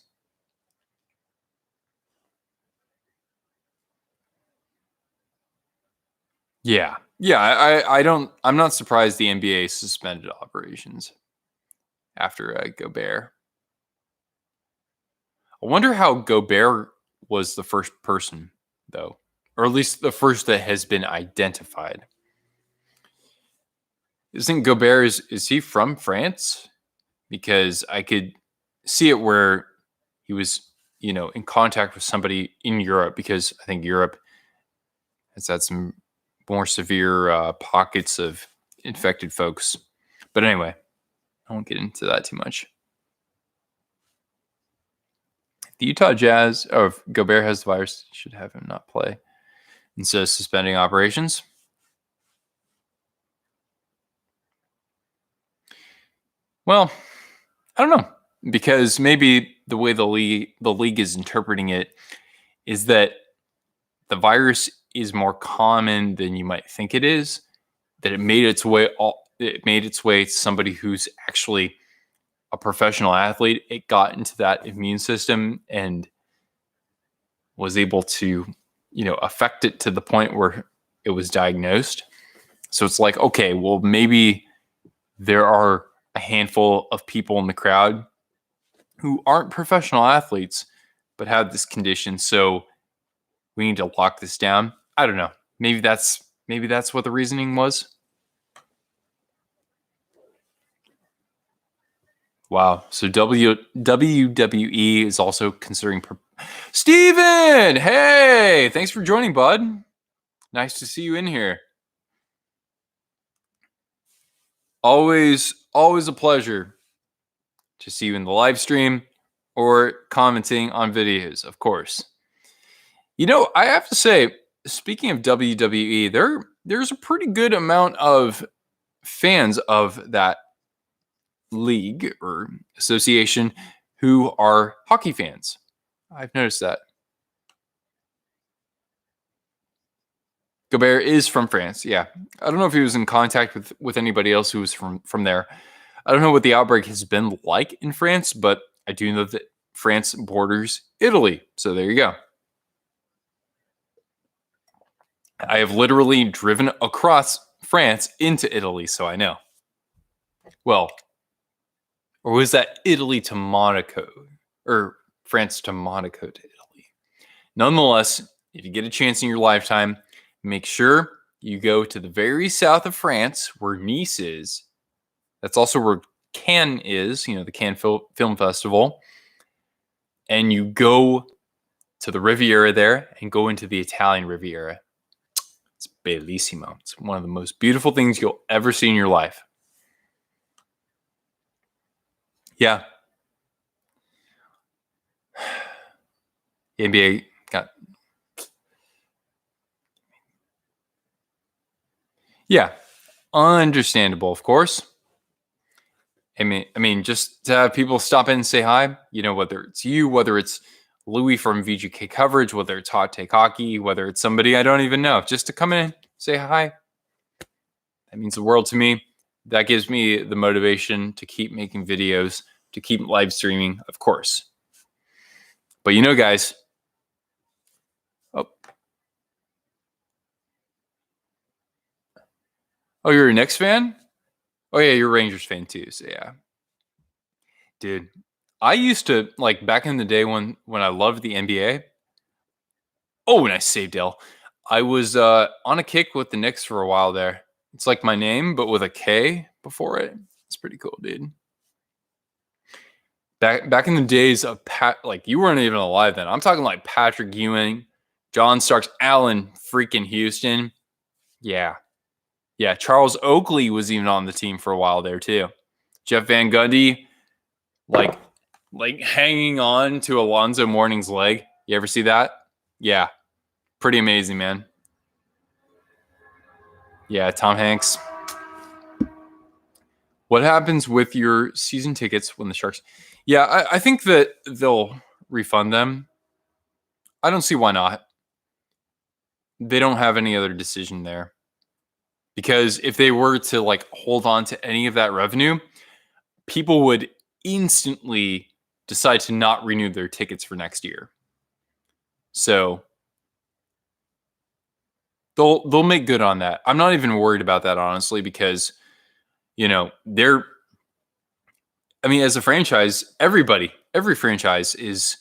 Yeah. I'm not surprised the NBA suspended operations after Gobert. I wonder how Gobert was the first person, though, or at least the first that has been identified. Isn't Gobert, is he from France? Because I could see it where he was, in contact with somebody in Europe, because I think Europe has had some more severe pockets of infected folks. But anyway, I won't get into that too much. The Utah Jazz, if Gobert has the virus, should have him not play instead of suspending operations. Well, I don't know, because maybe the way the league is interpreting it is that the virus is more common than you might think it is. That it made its way to somebody who's actually a professional athlete. It got into that immune system and was able to, affect it to the point where it was diagnosed. So it's like, okay, well, maybe there are a handful of people in the crowd who aren't professional athletes but have this condition. So we need to lock this down. I don't know. Maybe that's what the reasoning was. Wow. So WWE is also considering. Steven! Hey! Thanks for joining, bud. Nice to see you in here. Always a pleasure to see you in the live stream or commenting on videos, of course. You know, I have to say, speaking of WWE, there's a pretty good amount of fans of that league or association who are hockey fans. I've noticed that. Gobert is from France. Yeah. I don't know if he was in contact with anybody else who was from there. I don't know what the outbreak has been like in France, but I do know that France borders Italy. So there you go. I have literally driven across France into Italy, so I know. Well, or was that Italy to Monaco? Or France to Monaco to Italy? Nonetheless, if you get a chance in your lifetime, make sure you go to the very south of France where Nice is. That's also where Cannes is, the Cannes Film Festival. And you go to the Riviera there and go into the Italian Riviera. It's bellissimo. It's one of the most beautiful things you'll ever see in your life. Yeah. The NBA got... Yeah. Understandable, of course. I mean, just to have people stop in and say hi, whether it's you, whether it's Louis from VGK coverage, whether it's Hot Take Hockey, whether it's somebody I don't even know, just to come in and say hi. That means the world to me. That gives me the motivation to keep making videos, to keep live streaming, of course. But guys. Oh, you're a Knicks fan? Oh, yeah, you're a Rangers fan too, so yeah. Dude, I used to, back in the day when I loved the NBA. Oh, and I saved L. I was on a kick with the Knicks for a while there. It's like my name, but with a K before it. It's pretty cool, dude. Back in the days of you weren't even alive then. I'm talking like Patrick Ewing, John Starks, Allen, freaking Houston. Yeah. Yeah, Charles Oakley was even on the team for a while there too. Jeff Van Gundy, like hanging on to Alonzo Mourning's leg. You ever see that? Yeah. Pretty amazing, man. Yeah, Tom Hanks. What happens with your season tickets when the Sharks... Yeah, I think that they'll refund them. I don't see why not. They don't have any other decision there. Because if they were to hold on to any of that revenue, people would instantly decide to not renew their tickets for next year. So they'll make good on that. I'm not even worried about that, honestly, because as a franchise, every franchise is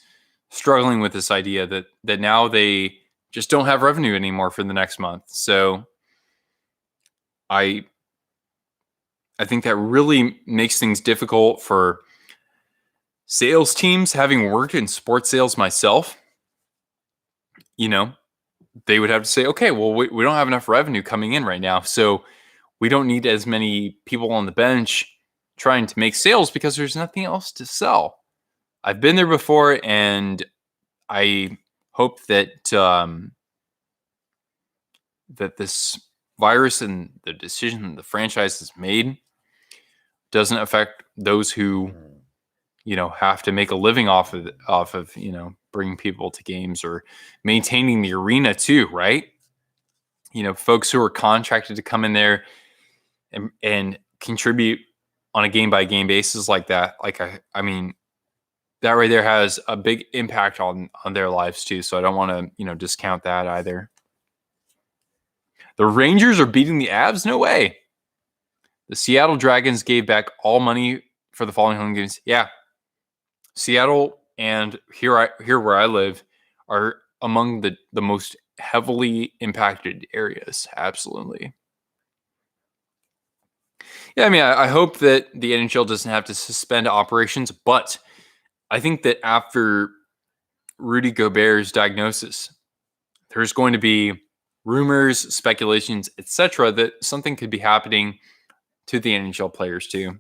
struggling with this idea that now they just don't have revenue anymore for the next month. So I think that really makes things difficult for sales teams. Having worked in sports sales myself, they would have to say, okay, well, we don't have enough revenue coming in right now, so we don't need as many people on the bench trying to make sales because there's nothing else to sell. I've been there before, and I hope that that this virus and the decision the franchise has made doesn't affect those who have to make a living off of bringing people to games or maintaining the arena too, right? Folks who are contracted to come in there and contribute on a game by game basis like that. I mean, that right there has a big impact on their lives too. So I don't want to discount that either. The Rangers are beating the Avs? No way. The Seattle Dragons gave back all money for the following home games. Yeah. Seattle and here where I live are among the most heavily impacted areas. Absolutely. Yeah, I mean, I hope that the NHL doesn't have to suspend operations, but I think that after Rudy Gobert's diagnosis, there's going to be rumors, speculations, etc., that something could be happening to the NHL players too.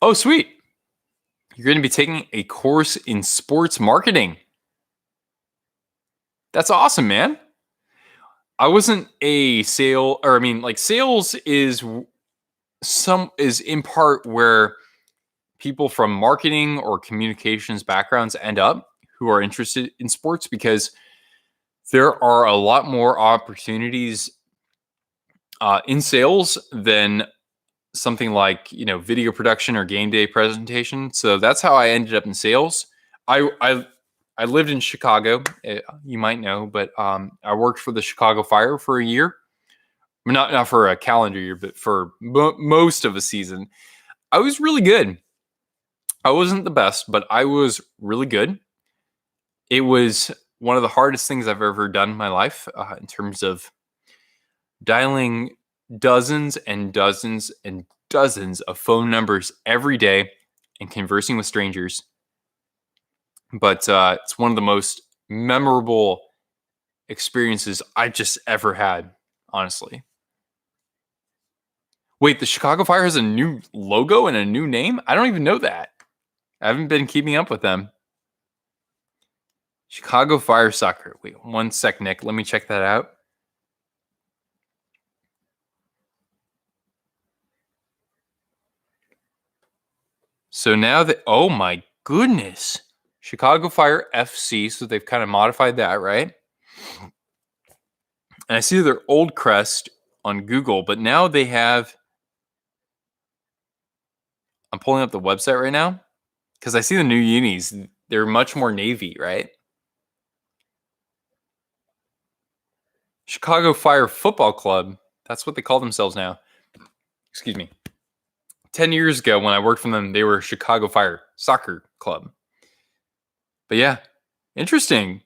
Oh, sweet. You're going to be taking a course in sports marketing. That's awesome, man. I wasn't a sales is in part where people from marketing or communications backgrounds end up who are interested in sports, because there are a lot more opportunities in sales than something like video production or game day presentation. So that's how I ended up in sales. I lived in Chicago, you might know, but I worked for the Chicago Fire for a year. Not for a calendar year, but for most of a season. I was really good. I wasn't the best, but I was really good. It was one of the hardest things I've ever done in my life, in terms of dialing dozens and dozens and dozens of phone numbers every day and conversing with strangers. But it's one of the most memorable experiences I just ever had, honestly. Wait, the Chicago Fire has a new logo and a new name? I don't even know that. I haven't been keeping up with them. Chicago Fire Soccer. Wait, 1 sec, Nick. Let me check that out. So now that, oh my goodness, Chicago Fire FC. So they've kind of modified that, right? And I see their old crest on Google, but now they have. I'm pulling up the website right now because I see the new unis. They're much more navy, right? Chicago Fire Football Club. That's what they call themselves now. Excuse me. 10 years ago when I worked for them, they were Chicago Fire Soccer Club. But yeah, interesting.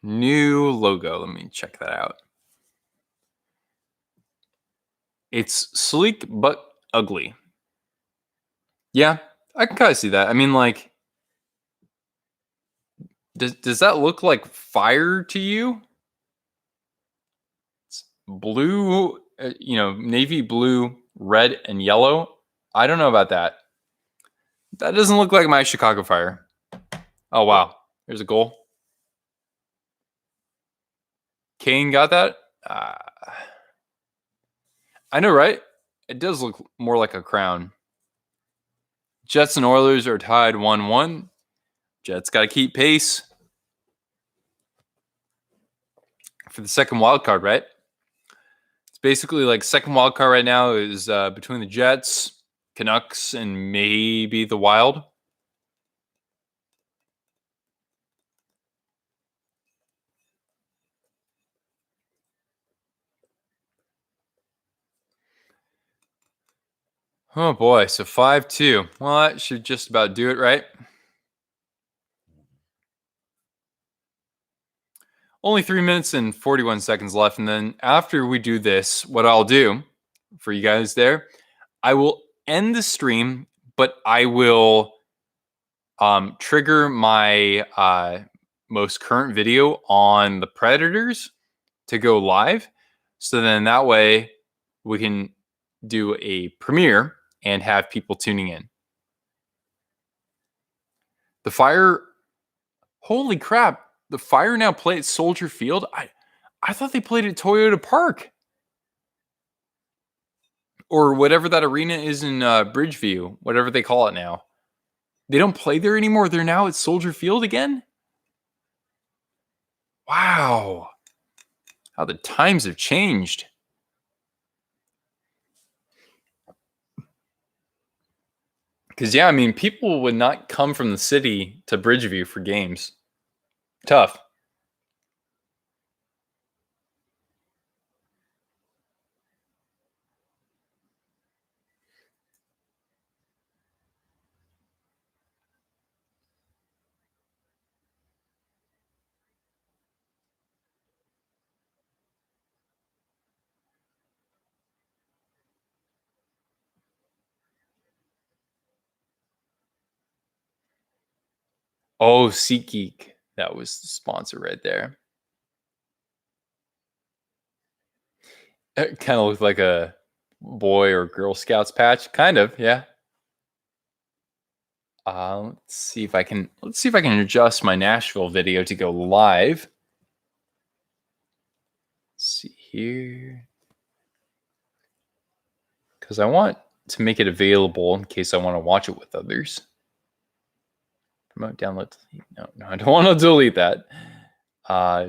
New logo. Let me check that out. It's sleek but ugly. Yeah, I can kind of see that. I mean, like, does that look like fire to you? It's blue, navy blue, red, and yellow. I don't know about that. That doesn't look like my Chicago Fire. Oh, wow. There's a goal. Kane got that? I know, right? It does look more like a crown. Jets and Oilers are tied 1-1. Jets got to keep pace for the second wild card, right? It's basically like second wild card right now is between the Jets, Canucks, and maybe the Wild. Oh boy, so 5-2. Well, that should just about do it, right? Only 3 minutes and 41 seconds left. And then after we do this, what I'll do for you guys there, I will end the stream, but I will trigger my most current video on the Predators to go live. So then that way we can do a premiere and have people tuning in. The Fire, holy crap, the Fire now play at Soldier Field. I thought they played at Toyota Park or whatever that arena is in Bridgeview, whatever they call it now. They don't play there anymore. They're now at Soldier Field again. Wow. How the times have changed. Because, yeah, I mean, people would not come from the city to Bridgeview for games. Tough. Oh, SeatGeek. That was the sponsor right there. It kind of looked like a Boy or Girl Scouts patch. Kind of, yeah. Let's see if I can adjust my Nashville video to go live. Let's see here. Because I want to make it available in case I want to watch it with others. Promote, download, delete. No, I don't want to delete that.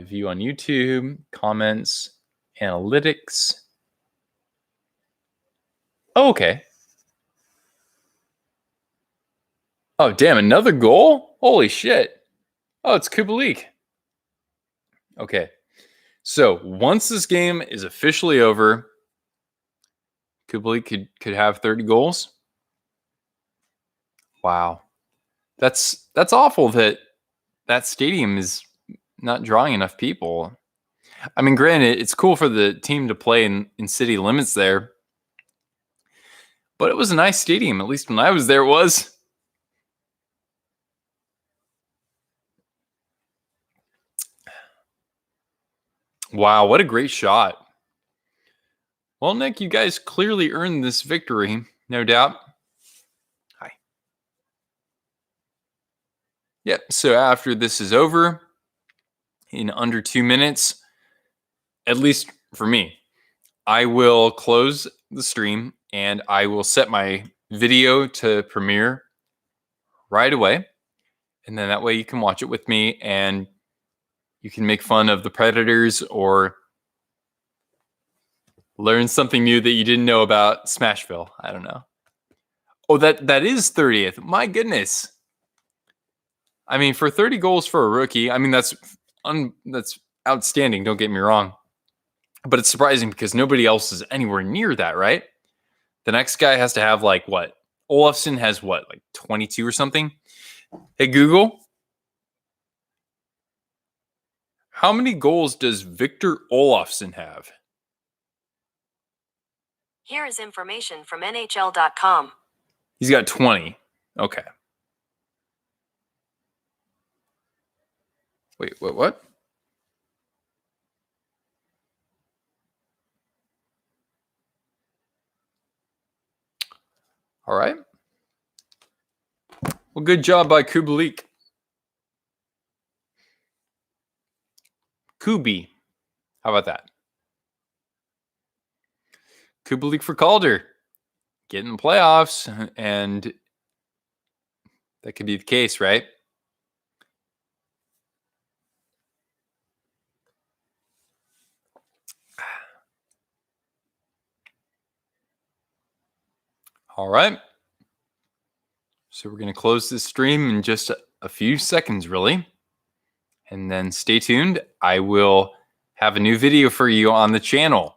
View on YouTube, comments, analytics. Oh, okay. Oh, damn, another goal? Holy shit. Oh, it's Kubalik. Okay. So once this game is officially over, Kubalik could have 30 goals. Wow. That's awful that stadium is not drawing enough people. I mean, granted, it's cool for the team to play in city limits there, but it was a nice stadium. At least when I was there, it was. Wow, what a great shot. Well, Nick, you guys clearly earned this victory, no doubt. Hi. Yep, so after this is over, in under 2 minutes, at least for me, I will close the stream and I will set my video to premiere right away. And then that way you can watch it with me and you can make fun of the Predators or learn something new that you didn't know about Smashville. I don't know. Oh, that is 30th. My goodness. I mean, for 30 goals for a rookie, I mean, that's outstanding. Don't get me wrong. But it's surprising because nobody else is anywhere near that, right? The next guy has to have like what? Olofsson has what, like 22 or something? Hey, Google. How many goals does Victor Olofsson have? Here is information from NHL.com. He's got 20. Okay. Wait, what? All right. Well, good job by Kubalik. Kubi. How about that? Kubalik for Calder. Get in the playoffs, and that could be the case, right? All right. So we're going to close this stream in just a few seconds, really. And then stay tuned. I will have a new video for you on the channel.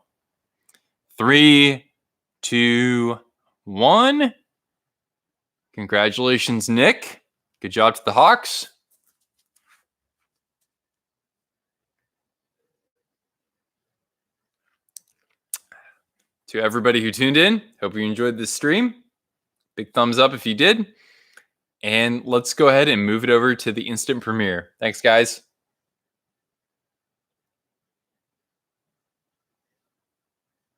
3, 2, 1. Congratulations, Nick. Good job to the Hawks. To everybody who tuned in, hope you enjoyed this stream. Big thumbs up if you did. And let's go ahead and move it over to the instant premiere. Thanks, guys.